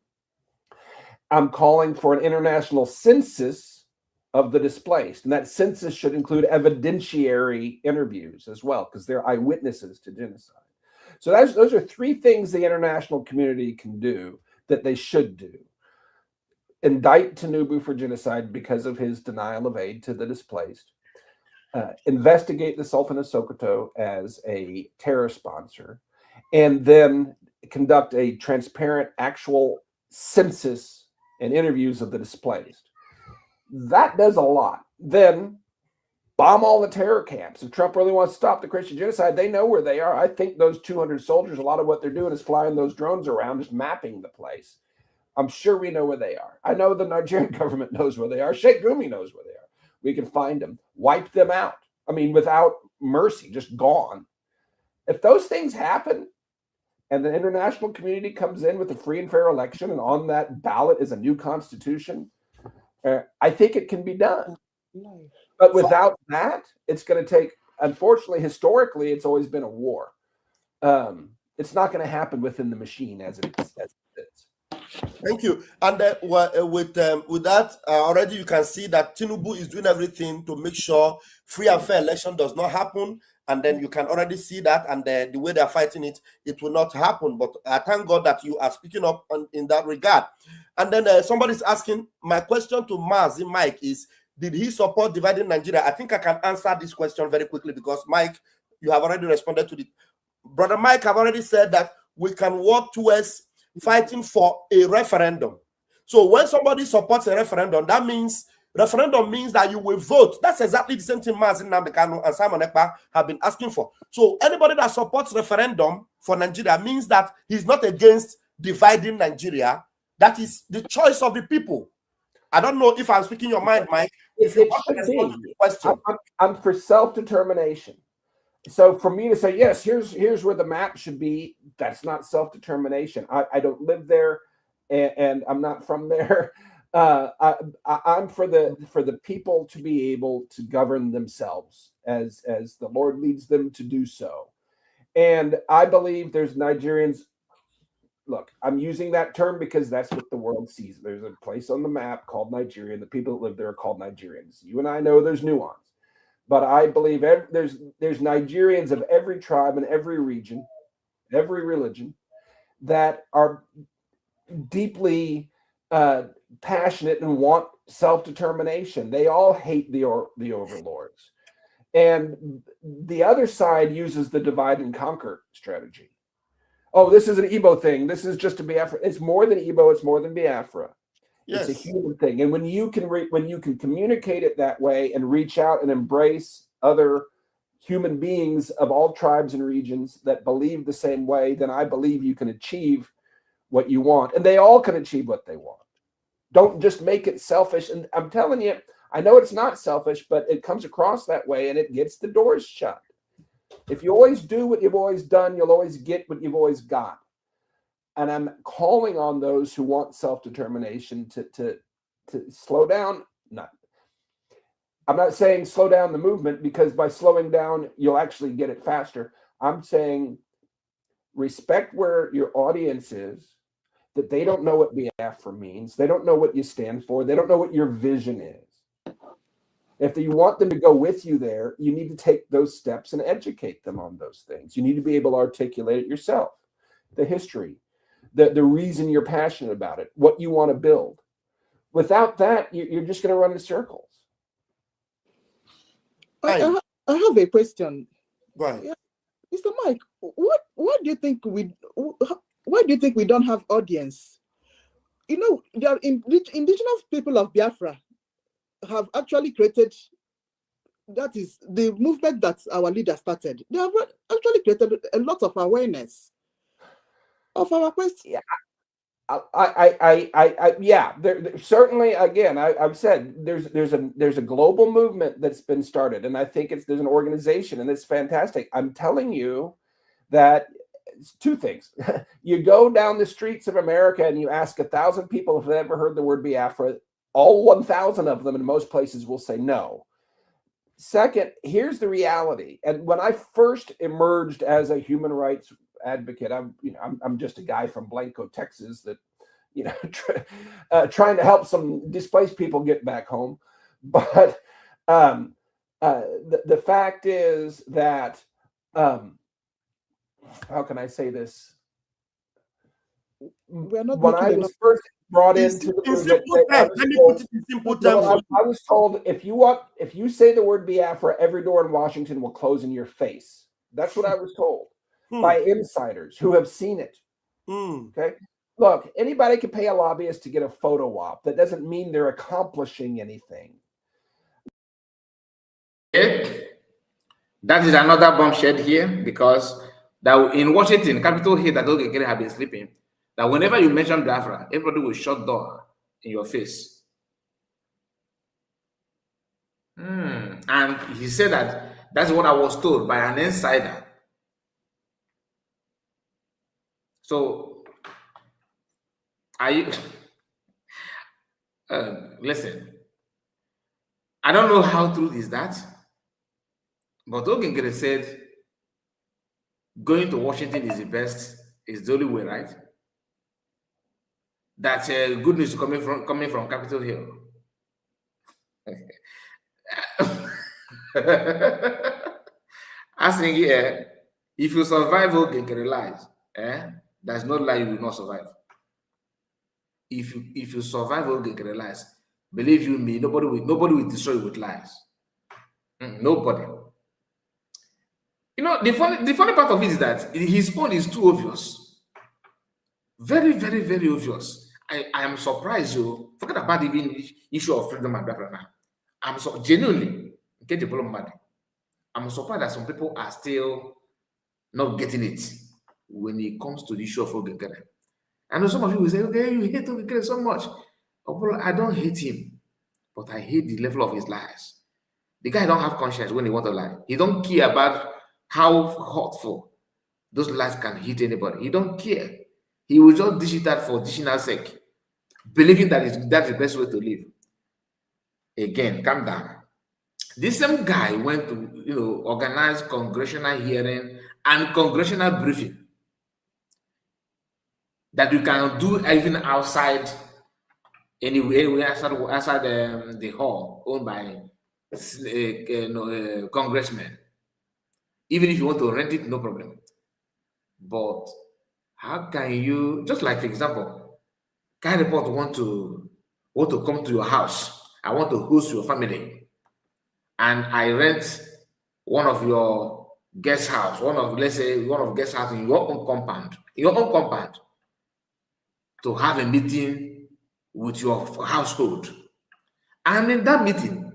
I'm calling for an international census of the displaced. And that census should include evidentiary interviews as well, because they're eyewitnesses to genocide. So those are three things the international community can do that they should do. Indict Tinubu for genocide because of his denial of aid to the displaced. Investigate the Sultan of Sokoto as a terror sponsor. And then conduct a transparent, actual census and interviews of the displaced. That does a lot. Then bomb all the terror camps. If Trump really wants to stop the Christian genocide, they know where they are. I think those 200 soldiers, a lot of what they're doing is flying those drones around, just mapping the place. I'm sure we know where they are. I know the Nigerian government knows where they are. Sheikh Gumi knows where they are. We can find them, wipe them out. I mean, without mercy, just gone. If those things happen and the international community comes in with a free and fair election and on that ballot is a new constitution, I think it can be done. But without that, it's going to take, unfortunately, historically, it's always been a war. It's not going to happen within the machine as it is. Thank you. And with that, already you can see that Tinubu is doing everything to make sure free and fair election does not happen. And then you can already see that, and the way they're fighting it, it will not happen. But I thank God that you are speaking up in that regard. And then somebody's asking, my question to Mazi, Mike, is, did he support dividing Nigeria? I think I can answer this question very quickly because, Mike, you have already responded to it. Brother Mike have already said that we can work towards fighting for a referendum. So when somebody supports a referendum, that means referendum means that you will vote. That's exactly the same thing Mazi Nnamdi and Simon Ekpa have been asking for. So anybody that supports referendum for Nigeria means that he's not against dividing Nigeria. That is the choice of the people. I don't know if I'm speaking your mind, Mike. If you want to respond to the question. I'm for self-determination. So for me to say, yes, here's where the map should be, that's not self-determination. I don't live there, and I'm not from there. I'm for the people to be able to govern themselves as the Lord leads them to do so. And I believe there's Nigerians. Look, I'm using that term because that's what the world sees. There's a place on the map called Nigeria, and the people that live there are called Nigerians. You and I know there's nuance. But I believe there's Nigerians of every tribe and every region, every religion, that are deeply passionate and want self-determination. They all hate the overlords. And the other side uses the divide and conquer strategy. Oh, this is an Igbo thing. This is just a Biafra. It's more than Igbo. It's more than Biafra. Yes. It's a human thing. And when you can communicate it that way and reach out and embrace other human beings of all tribes and regions that believe the same way, then I believe you can achieve what you want. And they all can achieve what they want. Don't just make it selfish. And I'm telling you, I know it's not selfish, but it comes across that way and it gets the doors shut. If you always do what you've always done, you'll always get what you've always got. And I'm calling on those who want self-determination to slow down. I'm not saying slow down the movement, because by slowing down, you'll actually get it faster. I'm saying respect where your audience is, that they don't know what Biafra means. They don't know what you stand for. They don't know what your vision is. If you want them to go with you there, you need to take those steps and educate them on those things. You need to be able to articulate it yourself, the history, the reason you're passionate about it, what you want to build. Without that, you're just going to run in circles. I have a question. Right. Yeah. Mr. Mike, why do you think we don't have audience? You know, the indigenous people of Biafra have actually created, that is the movement that our leader started. They have actually created a lot of awareness of our question. Yeah. There certainly, again, I've said there's a global movement that's been started, and I think there's an organization, and it's fantastic. I'm telling you that it's two things. You go down the streets of America and you ask 1,000 people if they've ever heard the word Biafra. All 1,000 of them in most places will say no. Second, here's the reality. And when I first emerged as a human rights advocate, I'm just a guy from Blanco, Texas, that trying to help some displaced people get back home. But the fact is that how can I say this? We're not when I was first brought into the movement, I was told if you say the word Biafra, every door in Washington will close in your face. That's what I was told by insiders who have seen it. Okay, look, anybody can pay a lobbyist to get a photo op. That doesn't mean they're accomplishing anything. That is another bombshell here, because that in Washington, Capitol Hill, that Nkiru have been sleeping. That whenever you mention Biafra, everybody will shut door in your face. And he said that's what I was told by an insider. So, listen, I don't know how true is that, but Nkiru said going to Washington is the only way, right? That's good news coming from Capitol Hill. Asking here, if you survive Nkiru lies, there's no lie you will not survive. If you survive Nkiru lies, believe you me, nobody will destroy you with lies. Nobody. The funny part of it is that his own is too obvious. Very, very, very obvious. I am surprised you forget about even issue of freedom and Biafra now. I'm so genuinely get the problem mad. I'm surprised that some people are still not getting it when it comes to the issue of Nkiru. I know some of you will say, okay, you hate Nkiru so much. I don't hate him, but I hate the level of his lies. The guy don't have conscience when he want to lie. He don't care about how hurtful those lies can hit anybody. He don't care. He will just dish it out for dishing out sake, believing that's the best way to live. Again, calm down. This same guy went to organize congressional hearing and congressional briefing that you can do even outside anywhere outside the hall owned by congressmen. Even if you want to rent it, no problem. But how can you, just like for example, Guy Report want to come to your house. I want to host your family, and I rent one of your guest house, let's say one of guest house in your own compound, to have a meeting with your household. And in that meeting,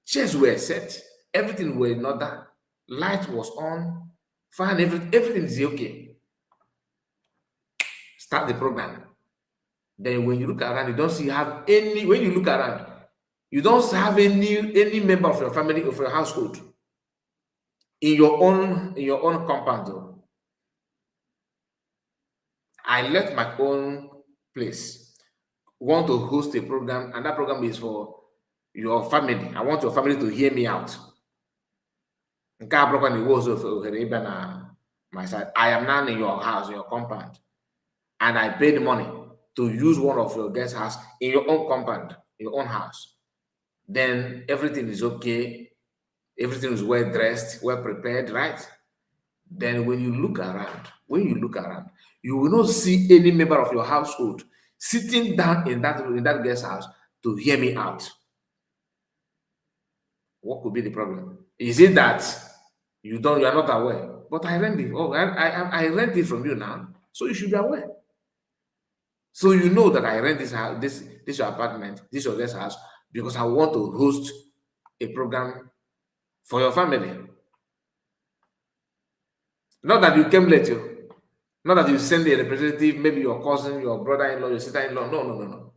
chairs were set, everything were in order, light was on, fine, everything is okay. Start the program. Then when you look around, you don't have any member of your family, of your household in your own compound. I left my own place, want to host a program, and that program is for your family. I want your family to hear me out. My side. I am now in your house, in your compound, and I paid money to use one of your guest house in your own compound, your own house. Then everything is okay. Everything is well dressed, well prepared, right? Then when you look around, you will not see any member of your household sitting down in that guest house to hear me out. What could be the problem? Is it that you are not aware? But I rent it. Oh, I rent it from you now, so you should be aware. So you know that I rent this house, this your apartment, this your guest house, because I want to host a program for your family. Not that you came late, Not that you send a representative, maybe your cousin, your brother-in-law, your sister-in-law. No.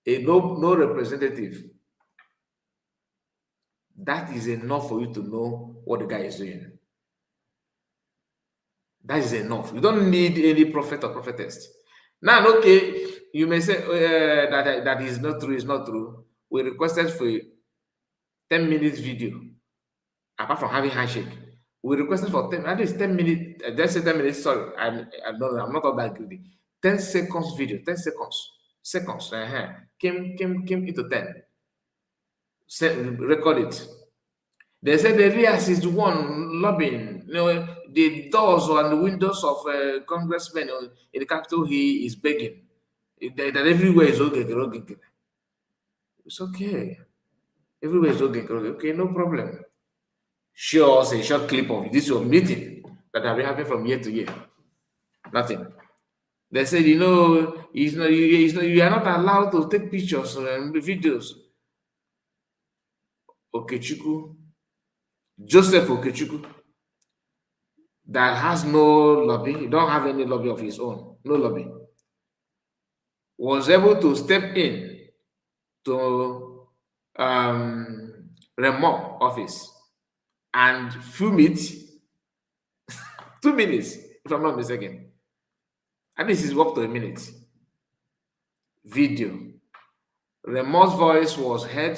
No representative. That is enough for you to know what the guy is doing. That is enough. You don't need any prophet or prophetess. Now, okay, you may say that is not true. It's not true. We requested for a 10 minutes video. Apart from having handshake, we requested for 10, at least 10 minutes. Just say 10 minutes. Sorry, I'm not all that greedy. 10 seconds video. 10 seconds. Came into 10. Record it. They said the Elias is the one lobbying. The doors and the windows of congressmen in the capital, he is begging. That everywhere is okay. It's okay. Everywhere is okay. Okay, no problem. Show us a short clip of this your meeting that have been happening from year to year. Nothing. They said, you are not allowed to take pictures and videos. Okechukwu, Joseph Okechukwu, that has no lobby, he don't have any lobby of his own, no lobby, was able to step in to remote office and film it 2 minutes, if I'm not mistaken. At least it's up to a minute. Video. Remote's voice was heard,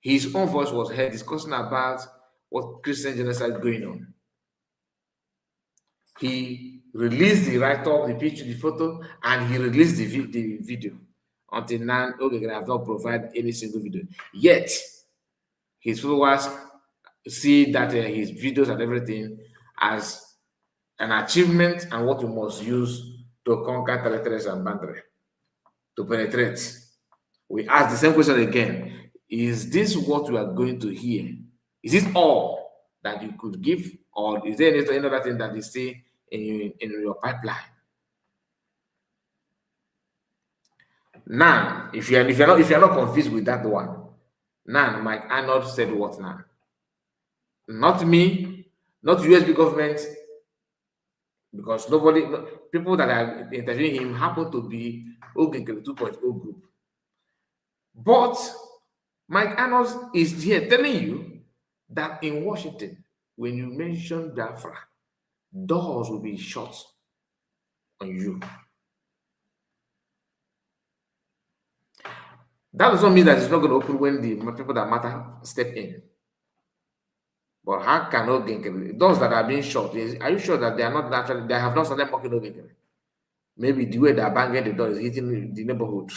his own voice was heard discussing about what Christian genocide is going on. He released the write-up, the picture, the photo, and he released the video. Until now, okay, I have not provided any single video. Yet, his followers see that his videos and everything as an achievement and what we must use to conquer territories and boundaries, to penetrate. We ask the same question again. Is this what we are going to hear? Is this all that you could give? Or is there any other thing that is still in your pipeline? Now, if you're not confused with that one, now Mike Arnold said what now? Not me, not USB government, because people that are interviewing him happen to be Ogenkere 2.0 group. But Mike Arnold is here telling you that in Washington, when you mention Biafra, doors will be shut on you. That does not mean that it's not going to open when the people that matter step in. But how can Ogenkere, those that are being shut, are you sure that they are not actually, they have not started mocking Ogenkere? Maybe the way they are banging the door is hitting the neighborhood.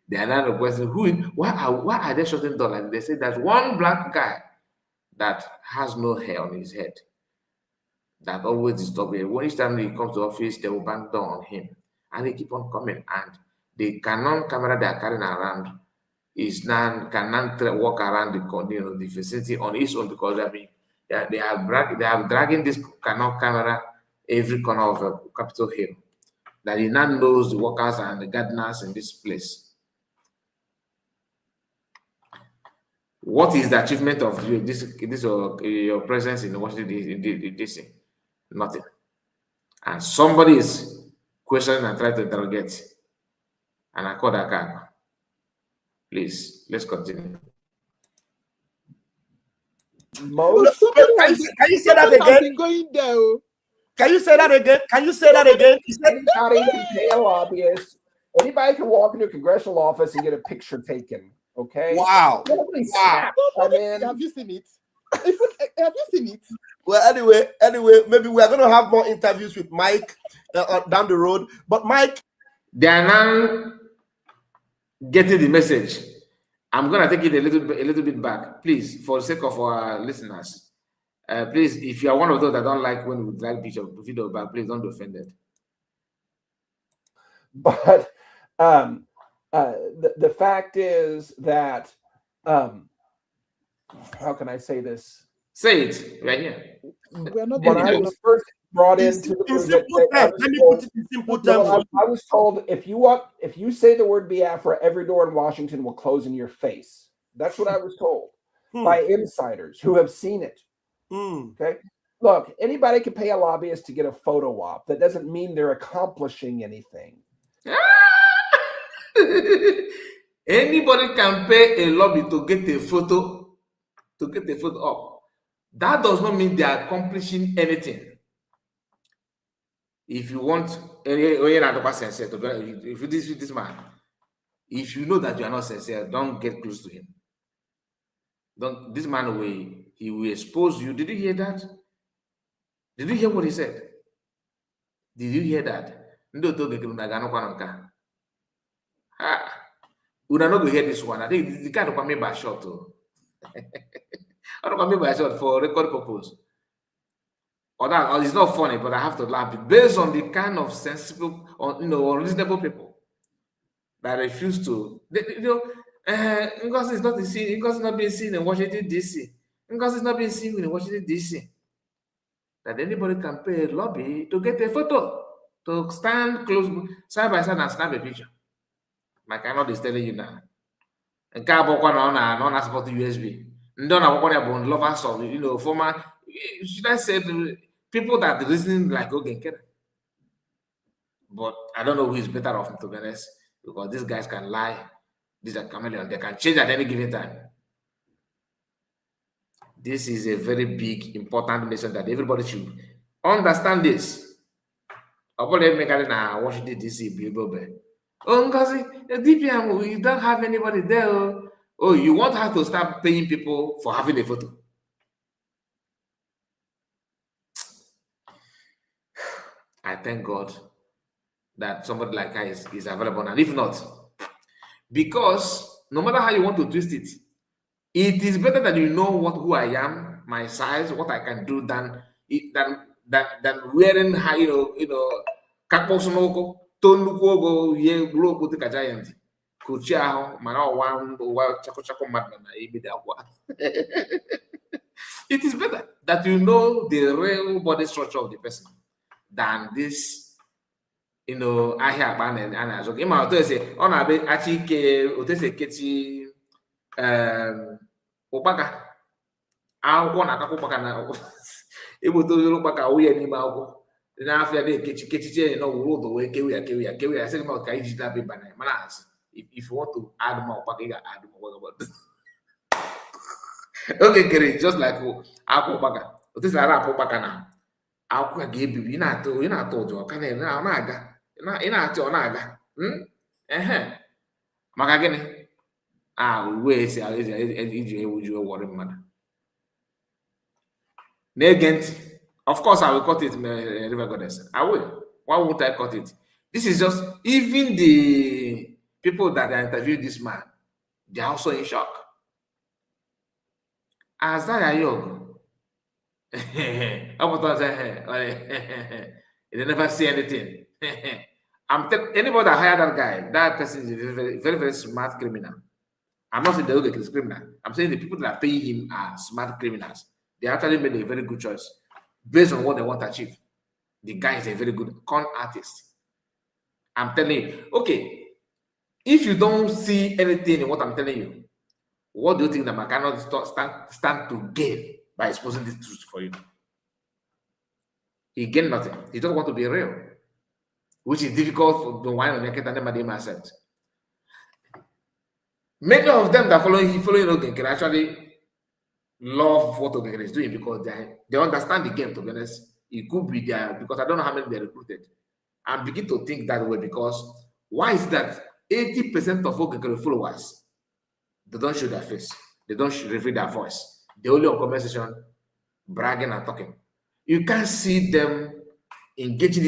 They are now requesting why are they shutting the door? And they say there's one black guy that has no hair on his head that always disturb him. When each time he comes to office, they will bang down on him. And they keep on coming. And the Canon camera they are carrying around cannot walk around the vicinity on its own, because they are dragging this Canon camera every corner of Capitol Hill. That he now knows the workers and the gardeners in this place. What is the achievement of your presence in Washington DC? Nothing. And somebody is questioning and trying to interrogate. And I call that guy. Please, let's continue. Can you say that again? Can you say that again? Can you say that again? Anybody can pay a lobbyist. Anybody can walk into a congressional office and get a picture taken. Okay. Wow. Have you seen it? Have you seen it? Well, anyway, maybe we are going to have more interviews with Mike down the road. But Mike, they are now getting the message. I'm going to take it a little bit back, please, for the sake of our listeners. Please, if you are one of those that don't like when we drag picture video back, please don't be offended. But the fact is that how can I say this? Say it right here. When I was first brought into the simple terms, I was told if you say the word Biafra, every door in Washington will close in your face. That's what I was told by insiders who have seen it. Okay, Look, anybody can pay a lobbyist to get a photo op. That doesn't mean they're accomplishing anything. Anybody can pay a lobby to get a photo up. That does not mean they are accomplishing anything. If you want, if this man, if you know that you are not sincere, don't get close to him. This man he will expose you. Did you hear that? Did you hear what he said? Did you hear that? We are not going to hear this one. I think the kind of me by shot. I don't come by shot for record purpose. Or it's not funny, but I have to laugh based on the kind of sensible, or reasonable people that refuse to. Ngozi is not seen. Ngozi is not being seen in Washington D.C. Ngozi is not being seen in Washington D.C. That anybody can pay a lobby to get a photo, to stand close side by side and snap a picture. My Arnold is telling you now. And not support the USB. Don't know lovers of former. Should I say people that reasoning like okay, but I don't know who is better off, to be honest, because these guys can lie. These are chameleons. They can change at any given time. This is a very big, important lesson that everybody should understand this. Washington D.C. Oh, Ngozi, DPM, we don't have anybody there. Oh, you want her to start paying people for having a photo? I thank God that somebody like her is available, and if not, because no matter how you want to twist it, it is better that you know who I am, my size, what I can do than wearing high, kakposonoko, tonuko ye globe to giant. Kuchiao, mana chako madman, Akwa. It is better that you know the real body structure of the person than this, ahia ban and azok. Ima to say on a bit achike otese keti upaka. Akwụkwọ na-akakwa ụkpaka na egbotozuru ụkpaka nwunye n'ime akwụkwọ dị n'afịa na-ekechiche na ọwụrụ ụdọ wee kewe ya sị gị ka iji dabe bana mana asị if you want to add more ụkpaka ị ga-add more oge kere just like akwụ ụkpaka otu si ara akwụ ụkpaka na akwụkwọ ga-ebibi ị na-atọ ụjọ ka na-aga ị na-achọ ọ na-aga maka gịnị uwe esi iji ewuju wọrị mmadụ. Of course, I will cut it, River Goddess. I will. Why won't I cut it? This is just, even the people that I interviewed this man, they are also in shock. As that Ayog, they never see anything. Anybody that hired that guy, that person is a very, very, very smart criminal. I'm not saying the Oge is criminal. I'm saying the people that are paying him are smart criminals. They actually made a very good choice based on what they want to achieve. The guy is a very good con artist. I'm telling you, okay, if you don't see anything in what I'm telling you, what do you think that man cannot stand to gain by exposing this truth for you? He gained nothing. He just want to be real, which is difficult for the wine on naked and the accept. Many of them that following Ogen can actually love what Ogen is doing because they understand the game, to be honest. It could be there because I don't know how many they recruited. I begin to think that way because why is that 80% of Ogen followers, they don't show their face, they don't reveal their voice, they only on conversation, bragging and talking. You can't see them engaging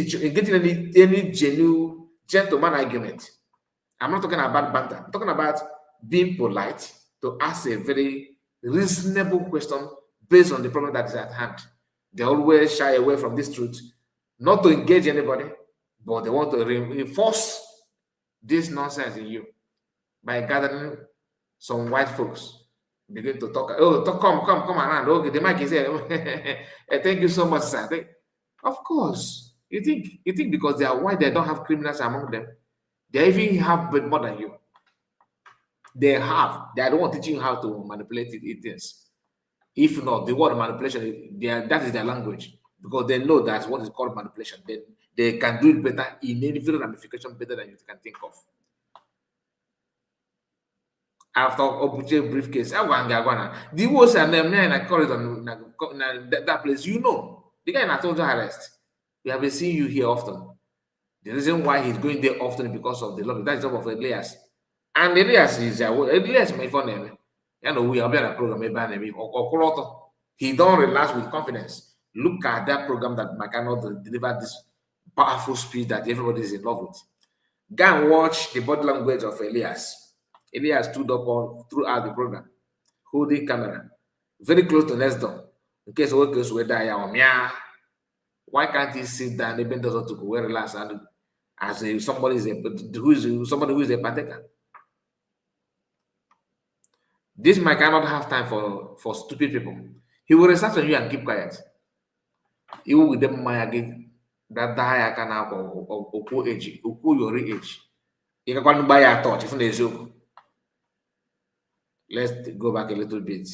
any genuine gentleman argument. I'm not talking about banter. I'm talking about being polite to ask a very reasonable question based on the problem that is at hand. They always shy away from this truth, not to engage anybody, but they want to reinforce this nonsense in you by gathering some white folks. Begin to talk. Oh, come around. Okay, the mic is here. Thank you so much, sir. Of course, you think because they are white, they don't have criminals among them. They even have more than you. They are the one teaching you how to manipulate it. If not, the word manipulation, that is their language, because they know that's what is called manipulation. They can do it better in any ramification better than you can think of. After a briefcase, the worst and them in a corridor, that place, you know, the guy in a total arrest. We have been seeing you here often. The reason why he's going there often is because of the lobby. That's the job of Elias. And Elias is Elias my phone name. You know, we have been a program or he don't relax with confidence. Look at that program that McAnally delivered, this powerful speech that everybody is in love with. Go and watch the body language of Elias. Elias stood up throughout the program, holding camera, very close to next door. In case workers were there, why can't he sit down even doesn't to go relax and as somebody who is a partaker? This man cannot have time for stupid people. He will research on you and keep quiet. He will with them again. That die can have or age, or your age. You can buy a torch if there's joke. Let's go back a little bit.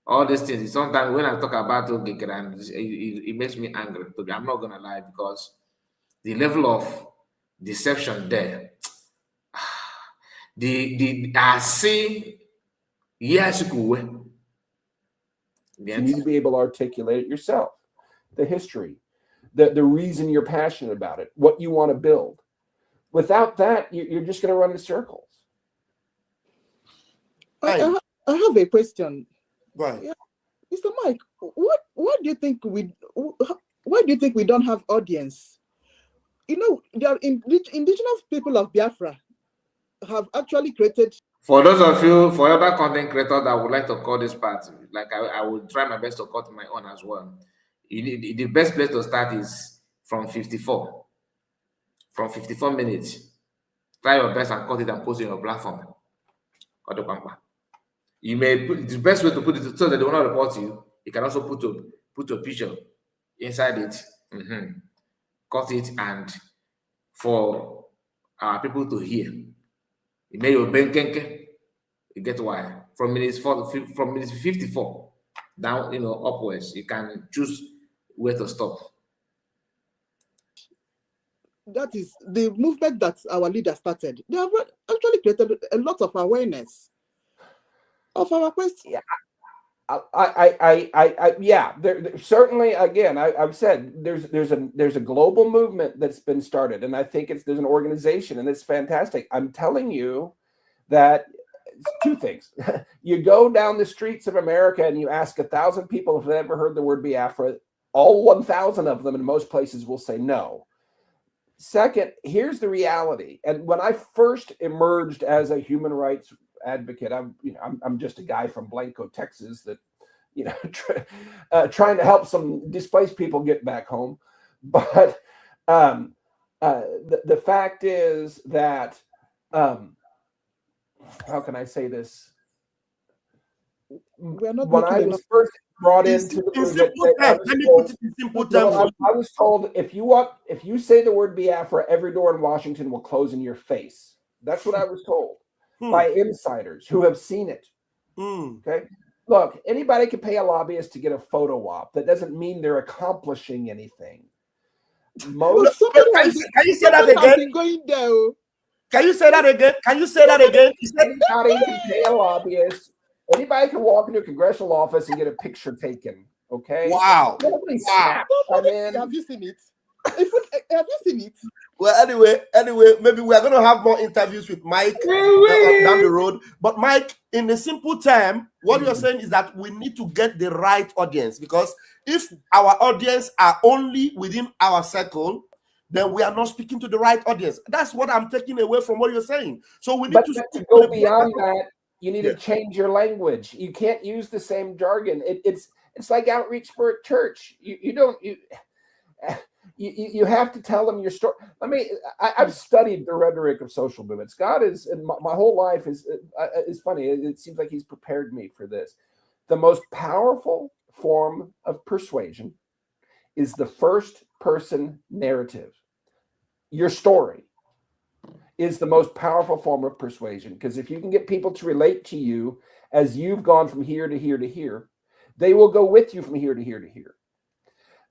All these things. Sometimes when I talk about it makes me angry. I'm not gonna lie, because the level of deception there. I see. Yes, you need to be able to articulate it yourself. The history, the reason you're passionate about it, what you want to build. Without that, you're just going to run in circles. I have a question. Right. Yeah. Mr. Mike, why do you think we don't have audience? You know, there are indigenous people of Biafra have actually created. For those of you, for other content creators that would like to call this part, like I will try my best to cut my own as well. The best place to start is from 54. From 54 minutes. Try your best and cut it and post it on your platform. You may put the best way to put it so that they will not report you. You can also put your picture inside it. Cut it, and for our people to hear. You may your benkenke. You get why? From minutes 54 down, upwards, you can choose where to stop. That is the movement that our leader started. They have actually created a lot of awareness of our question. Yeah, there certainly. Again, I've said there's a global movement that's been started, and I think there's an organization, and it's fantastic. I'm telling you that two things. You go down the streets of America and you ask 1,000 people if they've ever heard the word Biafra. All 1,000 of them in most places will say no. Second, here's the reality. And when I first emerged as a human rights advocate, I'm just a guy from Blanco, Texas, that trying to help some displaced people get back home. But the fact is that how can I say this? When I was first brought into the movement, I was told if you say the word Biafra, every door in Washington will close in your face. That's what I was told by insiders who have seen it. Okay, look, anybody can pay a lobbyist to get a photo op. That doesn't mean they're accomplishing anything. Can you say that again? Can you say that again? Can you say that again? Anybody can pay a lobbyist. Anybody can walk into a congressional office and get a picture taken. Okay. Wow. Have you seen it? Have you seen it? Well, anyway, maybe we are going to have more interviews with Mike down the road. But Mike, in a simple term, what you're saying is that we need to get the right audience, because if our audience are only within our circle, then we are not speaking to the right audience. That's what I'm taking away from what you're saying. So we need to go beyond that. You need to change your language. You can't use the same jargon. It's like outreach for a church. You have to tell them your story. I've studied the rhetoric of social movements. God is, and my whole life is funny. It seems like He's prepared me for this. The most powerful form of persuasion is the first person narrative. Your story is the most powerful form of persuasion, because if you can get people to relate to you as you've gone from here to here to here, They will go with you from here to here to here.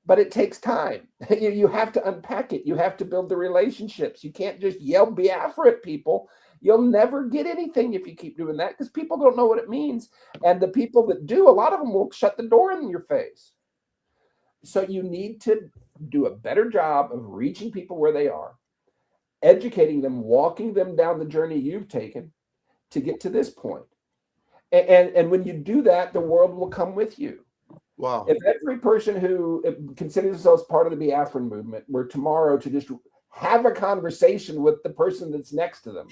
But it takes time. You have to unpack it. You have to build the relationships. You can't just yell Biafra at people. You'll never get anything if you keep doing that, because people don't know what it means. And the people that do, a lot of them will shut the door in your face. So you need to do a better job of reaching people where they are, educating them, walking them down the journey you've taken to get to this point. And when you do that, the world will come with you. Wow. If every person who considers themselves part of the Biafran movement were tomorrow to just have a conversation with the person that's next to them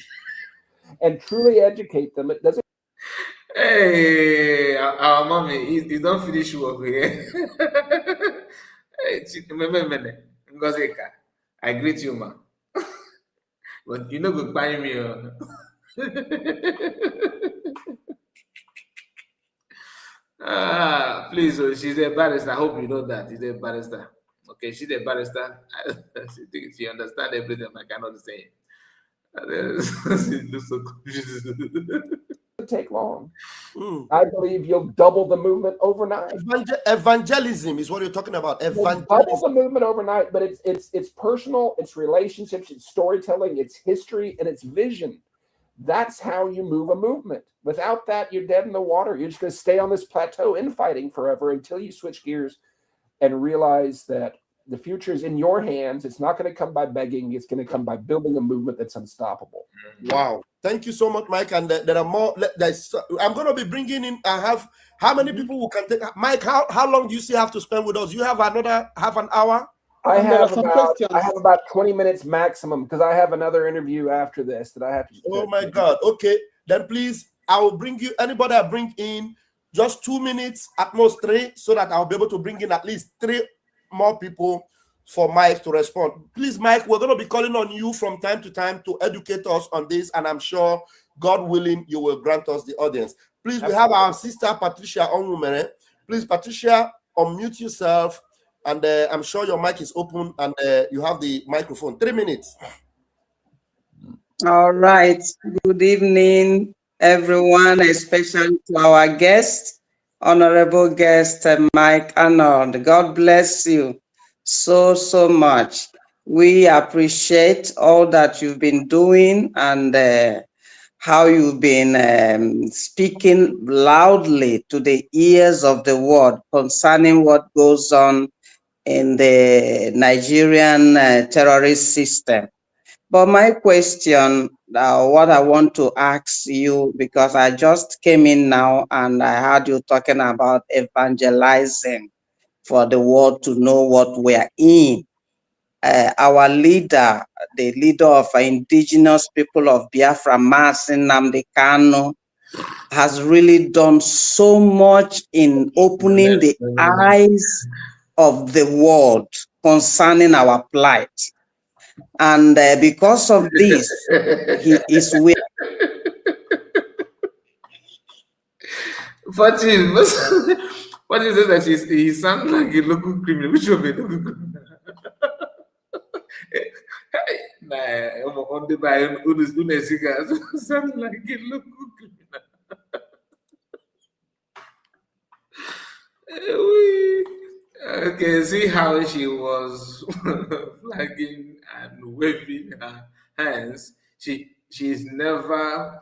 and truly educate them, it doesn't. Hey, our mommy, you don't finish work here. I greet you, ma. But you know, goodbye me. Please, she's a barrister. I hope you know that. She's a barrister. Okay, she's a barrister. She thinks she understands everything I cannot say. She looks so confused. Take long. I believe you'll double the movement overnight. Evangelism is what you're talking about. Evangelism. Double the movement overnight, but it's personal, it's relationships, it's storytelling, it's history, and it's vision. That's how you move a movement. Without that, you're dead in the water. You're just going to stay on this plateau infighting forever until you switch gears and realize that the future is in your hands. It's not going to come by begging. It's going to come by building a movement that's unstoppable. Wow. Thank you so much, Mike. And there are more. I'm going to be bringing in. I have how many people who can take. Mike, how long do you still have to spend with us? You have another half an hour? I have about 20 minutes maximum, because I have another interview after this that I have to. Oh my God. Okay. Then please, I will bring you, anybody I bring in, just 2 minutes, at most 3, so that I'll be able to bring in at least 3 more people for Mike to respond. Please, Mike, we're going to be calling on you from time to time to educate us on this, and I'm sure, God willing, you will grant us the audience. Please, we have our sister Patricia Onwumere. Please, Patricia, unmute yourself, and I'm sure your mic is open, and you have the microphone. 3 minutes. All right. Good evening, everyone, especially to our guest, honorable guest, Mike Arnold. God bless you so much. We appreciate all that you've been doing and how you've been speaking loudly to the ears of the world concerning what goes on in the Nigerian terrorist system. But my question, what I want to ask you, because I just came in now and I heard you talking about evangelizing for the world to know what we're in. Our leader, the leader of indigenous people of Biafra, Mazi Nkiru, has really done so much in opening the eyes of the world concerning our plight. And because of this, he is with. What is it that he sounds like a local criminal? Which of it? On the by sounds like a local criminal. Okay, see how she was flagging and waving her hands. She's never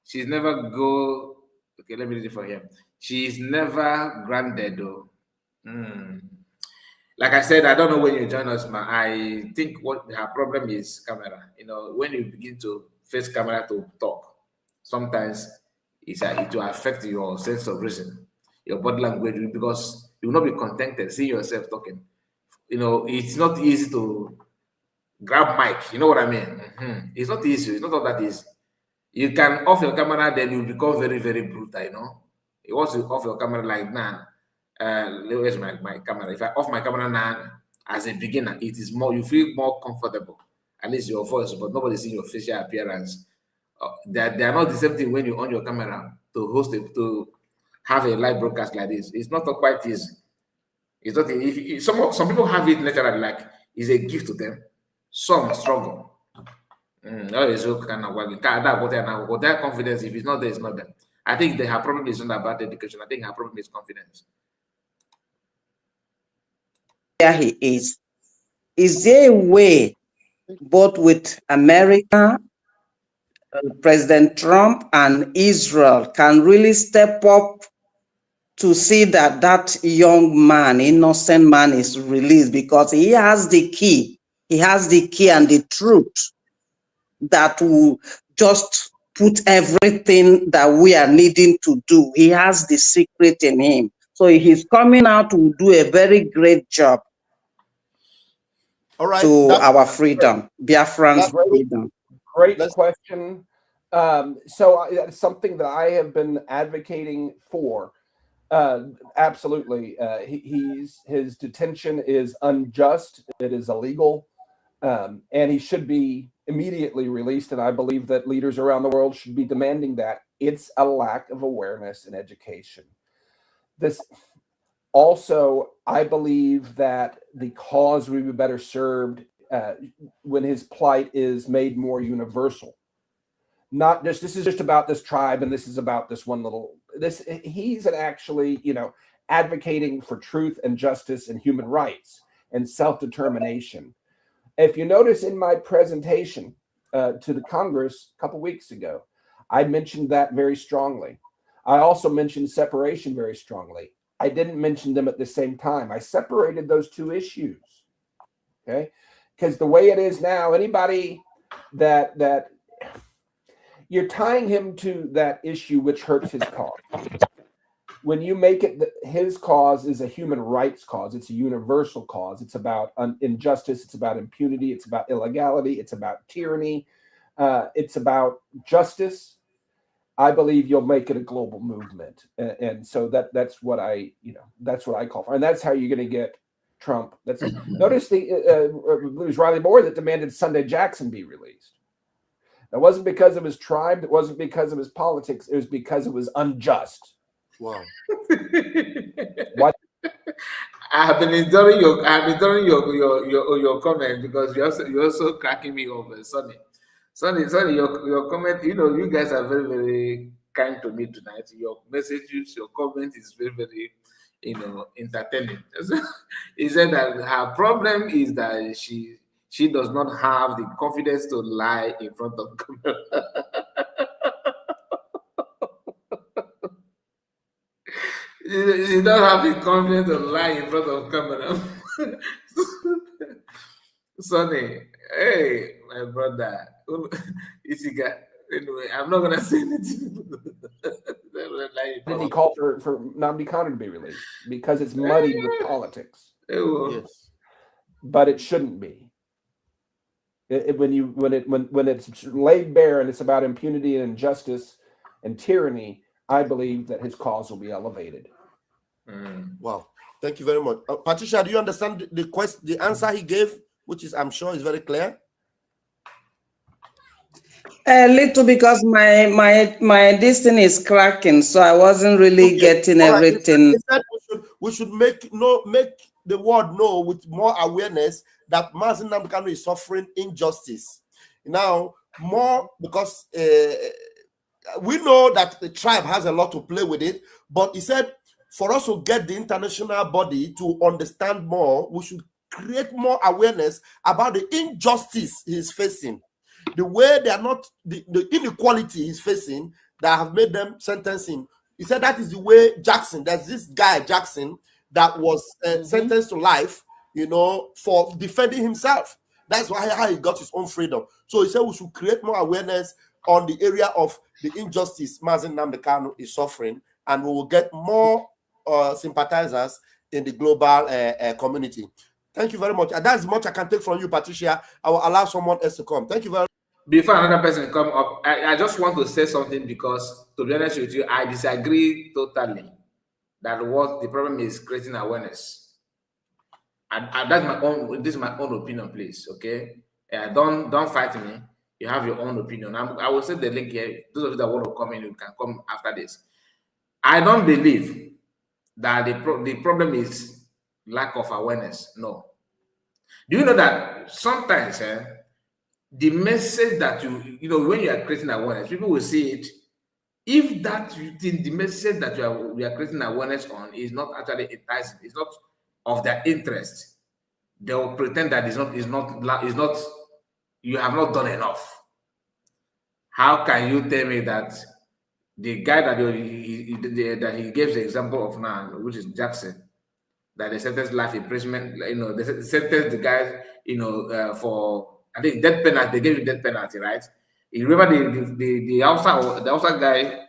go. Okay, let me read it for him. She's never grounded though. Like I said, I don't know when you join us, man. I think what her problem is camera. You know, when you begin to face camera to talk, sometimes it will affect your sense of reason, your body language, because you will not be contented seeing yourself talking. You know, it's not easy to grab mic. You know what I mean? It's not easy. It's not all that easy. You can off your camera, then you become very, very brutal. You know, once you off your camera like now. Where's my camera? If I off my camera now, as a beginner, it is more, you feel more comfortable. At least your voice, but nobody seeing your facial appearance. They are not the same thing when you on your camera to host it, to have a live broadcast like this. It's not quite easy. It's not. If some people have it naturally, like it's a gift to them. Some struggle. Their confidence, if it's not there, it's not there. I think her problem is not about education. I think her problem is confidence. where he is. Is there a way, both with America, President Trump, and Israel, can really step up to see that that young man, innocent man, is released? Because he has the key. He has the key and the truth that will just put everything that we are needing to do. He has the secret in him. So he's coming out to do a very great job. All right, to our freedom, Biafrans' freedom. Great question. So that's something that I have been advocating for. Absolutely, his detention is unjust. It is illegal, and he should be immediately released. And I believe that leaders around the world should be demanding that. It's a lack of awareness and education. This. Also, I believe that the cause would be better served when his plight is made more universal. Not just, this is just about this tribe and this is about this one little, he's actually, advocating for truth and justice and human rights and self-determination. If you notice in my presentation to the Congress a couple weeks ago, I mentioned that very strongly. I also mentioned separation very strongly. I didn't mention them at the same time. I separated those two issues, okay? Because the way it is now, anybody that you're tying him to that issue which hurts his cause. When you make it his cause is a human rights cause, it's a universal cause. It's about injustice, it's about impunity, it's about illegality, it's about tyranny, it's about justice. I believe you'll make it a global movement, and so that's what I call for, and that's how you're going to get Trump. Notice it was Riley Moore that demanded Sunday Jackson be released. That wasn't because of his tribe. It wasn't because of his politics. It was because it was unjust. Wow. What? I have been enjoying your comment because you're also cracking me up, Sonny, your comment, you guys are very, very kind to me tonight. Your messages, your comment is very, very, entertaining. He said that her problem is that she does not have the confidence to lie in front of camera. She don't have the confidence to lie in front of camera. Sonny, hey, my brother. Anyway, I'm not gonna say anything. Didn't he call for Nnamdi Kanu to be released because it's muddied with politics? Yes, but it shouldn't be. When it's laid bare and it's about impunity and injustice and tyranny, I believe that his cause will be elevated. Wow, thank you very much, Patricia. Do you understand the answer he gave, which is, I'm sure, is very clear? A little, because my this thing is cracking, so I wasn't really getting everything. He said we should make the world know with more awareness that Mazi Nnamdi Kanu is suffering injustice. Now, more because we know that the tribe has a lot to play with it, but he said for us to get the international body to understand more, we should create more awareness about the injustice he's facing. The way they are not, the inequality he's facing that have made them sentence him. He said that is the way Jackson, there's this guy, Jackson, that was sentenced to life, for defending himself. That's how he got his own freedom. So he said we should create more awareness on the area of the injustice Mazi Nnamdi Kanu is suffering, and we will get more sympathizers in the global community. Thank you very much. And that's much I can take from you, Patricia. I will allow someone else to come. Thank you very much. Before another person come up, I just want to say something, because to be honest with you, I disagree totally that what the problem is creating awareness. And that's my own, this is my own opinion, please. Okay. Don't fight me. You have your own opinion. I will send the link here. Those of you that want to come in, you can come after this. I don't believe that the problem is lack of awareness. No. Do you know that sometimes the message that when you are creating awareness, people will see it. If that the message that we are creating awareness on is not actually enticing, it's not of their interest, they will pretend that you have not done enough. How can you tell me that the guy that he gives the example of now, which is Jackson, that they sentenced life imprisonment, they sentenced the guy, for, I think, death penalty. They gave him death penalty, right? You remember the outside guy,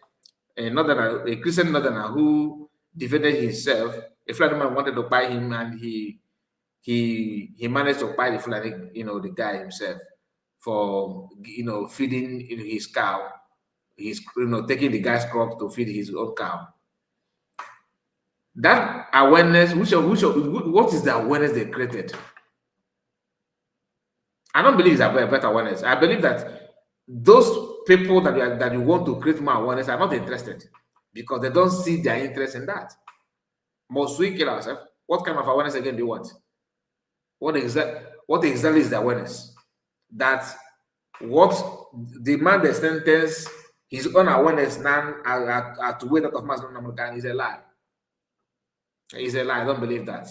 a Christian northerner who defended himself. A Fulani man wanted to buy him, and he managed to buy the Fulani, the guy himself, for feeding his cow. He's taking the guy's crop to feed his own cow. That awareness, what is the awareness they created? I don't believe it's a better awareness. I believe that those people that you want to create more awareness are not interested because they don't see their interest in that. Must we kill ourselves? What kind of awareness again do you want? What exactly is the awareness? That what the man that sentenced his own awareness now to wait out of mass American is a lie. It's a lie. I don't believe that.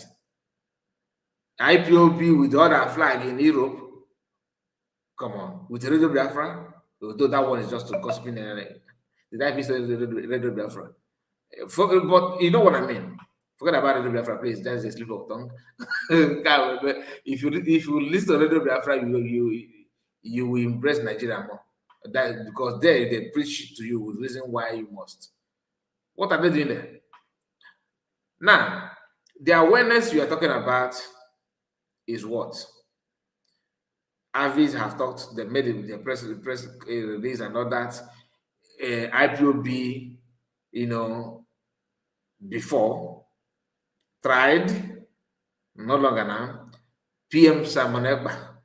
IPOB with the other flag in Europe. Come on, with Radio Biafra, though that one is just to gossiping. Did I miss Radio Biafra? But you know what I mean. Forget about Radio Biafra, please. That's a slip of tongue. if you listen to Radio Biafra, you will embrace Nigeria more. That because they preach to you with reason why you must. What are they doing there? Now, the awareness you are talking about is what? Avis have talked, they made the press release and all that. IPOB, before tried, no longer now. PM Simon Ekpa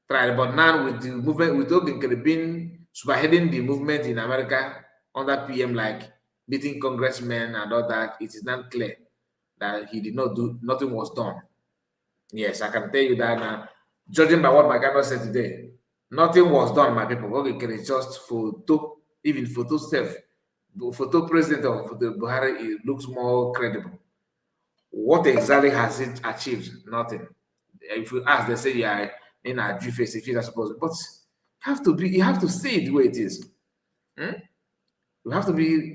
tried, but now with the movement, with Nkiru being spearheading the movement in America under PM, like meeting congressmen and all that, it is not clear that he did not do, nothing was done. Yes, I can tell you that now. Judging by what my guy said today, nothing was done, my people. Okay, it's just photo, even photo self. The photo president of the Buhari, it looks more credible. What exactly has it achieved? Nothing. If you ask, they say, yeah, in a Jew face, if you're supposed, but you have to see it the way it is. You have to be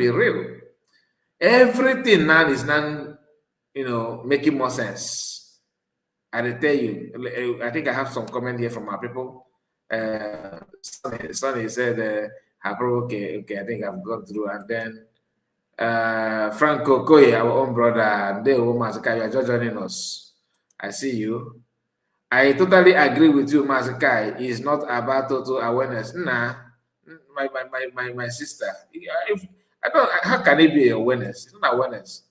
real. Everything now is now, making more sense. I tell you, I think I have some comment here from our people. Sonny said, okay, I think I've gone through. And then Franco Koye, our own brother, they Mazaka, you are just joining us. I see you. I totally agree with you, Mazakai. It's not about total awareness. Nah, my sister. How can it be awareness? It's not awareness.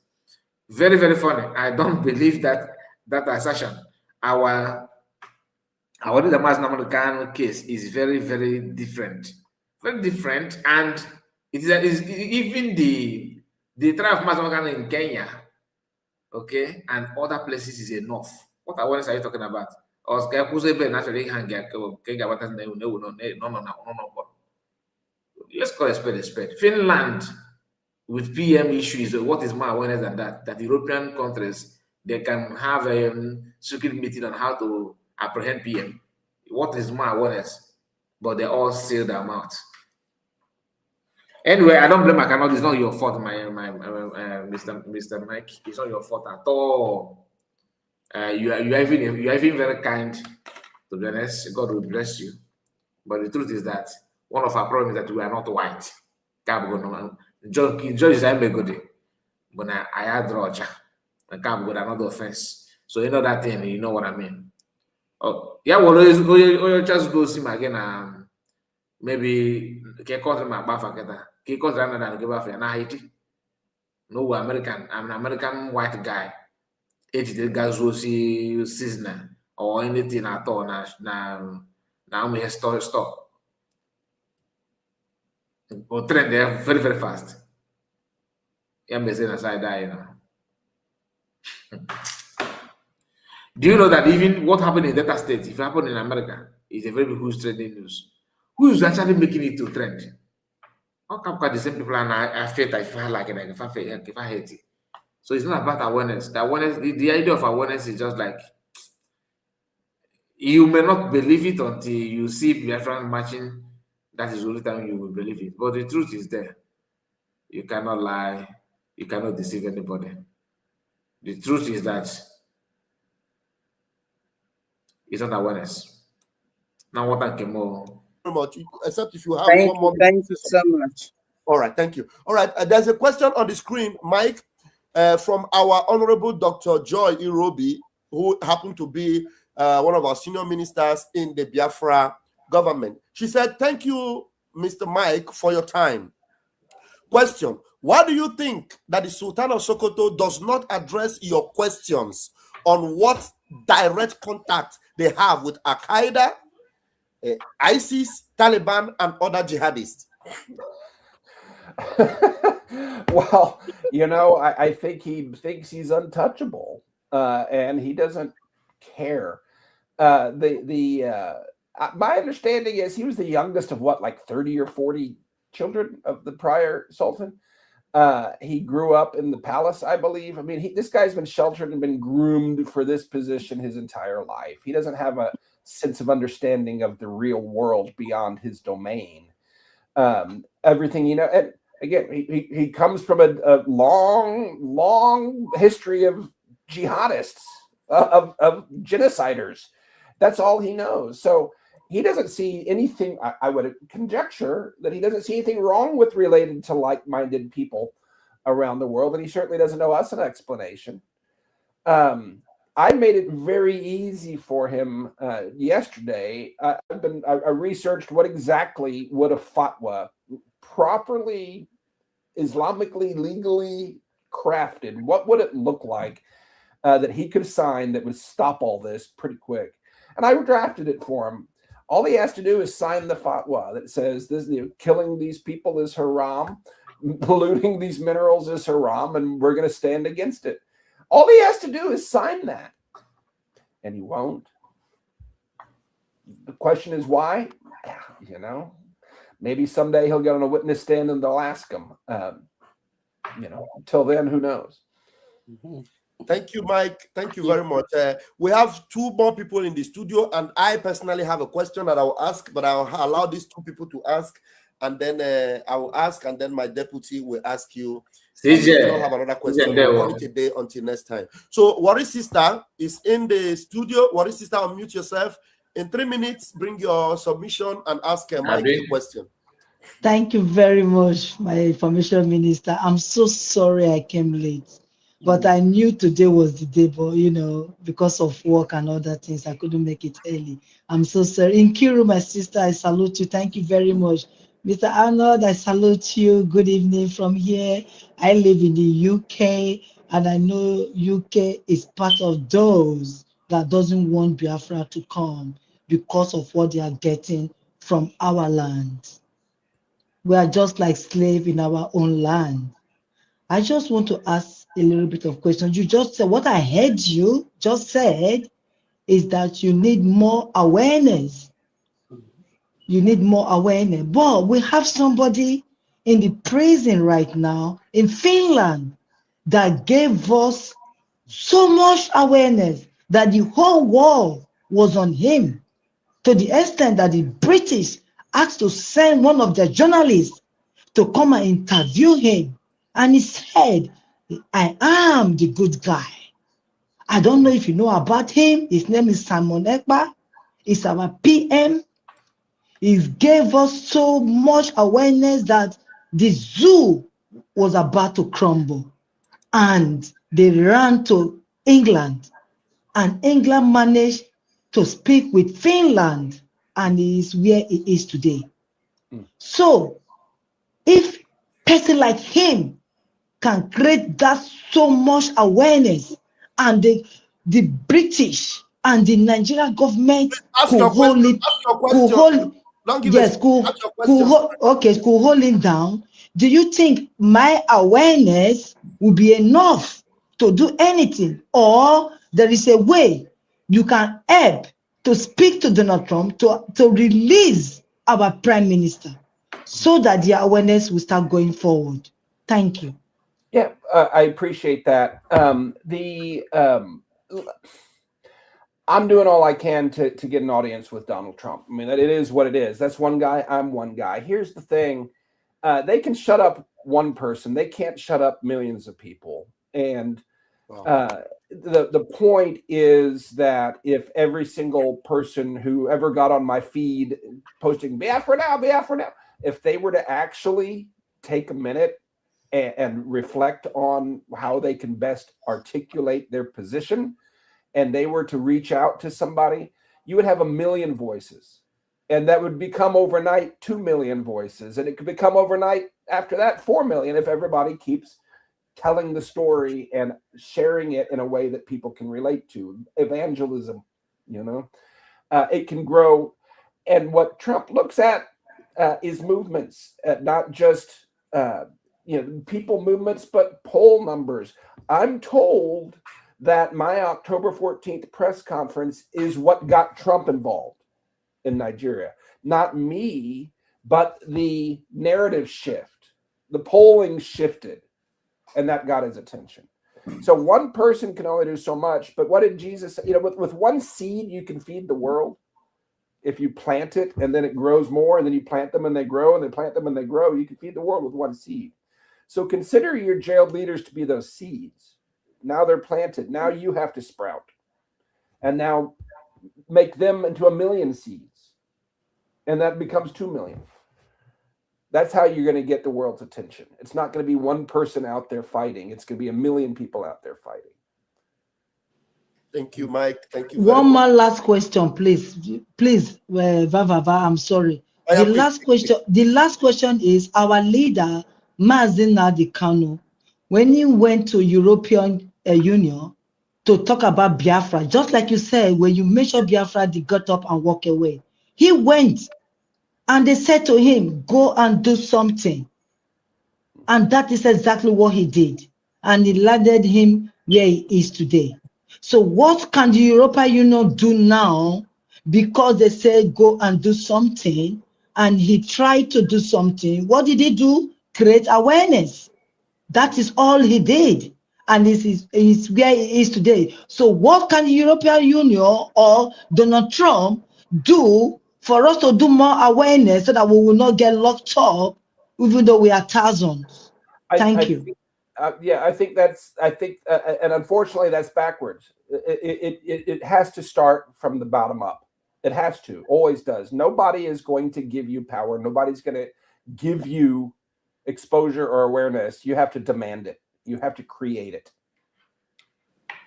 Very, very funny. I don't believe that assertion. Our the Mazi case is very, very different. Very different, and it is even the trial of Mazi in Kenya, okay, and other places is enough. What awareness are you talking about? Let's call a spade. Finland with PM issues. What is more awareness than that? That European countries, they can have a secret meeting on how to apprehend PM. What is more awareness? But they all seal their mouth. Anyway, I don't blame Arnold. It's not your fault, Mr. Mike. It's not your fault at all. You are even very kind, to be honest. God will bless you. But the truth is that one of our problems is that we are not white. Judge is good, but I had Roger. I can't go another offense. So you know that thing, you know what I mean. Oh, yeah, well, you just go see him again. Maybe can call him a Bafaketa. Can call him another give Bafia. Now Haiti. No American. I'm an American white guy. Haiti guys will see seasoner or anything at all. Now I'm here stop. Or trend there very, very fast. I'm saying aside that, you know. Do you know that even what happened in Delta State, if it happened in America, is a very huge trending news? Who is actually making it to trend? How come the same people and I felt I feel like if I hate it? So it's not about awareness. The awareness, the idea of awareness is just like, you may not believe it until you see Biafran marching. That is the only time you will believe it. But the truth is there. You cannot lie. You cannot deceive anybody. The truth is that it's not awareness. Now what I can more. Very much. Except if you have Thank one you, more. thank you so much. All right, thank you. All right, there's a question on the screen, Mike, from our Honorable Dr. Joy Irobi, who happened to be one of our senior ministers in the Biafra government. She said, "Thank you, Mr. Mike, for your time." Question: why do you think that the Sultan of Sokoto does not address your questions on what direct contact they have with Al-Qaeda, ISIS, Taliban, and other jihadists? Well, you know, I think he thinks he's untouchable, and he doesn't care. My understanding is he was the youngest of what, like 30 or 40 children of the prior sultan. He grew up in the palace, I believe. I mean, this guy's been sheltered and been groomed for this position his entire life. He doesn't have a sense of understanding of the real world beyond his domain. Everything, you know, and again, he comes from a long history of jihadists, of genociders. That's all he knows. So he doesn't see anything. I would conjecture that he doesn't see anything wrong with related to like-minded people around the world, and he certainly doesn't owe us an explanation. I made it very easy for him yesterday. I researched what exactly would a fatwa, properly Islamically, legally crafted, what would it look like that he could sign that would stop all this pretty quick? And I drafted it for him. All he has to do is sign the fatwa that says this, you know, killing these people is haram, polluting these minerals is haram, and we're going to stand against it. All he has to do is sign that, and he won't. The question is why? You know, maybe someday he'll get on a witness stand and they'll ask him. You know, until then, who knows? Mm-hmm. Thank you, Mike. Thank you very much. We have two more people in the studio, and I personally have a question that I will ask, but I'll allow these two people to ask, and then I will ask, and then my deputy will ask you. If you don't have another question, we'll call it a day until next time. So, Warri's sister is in the studio. Warri's sister, unmute yourself. In 3 minutes, bring your submission and ask Mike a question. Thank you very much, my information minister. I'm so sorry I came late. But I knew today was the day, but you know, because of work and other things, I couldn't make it early. I'm so sorry. Nkiru, my sister, I salute you. Thank you very much. Mr. Arnold, I salute you. Good evening from here. I live in the UK, and I know UK is part of those that doesn't want Biafra to come because of what they are getting from our land. We are just like slaves in our own land. I just want to ask a little bit of questions. You just said, what I heard you just said is that you need more awareness. You need more awareness. But we have somebody in the prison right now in Finland that gave us so much awareness that the whole world was on him, to the extent that the British asked to send one of their journalists to come and interview him. And he said, I am the good guy. I don't know if you know about him. His name is Simon Ekpa. He's our PM. He gave us so much awareness that the zoo was about to crumble. And they ran to England. And England managed to speak with Finland. And he is where he is today. So, if a person like him can create that so much awareness, and the British and the Nigerian government could hold it, could hold him down, do you think my awareness will be enough to do anything? Or there is a way you can help to speak to Donald Trump to release our prime minister so that the awareness will start going forward? Thank you. Yeah, I appreciate that. I'm doing all I can to get an audience with Donald Trump. I mean, it is what it is. That's one guy. I'm one guy. Here's the thing. They can shut up one person. They can't shut up millions of people. And the point is that if every single person who ever got on my feed posting Biafra now, if they were to actually take a minute and reflect on how they can best articulate their position, and they were to reach out to somebody, you would have 1 million voices. And that would become overnight 2 million voices. And it could become overnight after that 4 million if everybody keeps telling the story and sharing it in a way that people can relate to. Evangelism, it can grow. And what Trump looks at is movements, not just people movements, but poll numbers. I'm told that my October 14th press conference is what got Trump involved in Nigeria. Not me, but the narrative shift. The polling shifted, and that got his attention. So one person can only do so much, but what did Jesus say? With one seed, you can feed the world. If you plant it and then it grows more, and then you plant them and they grow, and then plant them and they grow, you can feed the world with one seed. So consider your jailed leaders to be those seeds. Now they're planted. Now you have to sprout. And now make them into 1 million seeds. And that becomes 2 million. That's how you're going to get the world's attention. It's not going to be one person out there fighting. It's going to be 1 million people out there fighting. Thank you, Mike. Thank you. One more last question, please. Please, Vava, I'm sorry. The last question is our leader, Mazi Kanu, when he went to European Union to talk about Biafra, just like you said, when you mentioned Biafra, they got up and walked away. He went and they said to him, go and do something. And that is exactly what he did. And it landed him where he is today. So what can the European Union do now? Because they said go and do something, and he tried to do something. What did he do? Create awareness. That is all he did. And this is where he is today. So what can the European Union or Donald Trump do for us to do more awareness so that we will not get locked up, even though we are thousands? Thank you. I think and unfortunately that's backwards. It has to start from the bottom up. It has to, always does. Nobody is going to give you power. Nobody's going to give you exposure or awareness. You have to demand it. You have to create it.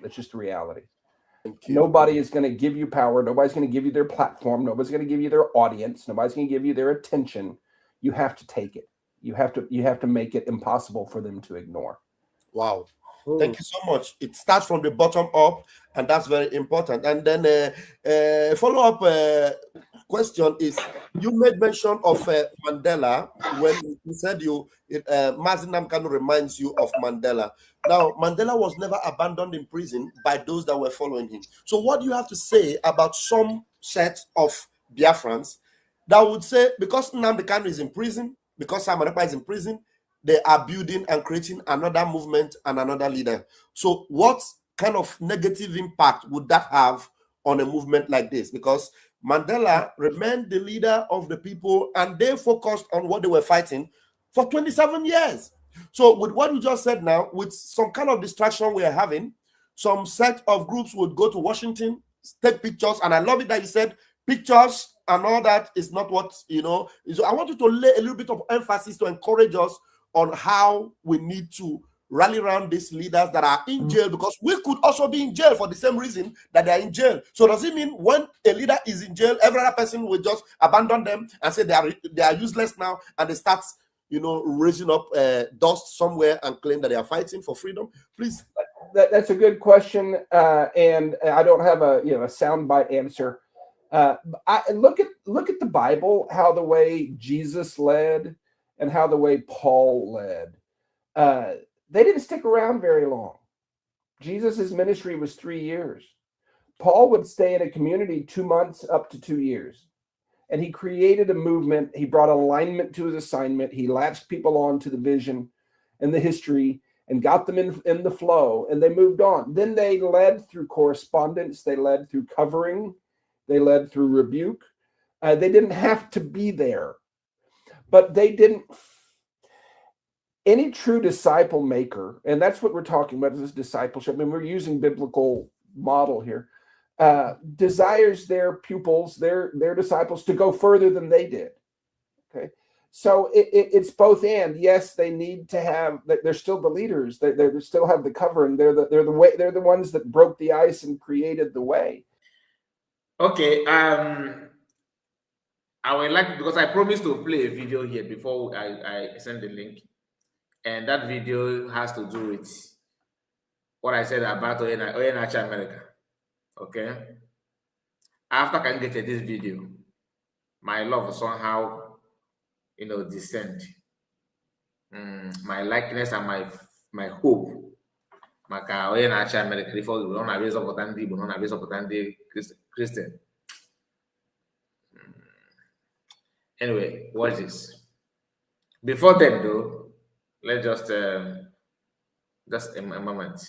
That's just the reality. Nobody is going to give you power. Nobody's going to give you their platform. Nobody's going to give you their audience. Nobody's going to give you their attention. You have to take it. You have to make it impossible for them to ignore. Wow. Thank you so much. It starts from the bottom up, and that's very important. And then a follow-up question is, you made mention of Mandela when you said Mazi Kanu reminds you of Mandela. Now, Mandela was never abandoned in prison by those that were following him. So what do you have to say about some set of Biafrans that would say, because Nnamdi Kanu is in prison, because Simon Ekpa is in prison, they are building and creating another movement and another leader. So what kind of negative impact would that have on a movement like this? Because Mandela remained the leader of the people, and they focused on what they were fighting for 27 years. So with what you just said now, with some kind of distraction we are having, some set of groups would go to Washington, take pictures, and I love it that you said pictures and all that is not what, So I want you to lay a little bit of emphasis to encourage us on how we need to rally around these leaders that are in jail, because we could also be in jail for the same reason that they are in jail. So does it mean when a leader is in jail, every other person will just abandon them and say they are useless now, and they start, raising up dust somewhere and claim that they are fighting for freedom? Please. That's a good question, and I don't have a soundbite answer. I look at the Bible, how the way Jesus led and how the way Paul led. They didn't stick around very long. Jesus' ministry was 3 years. Paul would stay in a community 2 months up to 2 years. And he created a movement. He brought alignment to his assignment. He latched people on to the vision and the history. and got them in the flow, and they moved on. Then they led through correspondence, they led through covering, they led through rebuke. They didn't have to be there, but they didn't. Any true disciple maker, and that's what we're talking about, is this discipleship. I mean, we're using biblical model here. Desires their pupils, their disciples, to go further than they did. Okay, so it's both and. Yes, they need to have. They're still the leaders. They still have the covering. They're the way. They're the ones that broke the ice and created the way. Okay. I would like, because I promised to play a video here before I send the link, and that video has to do with what I said about Oyenachi America. Okay. After I can get to this video, my love somehow, descend. My likeness and my hope. Maka Oyenachi America before we don't have this opportunity, we don't have this opportunity Christian. Anyway, watch this. Before then, though, let's just a moment.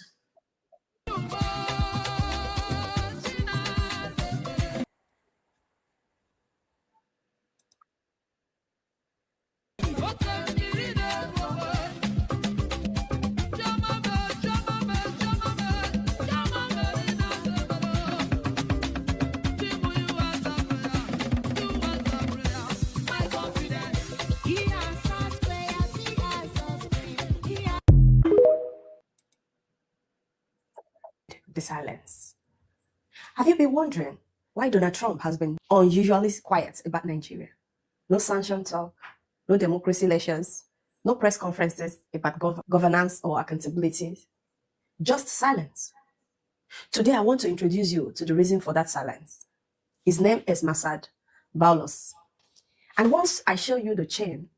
The silence. Have you been wondering why Donald Trump has been unusually quiet about Nigeria? No sanction talk, no democracy lectures, no press conferences about governance or accountability, just silence. Today I want to introduce you to the reason for that silence. His name is Masad Boulos. And once I show you the chain,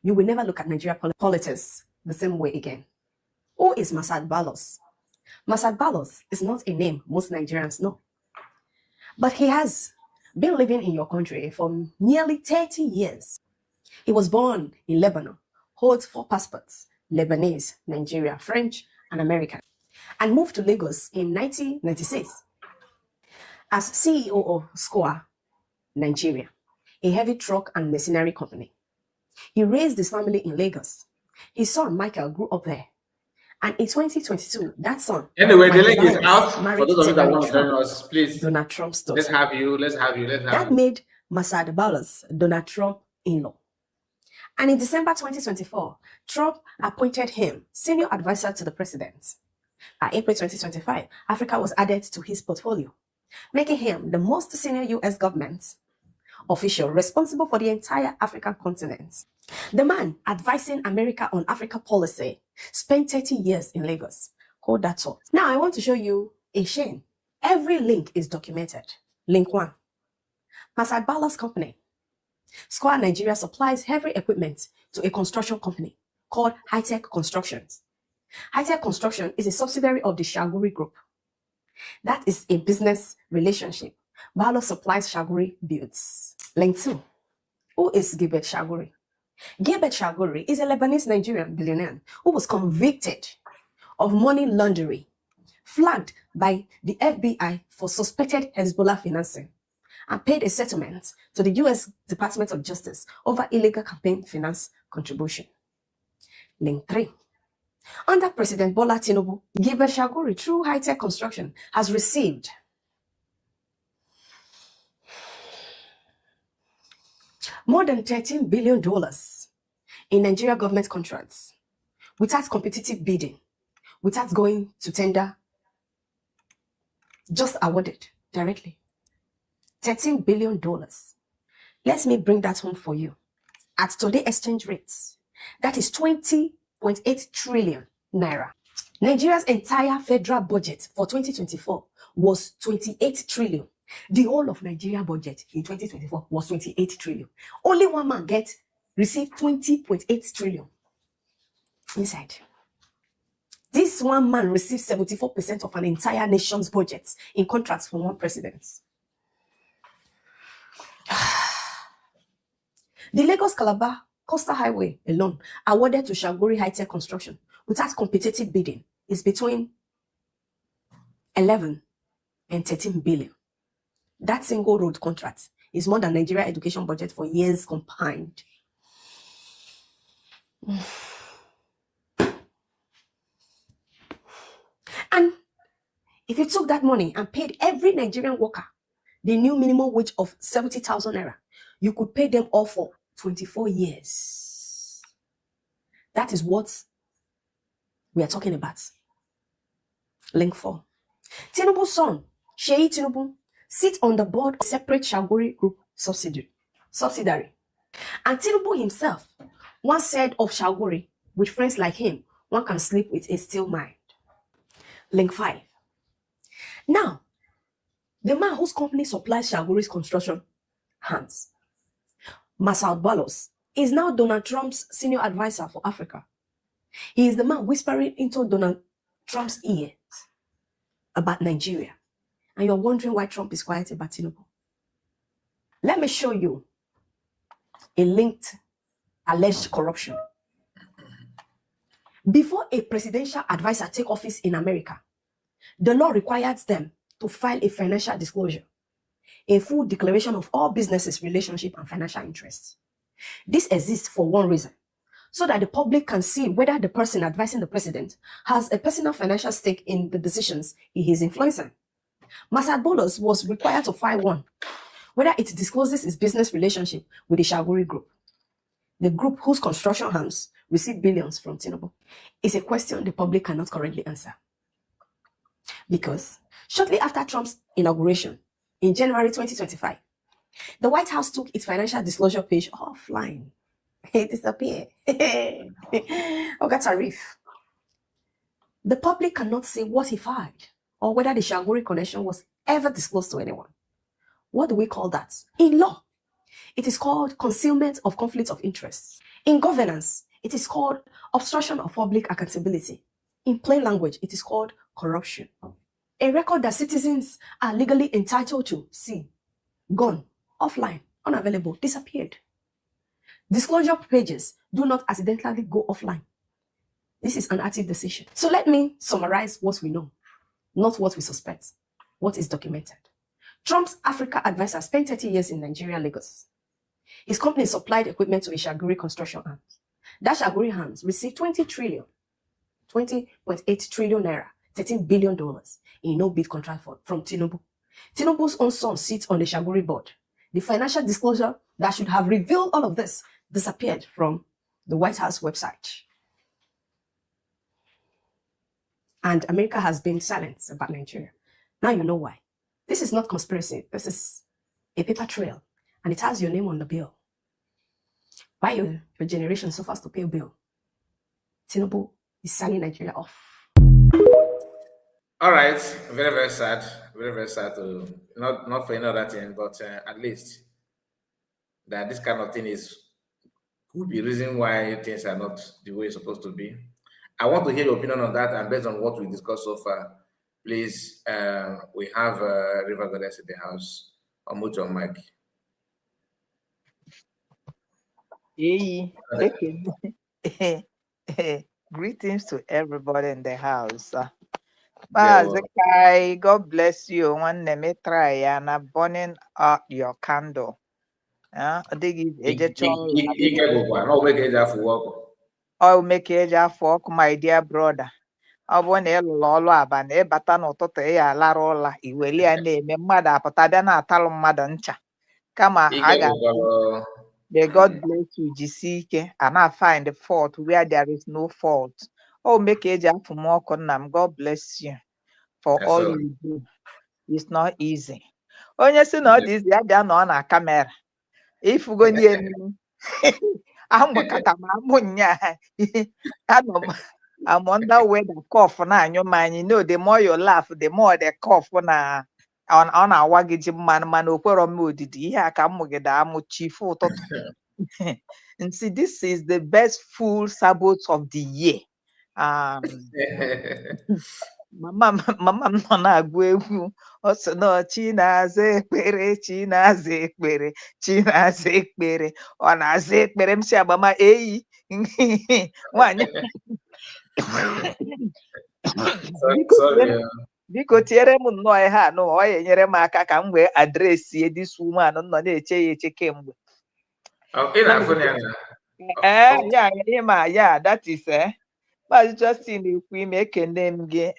you will never look at Nigeria politics the same way again. Who is Masad Boulos? Masad Boulos is not a name most Nigerians know. But he has been living in your country for nearly 30 years. He was born in Lebanon, holds 4 passports, Lebanese, Nigeria, French, and American, and moved to Lagos in 1996 as CEO of SCOA, Nigeria, a heavy truck and machinery company. He raised his family in Lagos. His son, Michael, grew up there. And in 2022, that son, anyway, the link is Boulos, out. For those of you that want to Trump, join us, please. Donald Trump's daughter. Let's have you. That made Masad Boulos Donald Trump in-law. And in December 2024, Trump appointed him senior advisor to the president. By April 2025, Africa was added to his portfolio, making him the most senior U.S. government official responsible for the entire African continent. The man advising America on Africa policy spent 30 years in Lagos. Hold that thought. Now I want to show you a chain. Every link is documented. Link 1. Masad Boulos company. SCOA Nigeria supplies heavy equipment to a construction company called High-Tech Constructions. High-Tech Construction is a subsidiary of the Shaguri Group. That is a business relationship. Boulos supplies Shaguri builds. Link 2. Who is Gilbert Shaguri? Gilbert Shaguri is a Lebanese Nigerian billionaire who was convicted of money laundering, flagged by the FBI for suspected Hezbollah financing, and paid a settlement to the U.S. Department of Justice over illegal campaign finance contribution. Link 3. Under President Bola Tinubu, Gilbert Shaguri, through High-Tech Construction, has received more than $13 billion in Nigeria government contracts without competitive bidding, without going to tender, just awarded directly. $13 billion. Let me bring that home for you. At today's exchange rates, that is 20.8 trillion naira. Nigeria's entire federal budget for 2024 was 28 trillion. The whole of Nigeria budget in 2024 was 28 trillion. Only one man received 20.8 trillion inside. This one man received 74% of an entire nation's budget in contracts from one president. The Lagos-Calabar Coastal Highway alone, awarded to Shaguri High-Tech Construction, without competitive bidding is between 11 and 13 billion. That single road contract is more than Nigeria education budget for years combined. And if you took that money and paid every Nigerian worker the new minimum wage of 70,000 naira, you could pay them all for 24 years. That is what we are talking about. Link 4. Tinubu's son, Sheyi Tinubu, sits on the board of a separate Shagori Group subsidiary. And Tinubu himself once said of Shagori, with friends like him, one can sleep with a still mind. Link 5. Now, the man whose company supplies Shagori's construction hands, Mazi Balos, is now Donald Trump's senior advisor for Africa. He is the man whispering into Donald Trump's ears about Nigeria. And you're wondering why Trump is quiet about Tinubu. Let me show you a linked alleged corruption. Before a presidential advisor takes office in America, the law requires them to file a financial disclosure, a full declaration of all businesses, relationship, and financial interests. This exists for one reason, so that the public can see whether the person advising the president has a personal financial stake in the decisions he is influencing. Mazi Balos was required to file one, whether it discloses its business relationship with the Shagori Group, the group whose construction hands receive billions from Tinubu. It's a question the public cannot currently answer. Because shortly after Trump's inauguration in January 2025, the White House took its financial disclosure page offline. It disappeared. Okay, tariff. The public cannot say what he filed or whether the Shagori connection was ever disclosed to anyone. What do we call that? In law, it is called concealment of conflict of interest. In governance, it is called obstruction of public accountability. In plain language, it is called corruption. A record that citizens are legally entitled to see, gone, offline, unavailable, disappeared. Disclosure pages do not accidentally go offline. This is an active decision. So let me summarize what we know, not what we suspect, what is documented. Trump's Africa advisor spent 30 years in Nigeria, Lagos. His company supplied equipment to a Shagori construction arm. That Shagori hands received 20.8 trillion naira, $13 billion in no-bid contract from Tinubu. Tinubu's own son sits on the Shagori board. The financial disclosure that should have revealed all of this disappeared from the White House website. And America has been silent about Nigeria. Now you know why. This is not conspiracy. This is a paper trail, and it has your name on the bill. Why your generation suffers to pay a bill? Tinubu is selling Nigeria off. All right, very, very sad. Very, very sad to not for any other thing, but at least that this kind of thing could be reason why things are not the way it's supposed to be. I want to hear your opinion on that, and based on what we discussed so far, please, we have River Goddess in the house. Unmute your mic. Hey, greetings to everybody in the house. God bless you. One name try and burning out your candle. I'll make it for my dear brother. I want a lolo ban a batano to a la rolla, Iweli and a mother, Patadana, Talum Madancha. Come on, may God bless you, GCK, and I find the fault where there is no fault. Oh, make a job for more conam. God bless you for all you do. It's not easy. Oh, yes, not easy. I don't know on a camera. If you go near me, I'm wonder where the cough now in your mind. You know, the more you laugh, the more the cough on our waggage man or mood. Yeah, come get the chief. And see, this is the best full sabotage of the year. Mama nọ na-agụ egwu ọ sị na chi na-aza ekpere chi na-aza ekpere ọ na-aza ekpere m si agbama eyi nwanyị Sorry. Biko tiere m nnọọ ihe a nụ ọ ya enyere m aka ka m wee adresie this woman nọ na-eche ya eche kemgbe. Yeah, that is Maazị Justin ekwu ime ekene m gị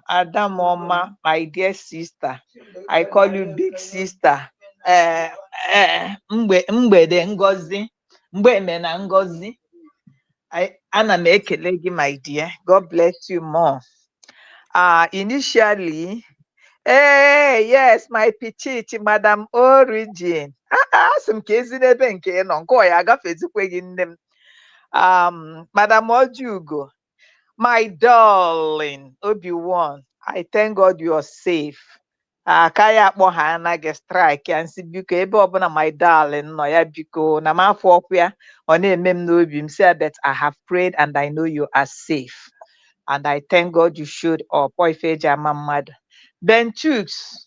Adamoma, my dear sister. I call you big sister. Mgbede Ngozi, mgbede na Ngozi. Ana m ekele gị, my dear. God bless you more. Initially, yes, my pichichi, Madam Origin. Asị m ka ezi n'ebe nke nọ nke ọ ya agafezikwe gị nne m. Madam Ojugo, my darling Obi-Wan, I thank God you are safe. Kaya akpọ ha anaghị strike ya nsị biko ebe ọbụla my darling nọ ya biko na m afọ ọkụ ya ọ na-eme m n'obi m say that I have prayed and I know you are safe. And I thank God you showed up. Oifeji ama mmadụ. Ben Chuks,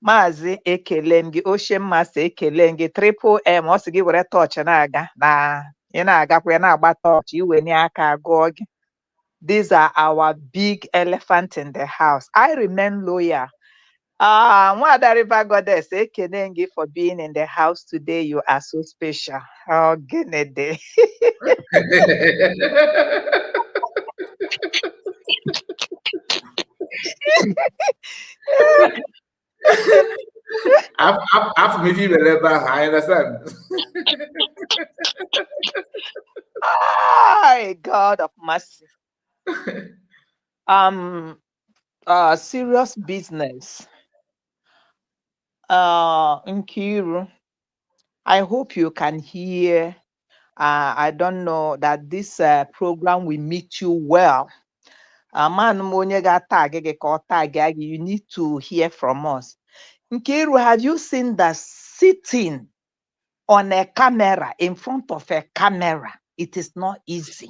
Mazi ekele m gị, Ocean Master ekele m gị, Triple M ọ sị gị were tọọchị na-aga na ị na-agakwa na-agba tọọchị iwe n'aka gụọ gị. These are our big elephant in the house. I remain loyal. Nwada River Goddess, ekele m gị for being in the house today. You are so special. Oh, gịnị dị. After me, I understand. God of mercy. Serious business. Nkiru, I hope you can hear. I don't know that this program will meet you well. You need to hear from us. Nkiru, have you seen that sitting on a camera, in front of a camera? It is not easy.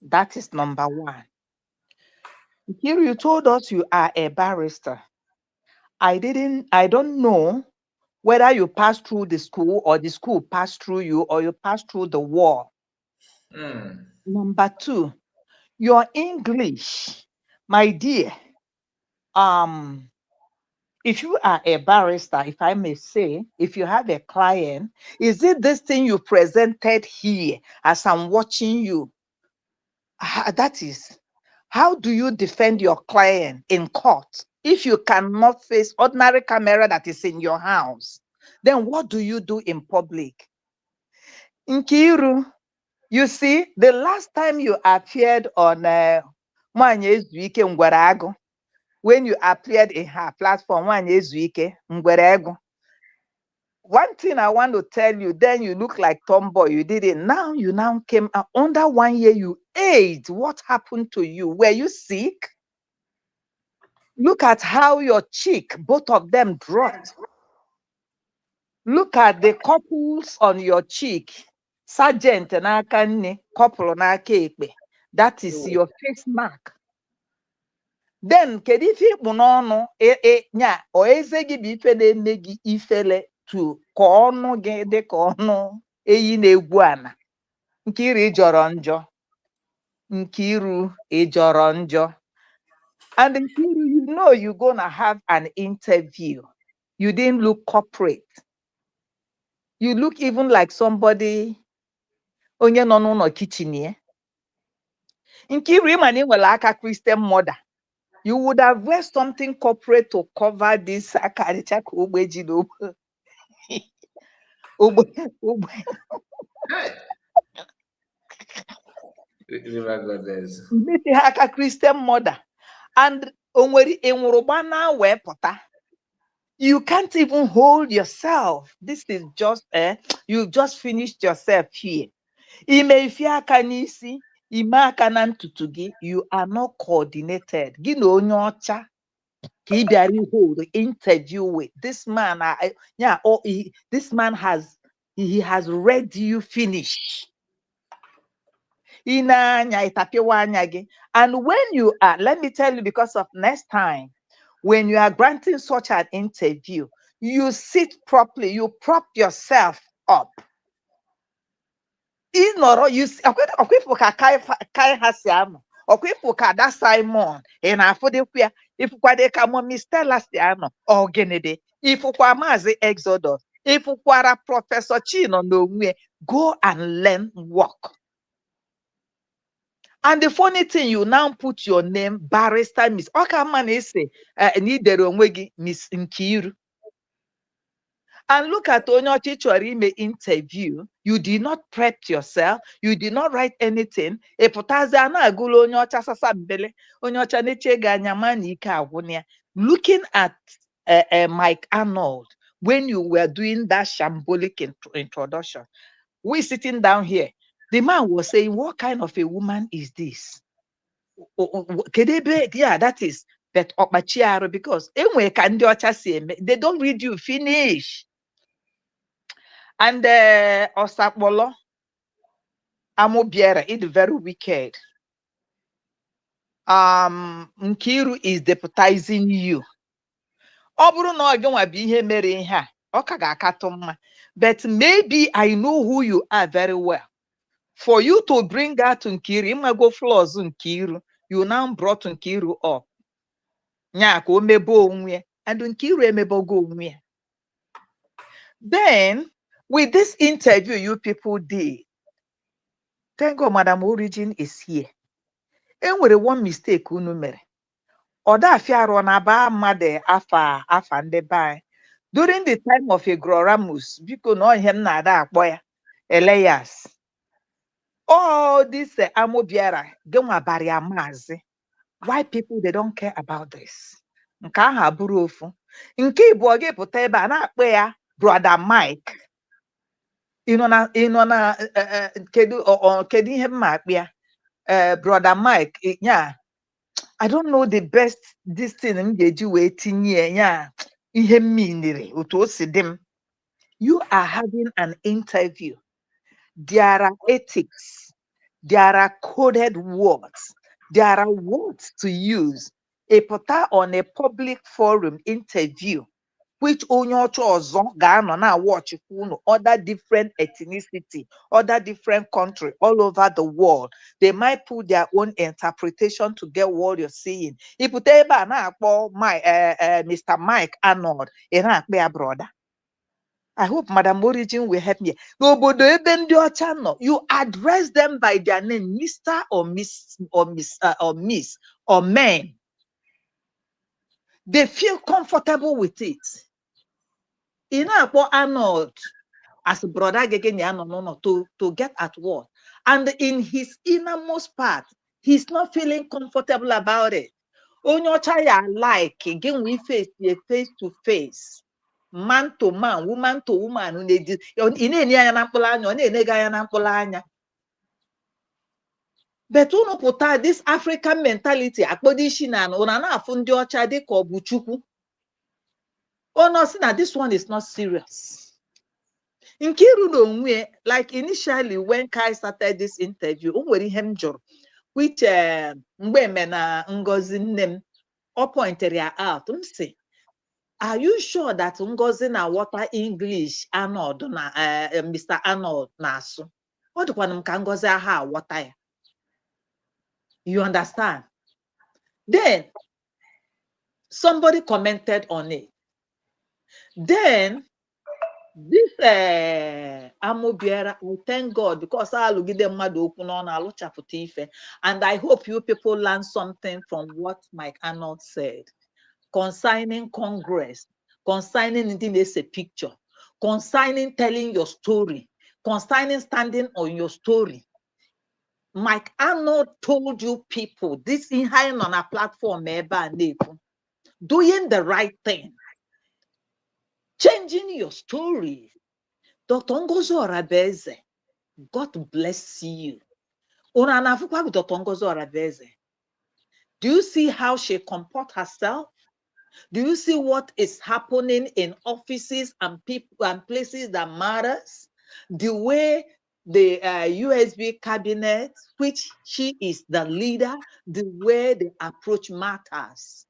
That is number one. Nkiru, you told us you are a barrister. I don't know whether you passed through the school or the school passed through you or you passed through the war. Number two, your English, my dear. If you are a barrister, if I may say, if you have a client, is it this thing you presented here as I'm watching you? That is, how do you defend your client in court? If you cannot face ordinary camera that is in your house, then what do you do in public? Nkiru, you see, the last time you appeared on Nwanyị Ezuike Ngwere, when you appeared in her platform, Nwanyị Ezuike Ngwere, one thing I want to tell you, then you look like tomboy, you did it. Now you came under 1 year, you aged. What happened to you? Were you sick? Look at how your cheek, both of them dropped. Look at the couples on your cheek. Sergeant n'aka nne, couple n'aka ekpe. That is your face mark. Then kedu ife ikpu n'ọnụ nya o eze gị bụ ife na-eme gị ifele tu ka ọnụ gị dị ka ọnụ eyi na-egwu ana. Nkiru ịjọrọ njọ. Nkiru ịjọrọ njọ. And Nkiru, you know you're gonna have an interview. You didn't look corporate. You look even like somebody onye nọ n'ụlọ kitchen here. Nkiru ịmana nwere aka Christian mother. You would have wear something corporate to cover this akaricha ka ogbeji n'ogbe. Maybe aka Christian mother. And onweri enwuruba na wee pụta. You can't even hold yourself. This is just you just finished yourself here. Ime ifi aka n'isi, ime aka na ntutu gị, you are not coordinated. Gị na onye ọcha ka ị bịara hold interview with this man. This man has read you finish. And when you are, let me tell you, because of next time, when you are granting such an interview, you sit properly, you prop yourself up. ịnọrọ ọkwa ka kai ha si anọ ọkwa ka da Simon ị na-afụdịkwa ya ifụkwade ka Mọmi Stella si anọ ọgịnịdị ifụkwa Mazi Exodus ifụkwara Prọfesọ Chino n'onwe go and learn work. And the funny thing, you now put your name Barrister Miss Okamani say n'idere onwe gị Miss Nkiru. And look at Onyochi Chorime interview. You did not prep yourself. You did not write anything. Looking at Mike Arnold when you were doing that shambolic introduction, we sitting down here. The man was saying, "What kind of a woman is this?" Yeah, that is that because they don't read you finish. And Osakbolo Amobiera is very wicked. Nkiru is deputizing you. But maybe I know who you are very well. For you to bring out Nkiru, you might go flaws Nkiru. You now brought Nkiru up. And Nkiru go. Then, with this interview you people did, thank God Madam Origin is here. And with one mistake, unumere. Oda fiaro na ba made afa nde bai. During the time of Agroramus, because no him na da akboya, Elias. All this Amobiara, Gema Baria Mazi. Why people they don't care about this? Nka ha buru ofu. Nke ibu oge pụta ebe a na-akpọ ya Brother Mike. Kedu ihe mma akpị ya Brother Mike yeah. I don't know the best this thing m ga-eji wee tinye ya ihe miniri otu o si dị m. You are having an interview. There are ethics. There are coded words. There are words to use. A portal on a public forum interview, which onyocho ozo ga-anọ na watch other different ethnicity, other different country all over the world. They might put their own interpretation to get what you're seeing. Ipute ebe a na-akpọ Mr. Mike Arnold, ị na-akpọ ya brother. I hope Madam Origin will help me. N'obodo ebe ndị ọcha nọ, you address them by their name, Mr. or Miss or Miss or man. They feel comfortable with it. You know, Arnold as a brother to get at war. And in his innermost part, he's not feeling comfortable about it. Onyocha like again we face to face. Man to man, woman to woman, but this African mentality, oh no, see now this one is not serious. Nkiru no like initially when Kai started this interview, which Mbemena Ngozi name pointed out. Say, are you sure that Ngozi na water English Arnold na Mr. Arnold na so? What do Ngozi aha water? You understand? Then somebody commented on it. Then this Amobiera, I thank God because I'll give them and I hope you people learn something from what Mike Arnold said concerning Congress, concerning a picture, concerning telling your story, concerning standing on your story. Mike Arnold told you people this in high on a platform, doing the right thing. Changing your story. Dr. Ngozo Arabeze, God bless you. Do you see how she comports herself? Do you see what is happening in offices and people and places that matters? The way the USB cabinet, which she is the leader, the way they approach matters.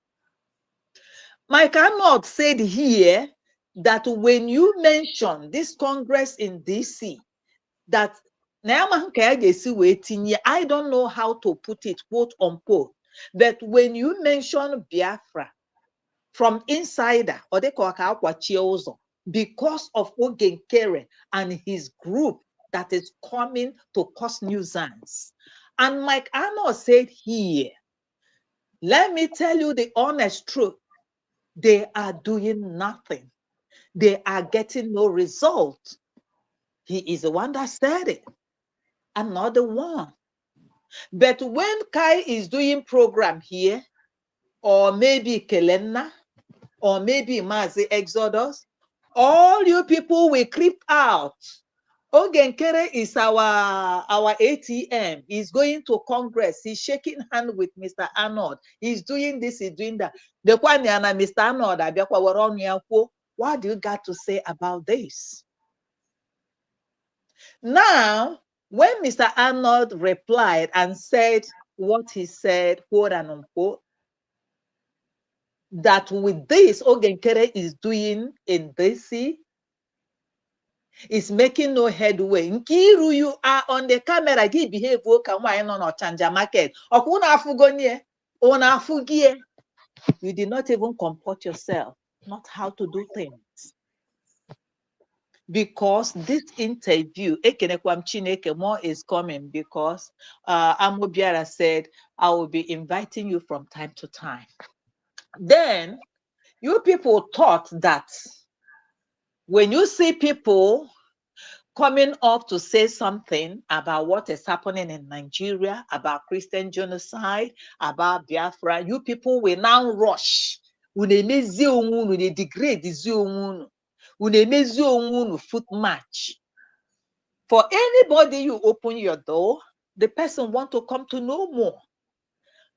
Mike Arnold said here that when you mention this Congress in DC, that I don't know how to put it, quote unquote, but when you mention Biafra from insider, or they call Akwa, because of Nkiru and his group that is coming to cause nuisance. And Mike Arnold said here, let me tell you the honest truth. They are doing nothing. They are getting no result. He is the one that said it. I'm not the one. But when Kai is doing program here, or maybe Kelenna, or maybe Mazi Exodus, all you people will creep out. Nkiru is our ATM. He's going to Congress. He's shaking hand with Mr. Arnold. He's doing this, he's doing that. The Mr. Arnold, what do you got to say about this? Now, when Mr. Arnold replied and said what he said, quote and unquote, that with this, Nkiru is doing in DC, is making no headway. Nkiru, you are on the camera, give behave no chanja market. You did not even comport yourself, not how to do things. Because this interview, more is coming because Amobiara said, I will be inviting you from time to time. Then you people thought that when you see people coming up to say something about what is happening in Nigeria, about Christian genocide, about Biafra, you people will now rush. They degrade the foot match. For anybody you open your door, the person want to come to know more.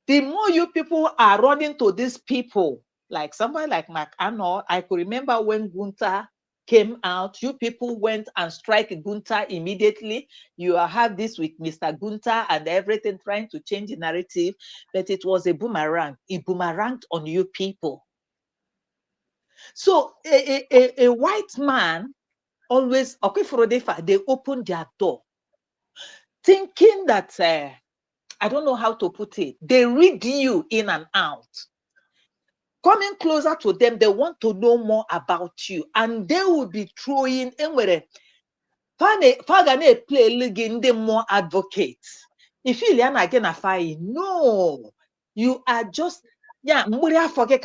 The more you people are running to these people, like somebody like Mark Arnold, I could remember when Gunther came out, you people went and strike Gunther immediately. You have this with Mr. Gunther and everything, trying to change the narrative, but it was a boomerang. It boomeranged on you people. So a white man always, they open their door, thinking that, I don't know how to put it, they read you in and out. Coming closer to them, they want to know more about you, and they will be throwing anywhere. Fagane play again, they more advocates. If you learn again a fire, no, you are just forget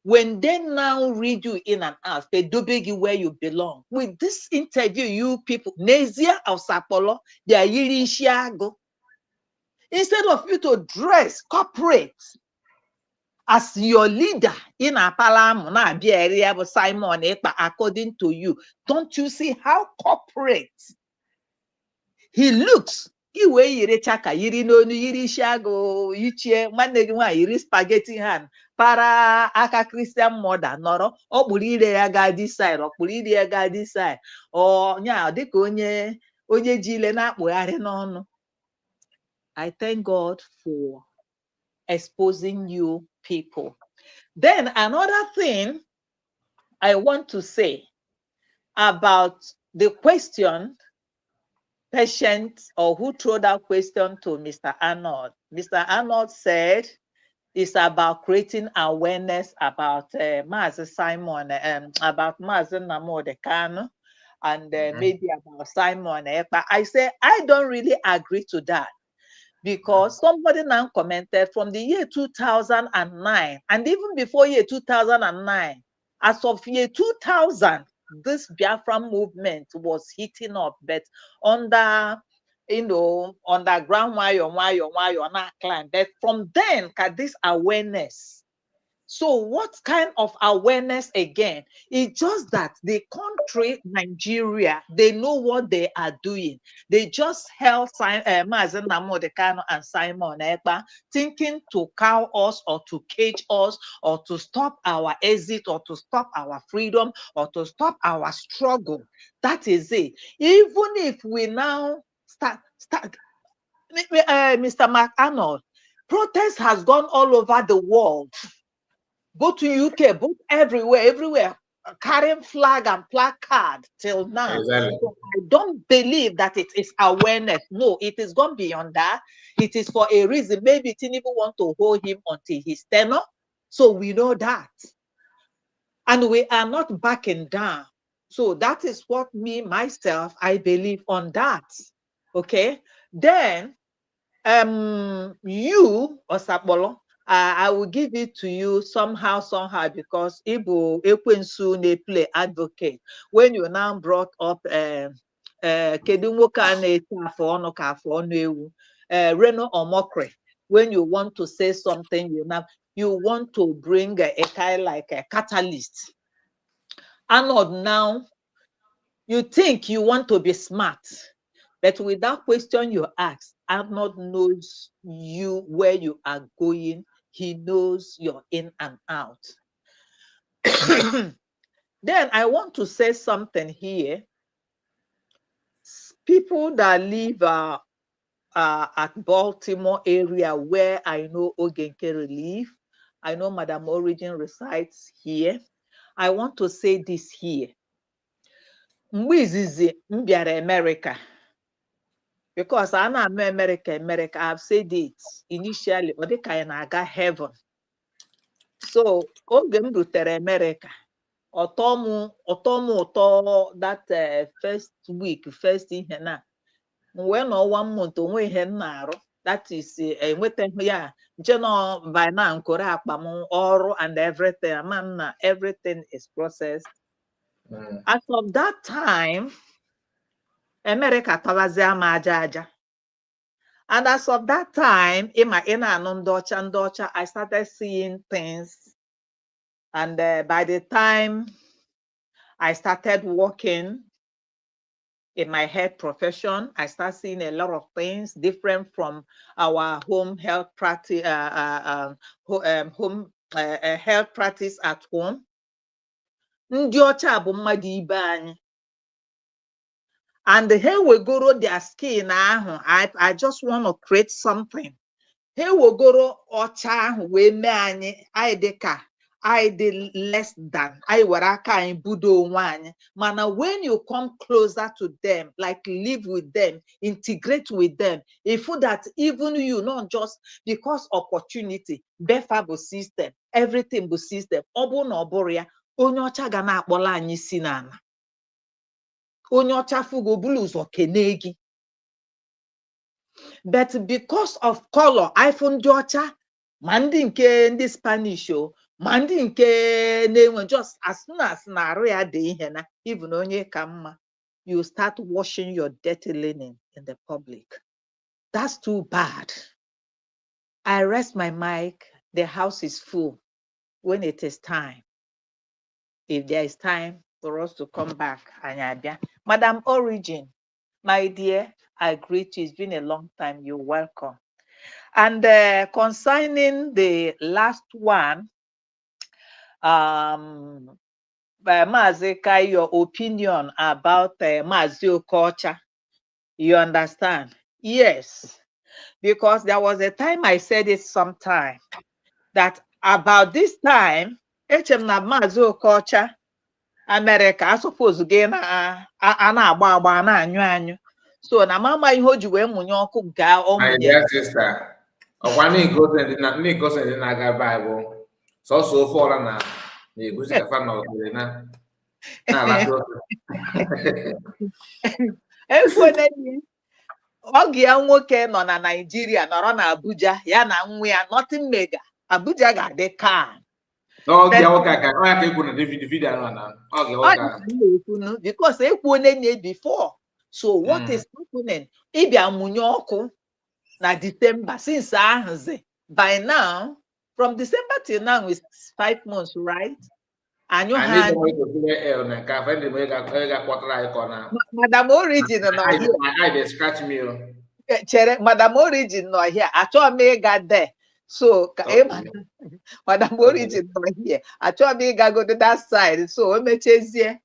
when they now read you in and out, they do big where you belong. With this interview, you people, Nazia or Sapolo, they are yiri shiago. Instead of you to dress corporate as your leader in a palam, Simon, according to you, don't you see how corporate he looks? Iwe yiri chaka, yiri nonu, yiri shago, yichie, manegwa, yiri spaghetti hand, para aka Christian mother, noro, okpurire ya ga this side, okpurire ya ga this side, or nya, diko onye jile na akpugharị n'ọnụ. I thank God for exposing you people. Then another thing I want to say about the question, patient or who threw that question to Mr. Arnold. Mr. Arnold said it's about creating awareness about Mazi Simon, about Mazi Namodekano, and maybe about Simon Ekpa. I say I don't really agree to that. Because somebody now commented from the year 2009, and even before year 2009, as of year 2000, this Biafra movement was heating up, but underground, not climb. But from then, this awareness. So what kind of awareness again? It's just that the country, Nigeria, they know what they are doing. They just held Mazi Namodekano and Simon Ekpa thinking to cow us or to cage us or to stop our exit or to stop our freedom or to stop our struggle. That is it. Even if we now start Mr. Mark Arnold, protest has gone all over the world. Both to UK, both everywhere, carrying flag and placard till now. Exactly. So I don't believe that it is awareness. No, it is gone beyond that. It is for a reason. Maybe Tinubu want to hold him until his tenure. So we know that. And we are not backing down. So that is what me, myself, I believe on that. Okay. Then you, Osapolo, I will give it to you somehow, because Ibu Ekwensu they play advocate. When you now brought up Reno Omokre, when you want to say something, you want to bring a kind like a catalyst. Arnold, now you think you want to be smart, but without question you ask, Arnold knows you, where you are going. He knows your in and out. Then I want to say something here. People that live at Baltimore area, where I know Nkiru live, I know Madam Origin resides here. I want to say this here. Mwizizi mbiara America. Because I'm America, I've said it initially, or the kind I got heaven. So, Ogem rutere America. Otomu that first week, first in here. When or 1 month, that is yeah, general by now, and everything. Everything is processed. As of that time, America tawazia majaja. And as of that time, I started seeing things. And by the time I started working in my health profession, I started seeing a lot of things different from our home health practice, health practice at home. Ndị ọcha bụ mmadụ ibe anyị. And here we go their skin. I just want to create something. Here we go ọcha we me anyị dịka I did less than I were aka in budo one. Mana when you come closer to them, like live with them, integrate with them, if that even you not just because opportunity, befabo system, everything bu system, obu na oboria, onye ọcha ga na akpola anyị si n'ala. Onye ọcha fugo bulu ụzọ kenegi. But because of color, iPhone Georgia, Mandi nke ndị Spanish, Mandi nke na-enwe just as soon as na-arụ dị ihe na even onye ka mma, you start washing your dirty linen in the public. That's too bad. I rest my mic. The house is full. When it is time, if there is time for us to come back, Anyabia. Madam Origin, my dear, I greet you. It's been a long time. You're welcome. And concerning the last one, Mazi, your opinion about Mazi culture, you understand? Yes, because there was a time I said it sometime that about this time, na Mazi culture, America, I suppose again, anyu. So na mama ihe o ji wee munye ọkụ gaa my sister, ọkwa n'ikosi ndị na-aga Baịbụl sọsọ ofe ọla na-egosi ka fa nọgide na-alata oge ya nwoke nọ na Naịjirịa nọrọ na Abuja ya na nwa ya nothing mega Abuja ga-adị calm. N'oge ya nwoke ka ọ ya ka ekwu na video anọ na oge nwoke because ekwu onye before. So what is happening? Ịbịa munye ọkụ na December since ahụzi. By now, from December till now is 5 months, right? And you had Madam Origin no here. I scratch me. Madam Origin no here. I told me got there. So Madam Origin no here. I told me go to that side. So me chase here.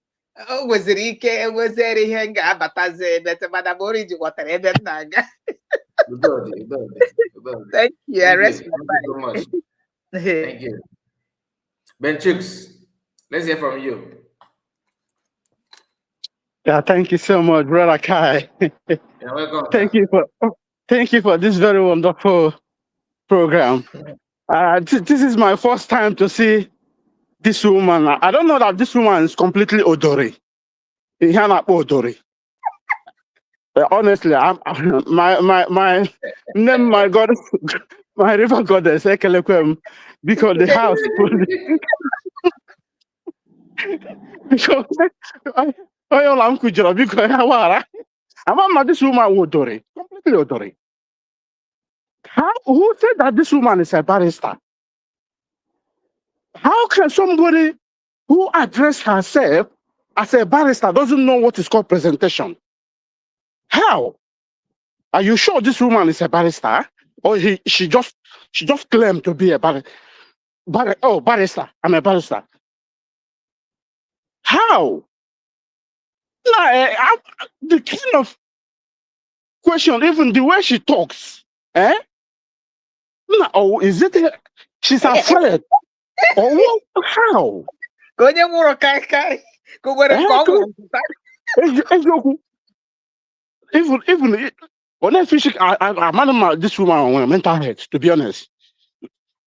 Was Rike was there here bataze but Madam Origin water even naga. Thank you. I rest my mind. So much. Thank you. Ben Chicks, let's hear from you. Yeah, thank you so much, Brother Kai. You're welcome, thank sir. you for this very wonderful program. This is my first time to see this woman. I don't know that this woman is completely odori. Odori. Honestly, my name, my God, my river goddess, Ekelekwem, because the house, because I'm kujara, because I'm not this woman odori, completely odori. Who said that this woman is a barrister? How can somebody who addressed herself as a barrister doesn't know what is called presentation? How? Are you sure this woman is a barrister? Or she just claimed to be a barrister? Barrister. I'm a barrister. How? The kind of question, even the way she talks, eh? Oh, is it she's afraid? Or what? How? Even on a fish, I'm this woman on mental health, to be honest.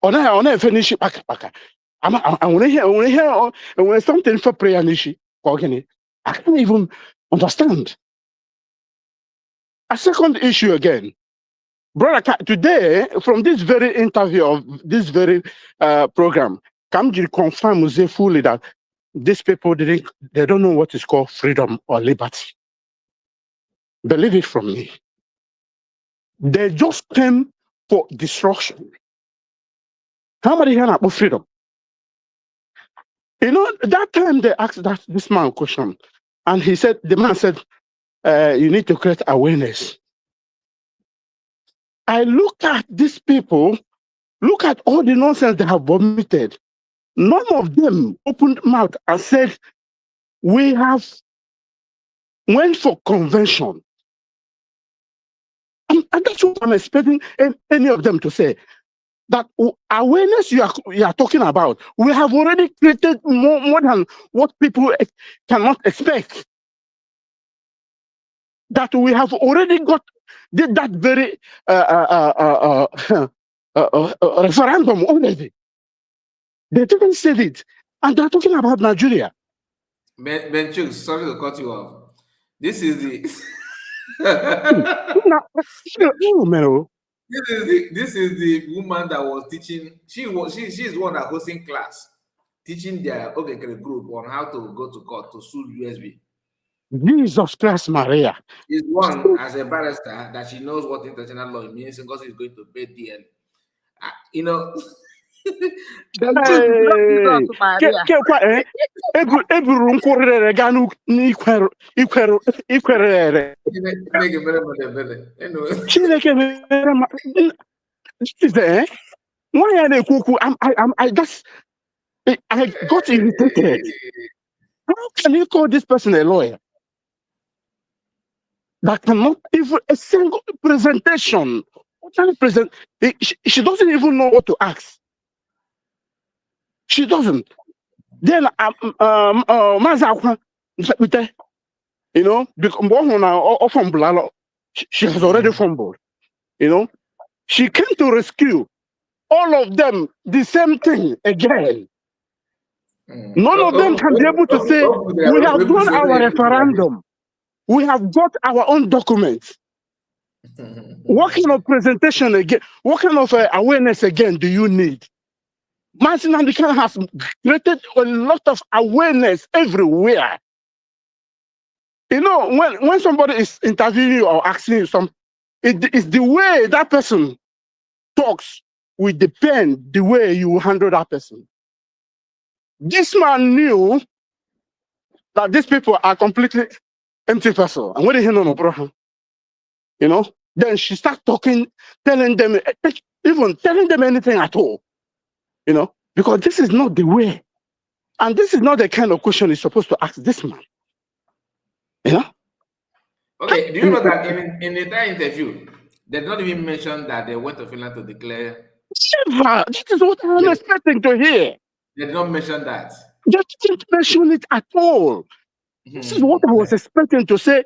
On a finish back. I want to hear when something for prayer nishi. I can't even understand. A second issue again. Brother, today, from this very interview of this very program, Kamji confirm fully that these people they don't know what is called freedom or liberty. Believe it from me. They just came for destruction. How many here about freedom? You know, that time they asked this man a question, and the man said, you need to create awareness. I look at these people, look at all the nonsense they have vomited. None of them opened mouth and said, we have went for convention. And that's what I'm expecting any of them to say. That awareness you are talking about, we have already created more than what people cannot expect. That we have already did that very referendum already. They didn't say it, and they're talking about Nigeria. Ben Chuk, sorry to cut you off. This is the this is the woman that was teaching. She's the one that hosting class, teaching their group on how to go to court to sue USB. Jesus Christ, Maria. She's one as a barrister that she knows what international law means because she's going to pay DL. You know. I got irritated. How can you call this person a lawyer that cannot even a single presentation? She doesn't even know what to ask. She doesn't. Then Mazi Akwa, you know, she has already fumbled. You know, she came to rescue all of them the same thing again. None of them can be able to say, we have done our referendum. We have got our own documents. What kind of presentation again? What kind of awareness again do you need? Martin Andika has created a lot of awareness everywhere. You know, when somebody is interviewing you or asking you something, it's the way that person talks will depend the way you handle that person. This man knew that these people are completely empty person. And when he know no problem, you know, then she starts talking, telling them, even telling them anything at all, you know, because this is not the way. And this is not the kind of question you're supposed to ask this man. You know? Okay, do you know that in the entire interview, they did not even mention that they went to Finland to declare? Never. This is what I'm expecting to hear. They did not mention that. They didn't mention it at all. This is what I was expecting to say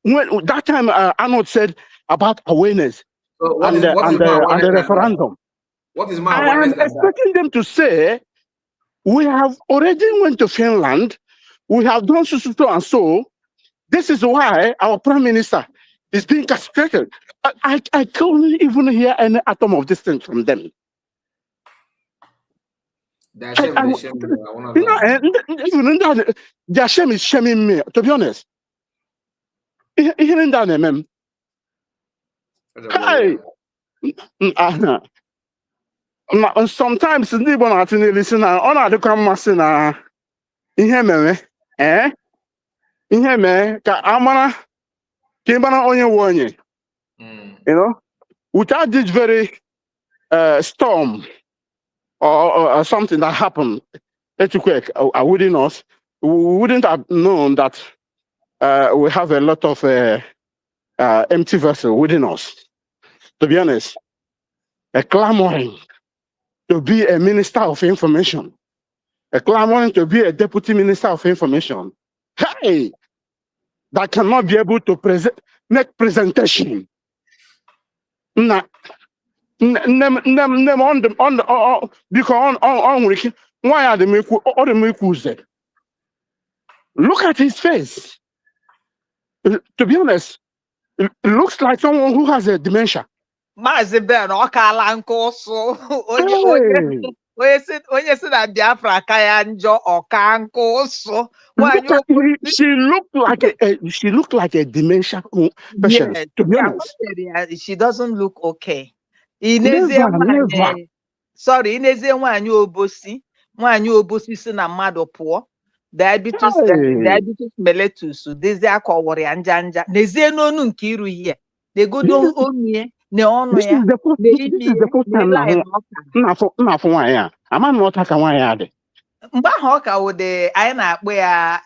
when that time Arnold said about awareness and the referendum. What is more I awareness am expecting them to say, we have already went to Finland, we have done so and so. This is why our prime minister is being castrated. I couldn't even hear any atom of this thing from them. Their shame is shaming me. Their shame is shaming me, to be honest. Hearing that, man. Hey! Sometimes ndị Igbo na-atụ n'elisi na ọ na-adịkwa mmasị na ihe mere ihe mere ka amara ka ị mara onye nwe onye, you know, without this very storm or something that happened, earthquake within us, we wouldn't have known that we have a lot of empty vessel within us. To be honest, a clamoring to be a minister of information, a clamoring to be a deputy minister of information. Hey, that cannot be able to make presentation. Nah. Because why are they making look at his face. To be honest, it looks like someone who has a dementia. Mazi Ben ọkala nke ụsụ onye si na Biafra ka ya njọ ọka nke ụsụ. She looked like a dementia patient. Yes, to be honest, she doesn't look okay. Sorry, inezie nwaanyị obosi si na mmadụ pụọ. Diabetes mellitus dezi aka ọwụrụ ya nja nezie n'onu Nkiru here. They go don omie ne ọnụ ya. This is the first time na-afụ nwaanyị a. Ama m ọta ka nwaanyị a dị. Mgbe ahụ ọ ka wụde anyị na-akpọ ya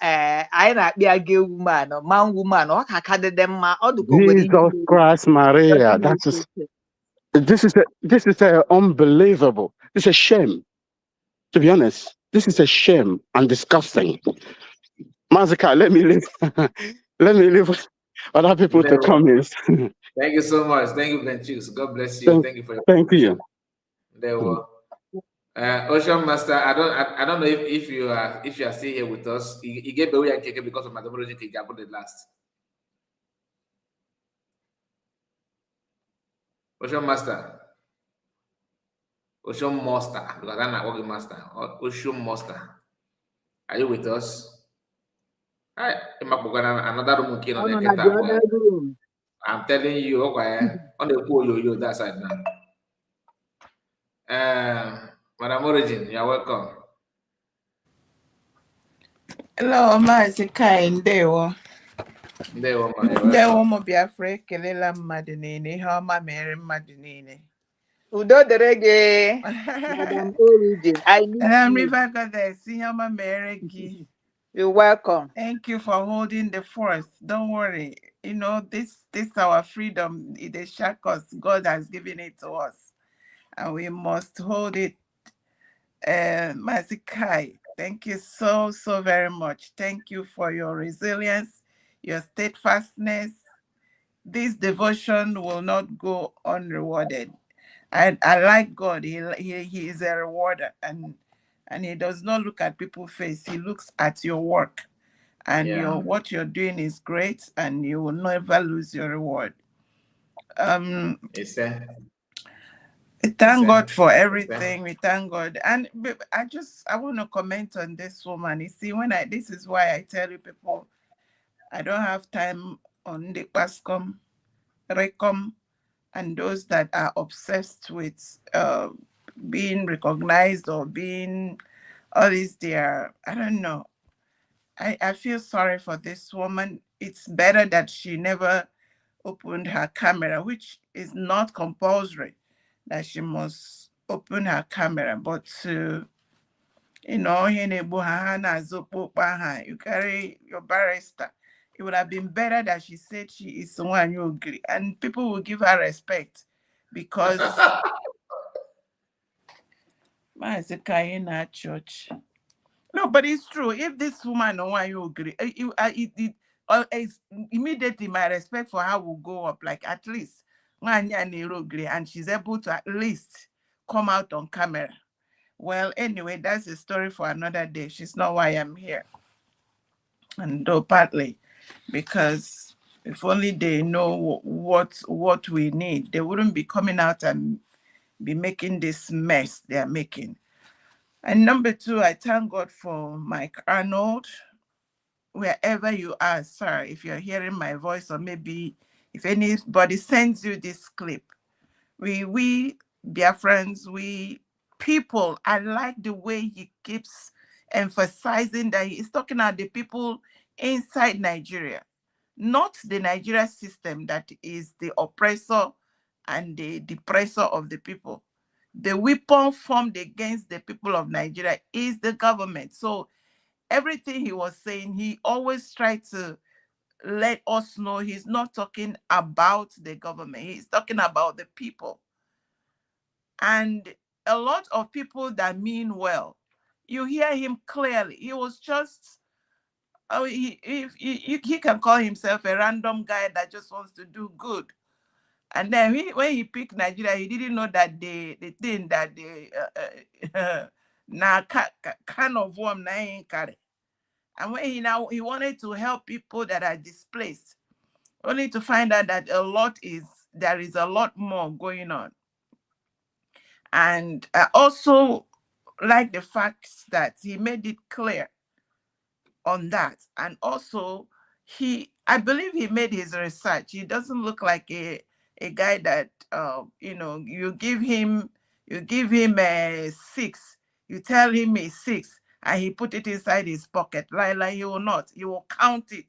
gay woman, man woman, ọ ka dị mma. Jesus Christ Maria, this is unbelievable. It's a shame. To be honest, this is a shame and disgusting. Mazika, let me leave. Let me leave other people to come in. Thank you so much. Thank you, Benchus. God bless you. Thank you for your thank you. There were Ocean Master. I don't know if you are still here with us. He gave away and Keke because of methodology. He got the last. Ocean Master. Ocean Master, because I'm not working master. Ocean Master. Are you with us? Hi, another room. I'm telling you, okay, on the pool you that side now. Madam Origin, you're welcome. Hello, Mazi Ndewo. Ndewo mo Biafra kelela mmadụ niile, ihe ọma mere mmadụ niile. Udo dere gị, Madam Origin. River Goddess, ihe ọma mere gị. You're welcome. Thank you for holding the fort. Don't worry. You know, this our freedom. It shock us. God has given it to us. And we must hold it. Mazi Kai, thank you so very much. Thank you for your resilience, your steadfastness. This devotion will not go unrewarded. I like God. He is a rewarder, and he does not look at people's face. He looks at your work, and what you're doing is great, and you will never lose your reward. We thank God for everything. We thank God, and I want to comment on this woman. You see, this is why I tell you people, I don't have time on the Pascom, Recom, and those that are obsessed with being recognized or being all this there. I don't know. I feel sorry for this woman. It's better that she never opened her camera, which is not compulsory that she must open her camera, but you carry your barrister. It would have been better that she said she is someone you agree, and people will give her respect because church. No, but it's true. If this woman don't want you agree, immediately my respect for her will go up. Like at least and she's able to at least come out on camera. Well, anyway, that's a story for another day. She's not why I'm here. And though partly because if only they know what we need, they wouldn't be coming out and be making this mess they are making. And number two, I thank God for Mike Arnold. Wherever you are, sir, if you're hearing my voice, or maybe if anybody sends you this clip, we Biafrans, we people, I like the way he keeps emphasizing that he's talking about the people inside Nigeria, not the Nigeria system that is the oppressor and the depressor of the people. The weapon formed against the people of Nigeria is the government. So everything he was saying, he always tried to let us know he's not talking about the government. He's talking about the people. And a lot of people that mean well, you hear him clearly. He was just, he can call himself a random guy that just wants to do good. And then when he picked Nigeria, he didn't know that the thing that kind of warm na ain't carry. And when he wanted to help people that are displaced, only to find out that there is a lot more going on. And I also like the fact that he made it clear on that. And also I believe he made his research. He doesn't look like a guy that you give him a 6, you tell him a 6, and he put it inside his pocket. Like he will not. He will count it.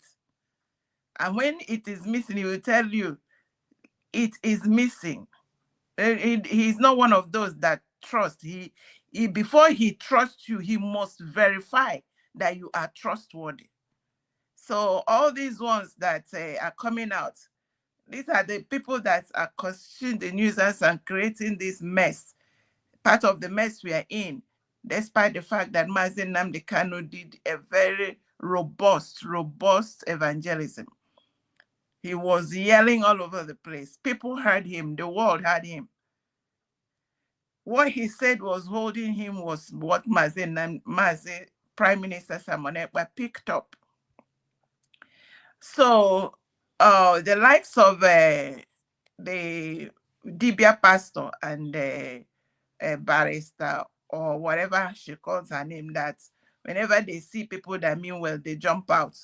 And when it is missing, he will tell you it is missing. He's not one of those that trust. He before he trusts you, he must verify that you are trustworthy. So all these ones that are coming out, these are the people that are constituting the nuisance and creating this mess, part of the mess we are in, despite the fact that Mazi Nnamdi Kanu did a very robust evangelism. He was yelling all over the place. People heard him. The world heard him. What he said was holding him was what Mazi Prime Minister Simon Ekpa picked up. So the likes of the Dibia pastor and barrister, or whatever she calls her name, that whenever they see people that mean well, they jump out.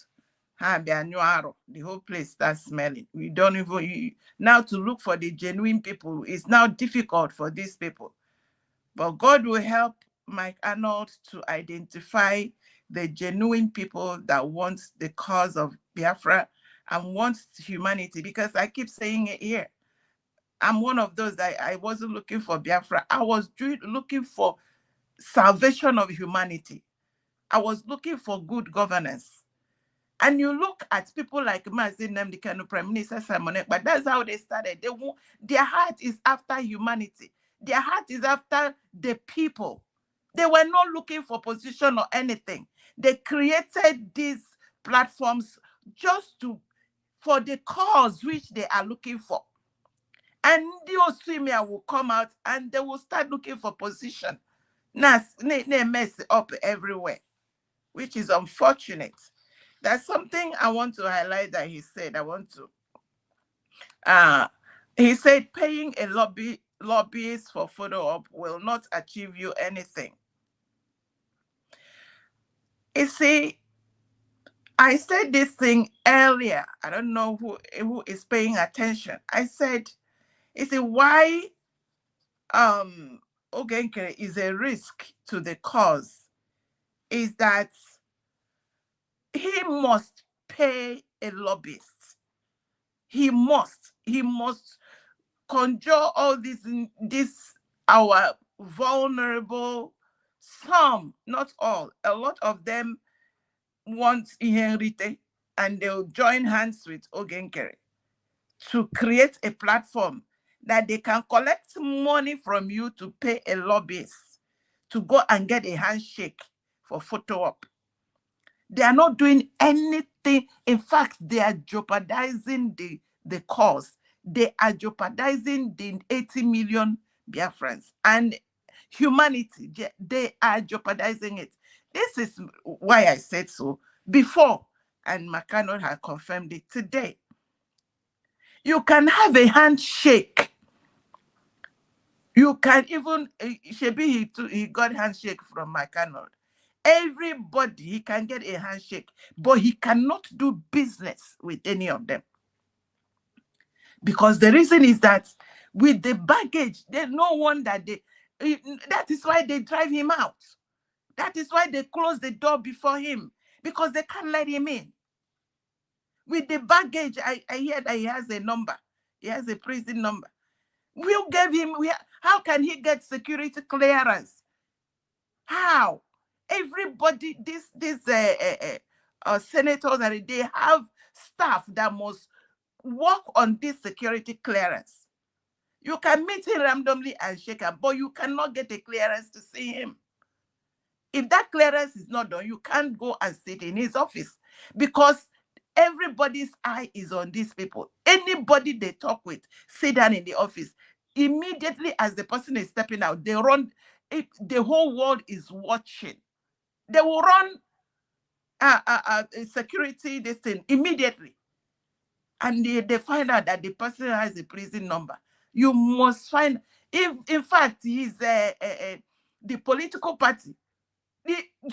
The whole place starts smelling. We don't even now to look for the genuine people. It's now difficult for these people. But God will help Mike Arnold to identify the genuine people that want the cause of Biafra and want humanity. Because I keep saying it here. I'm one of those that I wasn't looking for Biafra. I was looking for salvation of humanity. I was looking for good governance. And you look at people like Mazi Nnamdi Kanu, Prime Minister Simon Ekpa, that's how they started. Their heart is after humanity. Their heart is after the people. They were not looking for position or anything. They created these platforms just for the cause which they are looking for. And the Osumia will come out and they will start looking for position. Now, they mess up everywhere, which is unfortunate. That's something I want to highlight that he said. He said paying a lobbyist for photo op will not achieve you anything. You see, I said this thing earlier. I don't know who is paying attention. I said, you see, why Ogenkere is a risk to the cause is that he must pay a lobbyist. He must conjure all this our vulnerable, some, not all, a lot of them want Ihenrite, and they'll join hands with Ogenkere to create a platform that they can collect money from you to pay a lobbyist to go and get a handshake for photo op. They are not doing anything. In fact, they are jeopardizing the cause. They are jeopardizing the 80 million Biafrans and humanity. They are jeopardizing it. This is why I said so before, and McAnally has confirmed it today. You can have a handshake. You can even, he got handshake from McAnally. Everybody, he can get a handshake, but he cannot do business with any of them. Because the reason is that with the baggage, there's no one that is why they drive him out. That is why they close the door before him, because they can't let him in. With the baggage, I hear that he has a number. He has a prison number. We'll give him, how can he get security clearance? How? Everybody, these senators, they have staff that must work on this security clearance. You can meet him randomly and shake him, but you cannot get a clearance to see him. If that clearance is not done, you can't go and sit in his office, because everybody's eye is on these people. Anybody they talk with, sit down in the office. Immediately as the person is stepping out, they run. The whole world is watching. They will run security, this thing, immediately. And they find out that the person has a prison number. You must find, if in fact he's the political party.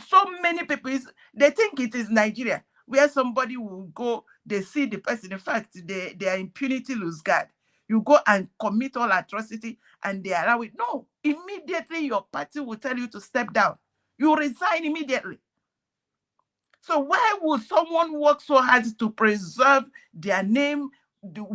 So many people, they think it is Nigeria, where somebody will go, they see the person. In fact, they are impunity lose guard. You go and commit all atrocity and they allow it. No, immediately your party will tell you to step down. You resign immediately. So why would someone work so hard to preserve their name? Do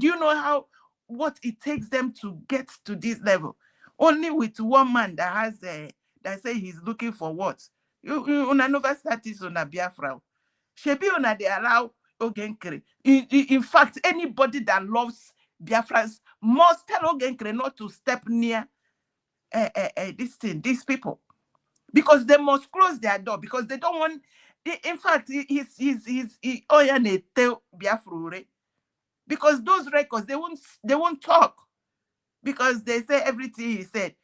you know what it takes them to get to this level? Only with one man that has that say he's looking for what? You never status on a Biafra. Shebi una they allow Ogenkere. In fact, anybody that loves Biafrans must tell Ogenkere not to step near these people, because they must close their door, because they don't want. In fact, he's Biafra, because those records they won't talk, because they say everything he said.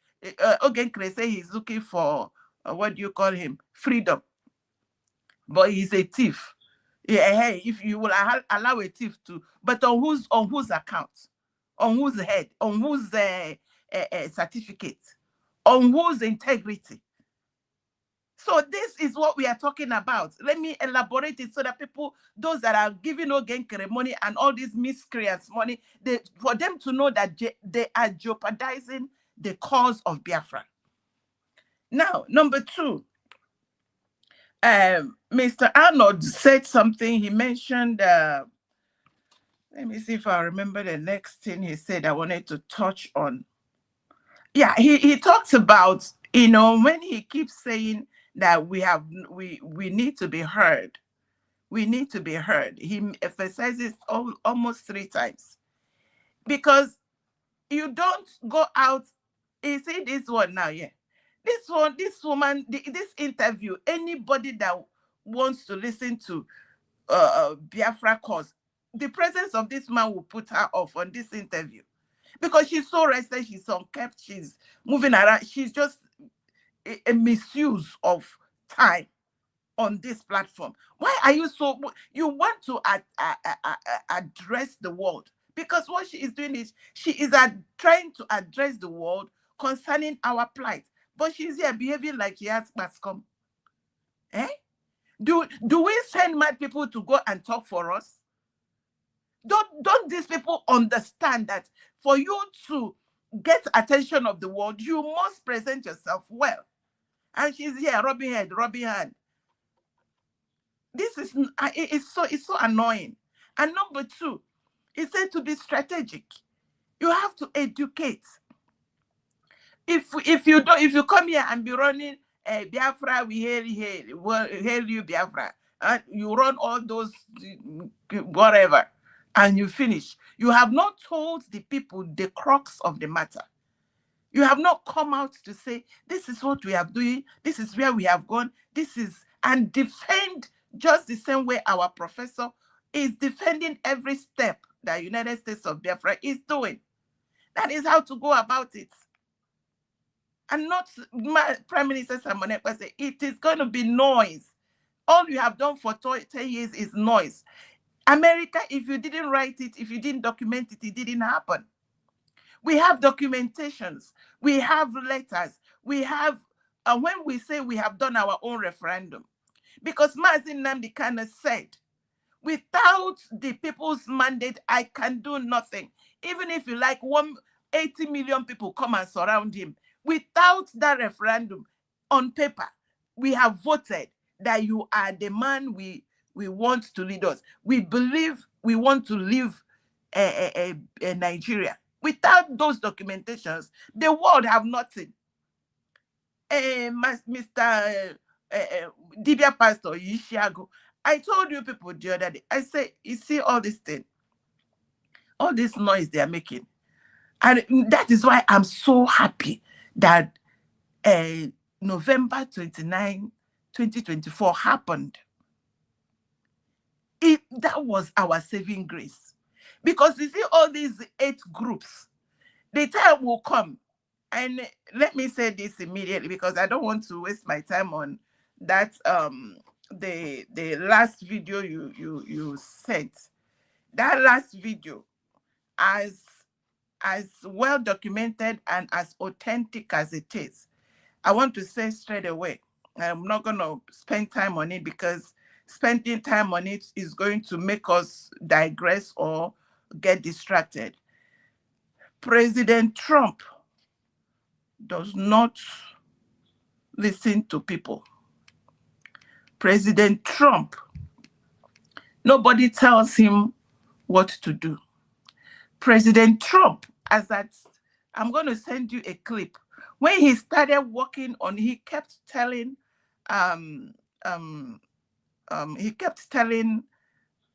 Ogenkere say he's looking for what do you call him? Freedom, but he's a thief. Yeah, hey, if you will allow a thief to, but on whose account, on whose head, on whose certificate, on whose integrity? So this is what we are talking about. Let me elaborate it so that people, those that are giving Ogenkere money and all these miscreants money, for them to know that they are jeopardizing the cause of Biafra. Now, number two, Mr. Arnold said something. He mentioned, let me see if I remember the next thing he said I wanted to touch on. Yeah, he talks about, when he keeps saying that we need to be heard. We need to be heard. He emphasizes almost 3 times. Because you don't go out, you see this one now, yeah. This woman, this interview, anybody that wants to listen to Biafra cause, the presence of this man will put her off on this interview. Because she's so restless, she's unkept, she's moving around, she's just a misuse of time on this platform. Why are you you want to address the world? Because what she is doing is, she is trying to address the world concerning our plight. But she's here behaving like she has Bascom. Eh? Do we send mad people to go and talk for us? Don't these people understand that for you to get attention of the world, you must present yourself well? And she's here rubbing hand. This is it's so annoying. And number two, he said to be strategic. You have to educate. If you come here and be running Biafra, we hail you Biafra, and you run all those whatever, and you finish. You have not told the people the crux of the matter. You have not come out to say, this is what we are doing, this is where we have gone, and defend just the same way our professor is defending every step that United States of Biafra is doing. That is how to go about it. And not Prime Minister Simon Ekpa say, it is going to be noise. All you have done for 10 years is noise. America, if you didn't write it, if you didn't document it, it didn't happen. We have documentations, we have letters, we have, when we say we have done our own referendum, because Mazi Nnamdi Kanu said, without the people's mandate, I can do nothing. Even if you like 180 million people come and surround him, without that referendum on paper, we have voted that you are the man we want to lead us. We believe we want to leave Nigeria. Without those documentations, the world have nothing. Mr. Dibia Pastor Yishiago, I told you people the other day, I say, you see all this thing, all this noise they are making. And that is why I'm so happy that November 29, 2024 happened. That was our saving grace. Because you see all these 8 groups, the time will come. And let me say this immediately because I don't want to waste my time on that the last video you sent. That last video, as well documented and as authentic as it is, I want to say straight away, I'm not going to spend time on it because spending time on it is going to make us digress or get distracted. President Trump does not listen to people. President Trump, nobody tells him what to do. President Trump, I'm going to send you a clip. When he started working on, he kept telling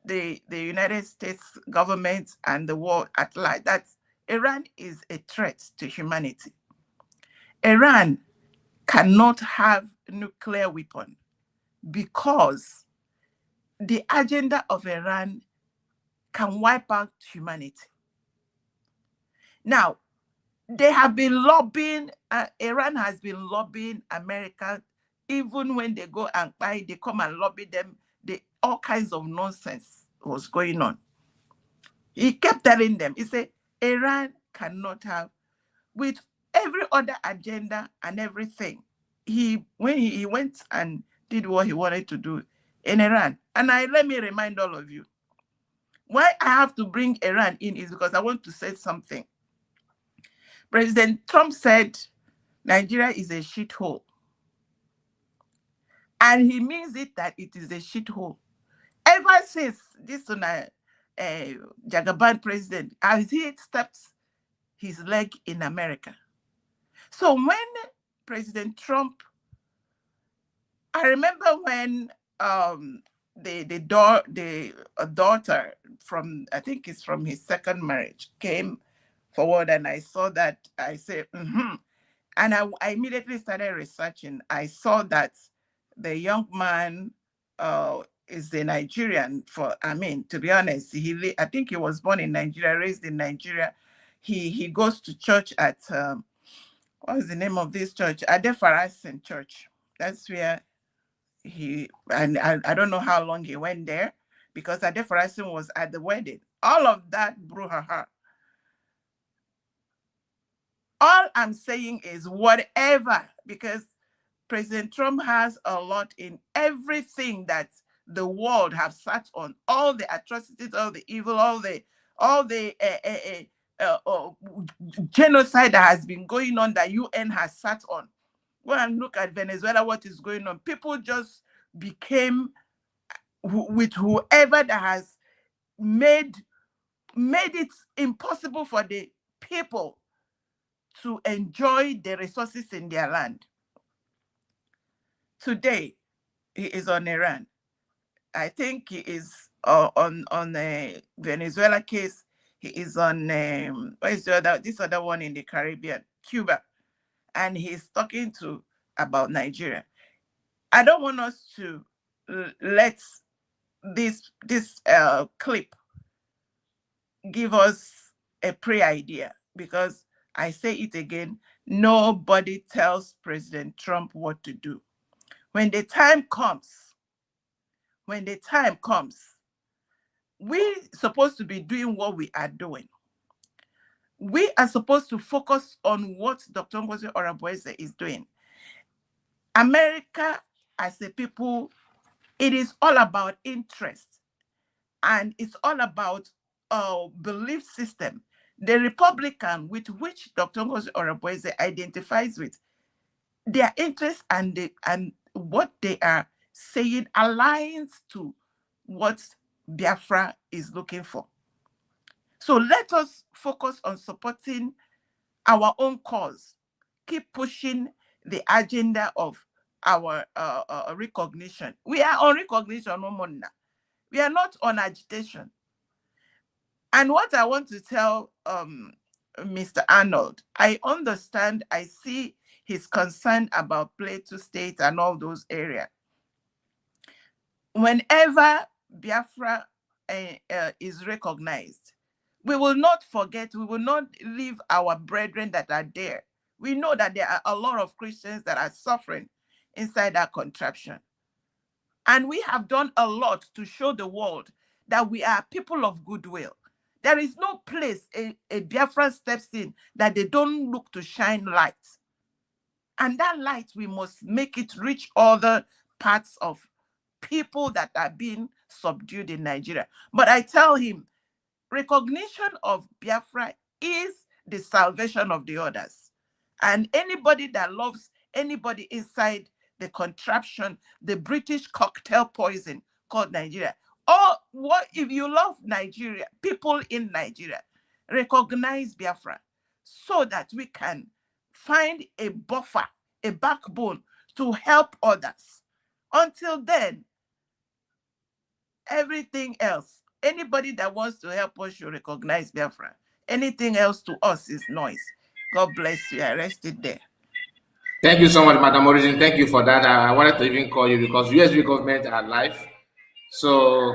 the United States government and the world at large that Iran is a threat to humanity. Iran cannot have nuclear weapon because the agenda of Iran can wipe out humanity. Now, they have been lobbying, Iran has been lobbying America, even when they go and buy, they come and lobby them, all kinds of nonsense was going on. He kept telling them, he said, Iran cannot have, with every other agenda and everything, when he went and did what he wanted to do in Iran. And let me remind all of you, why I have to bring Iran in is because I want to say something. President Trump said Nigeria is a shithole. And he means it that it is a shithole. Ever since this Jagaban president, as he steps his leg in America. So when President Trump, I remember when the daughter from, I think it's from his second marriage, came forward and I saw that, I said, And I immediately started researching. I saw that the young man is a Nigerian to be honest, I think he was born in Nigeria, raised in Nigeria. He goes to church at, what is the name of this church? Adefarasin Church. That's where I don't know how long he went there because Adefarasin was at the wedding. All of that brouhaha. All I'm saying is whatever, because President Trump has a lot in everything that the world have sat on, all the atrocities, all the evil, all the genocide that has been going on that UN has sat on. Go and look at Venezuela, what is going on. People just became with whoever that has made it impossible for the people to enjoy the resources in their land. Today, he is on Iran. I think he is on a Venezuela case. He is on what is this other one in the Caribbean? Cuba. and he's talking about Nigeria. I don't want us to let this clip give us a pre-idea, because I say it again, nobody tells President Trump what to do. When the time comes, we're supposed to be doing what we are doing. We are supposed to focus on what Dr. Ngozi Oraboeze is doing. America, as a people, it is all about interest, and it's all about belief system. The Republican with which Dr. Ngozi Oraboeze identifies with, their interests and what they are saying aligns to what Biafra is looking for. So let us focus on supporting our own cause. Keep pushing the agenda of our recognition. We are on recognition, no more now. We are not on agitation. And what I want to tell Mr. Arnold, I understand, I see his concern about Plateau State and all those areas. Whenever Biafra is recognized, we will not forget, we will not leave our brethren that are there. We know that there are a lot of Christians that are suffering inside that contraption. And we have done a lot to show the world that we are people of goodwill. There is no place a Biafra steps in that they don't look to shine light. And that light, we must make it reach other parts of people that are being subdued in Nigeria. But I tell him, recognition of Biafra is the salvation of the others. And anybody that loves anybody inside the contraption, the British cocktail poison called Nigeria, or what if you love Nigeria, people in Nigeria, recognize Biafra so that we can find a buffer, a backbone to help others. Until then, everything else, anybody that wants to help us should recognize Biafra. Anything else to us is noise. God bless you. I rest it there. Thank you so much, Madam Origin. Thank you for that. I wanted to even call you because USB government are live. So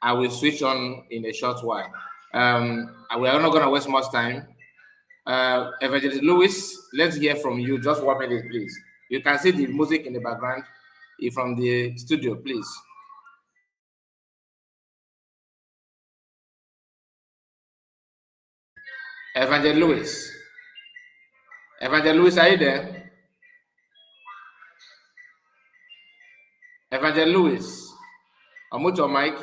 I will switch on in a short while. We are not going to waste much time. Evangelist Lewis, let's hear from you. Just 1 minute, please. You can see the music in the background from the studio, please. Evangelist Lewis. Evangelist Lewis, are you there? Evangelist Lewis, unmute your mic.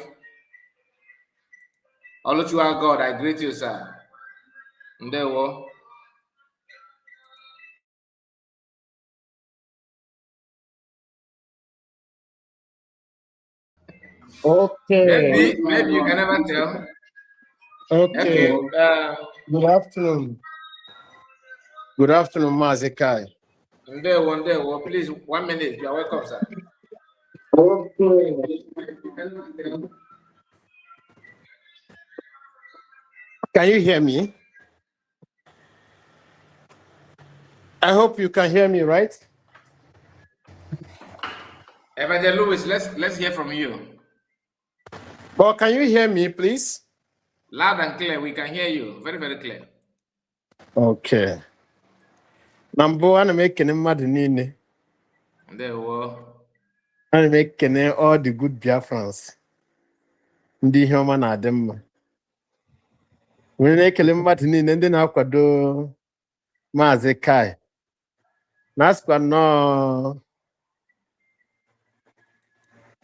Oluchua God, I greet you, sir. Ndewo. Okay. Maybe you can never tell. Okay. Good afternoon. Good afternoon, Mazi Kai. Ndewo, please, 1 minute. You are welcome, sir. Okay. Can you hear me? I hope you can hear me, right? Evangelist Lewis, let's hear from you. Well, can you hear me, please? Loud and clear. We can hear you. Very, very clear. Okay. Number one, I'm making a mad nini. I'm making all the good Biafrans. Ndi human Adam. When they kill him, but in the Akwa do Mazi Kai. Naskwa no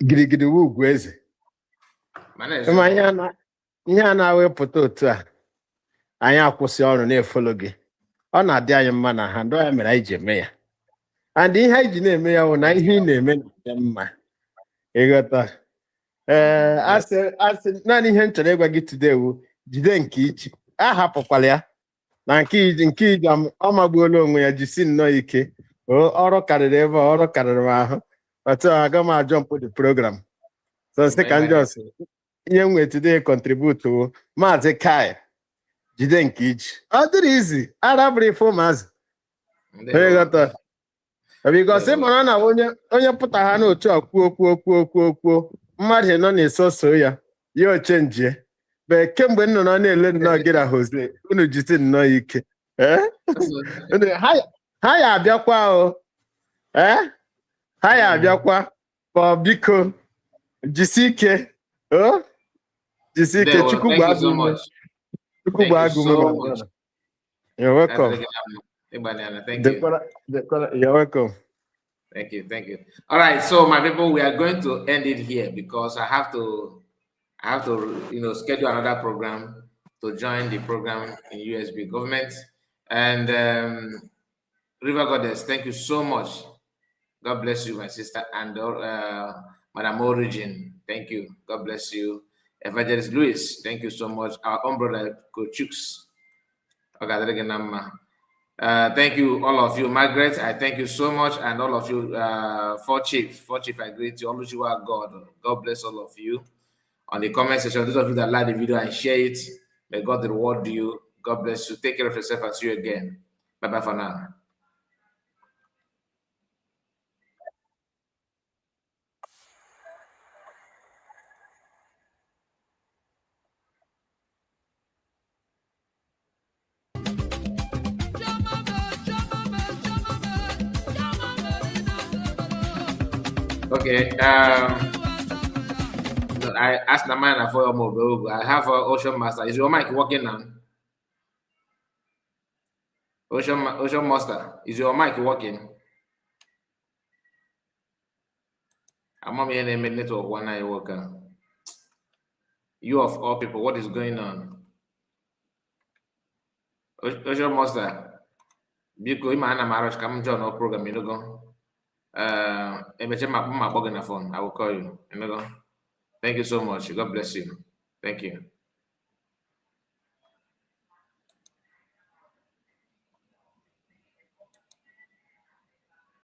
Gidi wu gweze. Ihe a na-awepụta otu a anyị akwụsị ọrụ na-efolo gị ọ na-adị anyị mma na ha ndị ya mere anyị ji eme ya and ihe anyị ji na-eme ya bụ na ihe ị na-eme na mma ịghọta asị naanị ihe m chọrọ ịgwa gị today wu jide nke iji ahapụkwala ya na nke iji ọ magbuola onwe ya jisi nnọọ ike ọrụ karịrị ebe ọrụ karịrị m ahụ otu aga m ajọmpụ the program so second just ihe nwe today contribute to Mazi Kai jide nke iji ọ dịrị izi arabụrụ ifo Mazi Because mara na onye pụta ha n'otu a kwuo mmadụ nọ na-esoso ya ochenjie be kemgbe nnọ na-ele nnọọ gị na Jose unu jisi nnọọ ike ha ya abịakwa o ha ya abịakwa ka biko jisi ike jisi ike Chukwu gbaa gị ume. You're welcome. Thank you. You're welcome. Thank you. All right, so my people, we are going to end it here because I have to schedule another program to join the program in USB government. And River Goddess, thank you so much. God bless you, my sister, and Madam Origin, thank you. God bless you. Evangelist Louis, thank you so much. Our own brother, Kochux. Thank you, all of you. Margaret, I thank you so much, and all of you, for Chief, I greet you. All you are God. God bless all of you. On the comment section, those of you that like the video and share it, may God reward you. God bless you. Take care of yourself and see you again. Bye-bye for now. Okay. I asked the man for your mobile. I have Ocean Master. Is your mic working now? Ocean Master, is your mic working? I'm on the network one eye worker. You of all people, what is going on? Ocean Master, because I'm a marriage come join our program, you know. I will call you. Thank you so much. God bless you. Thank you.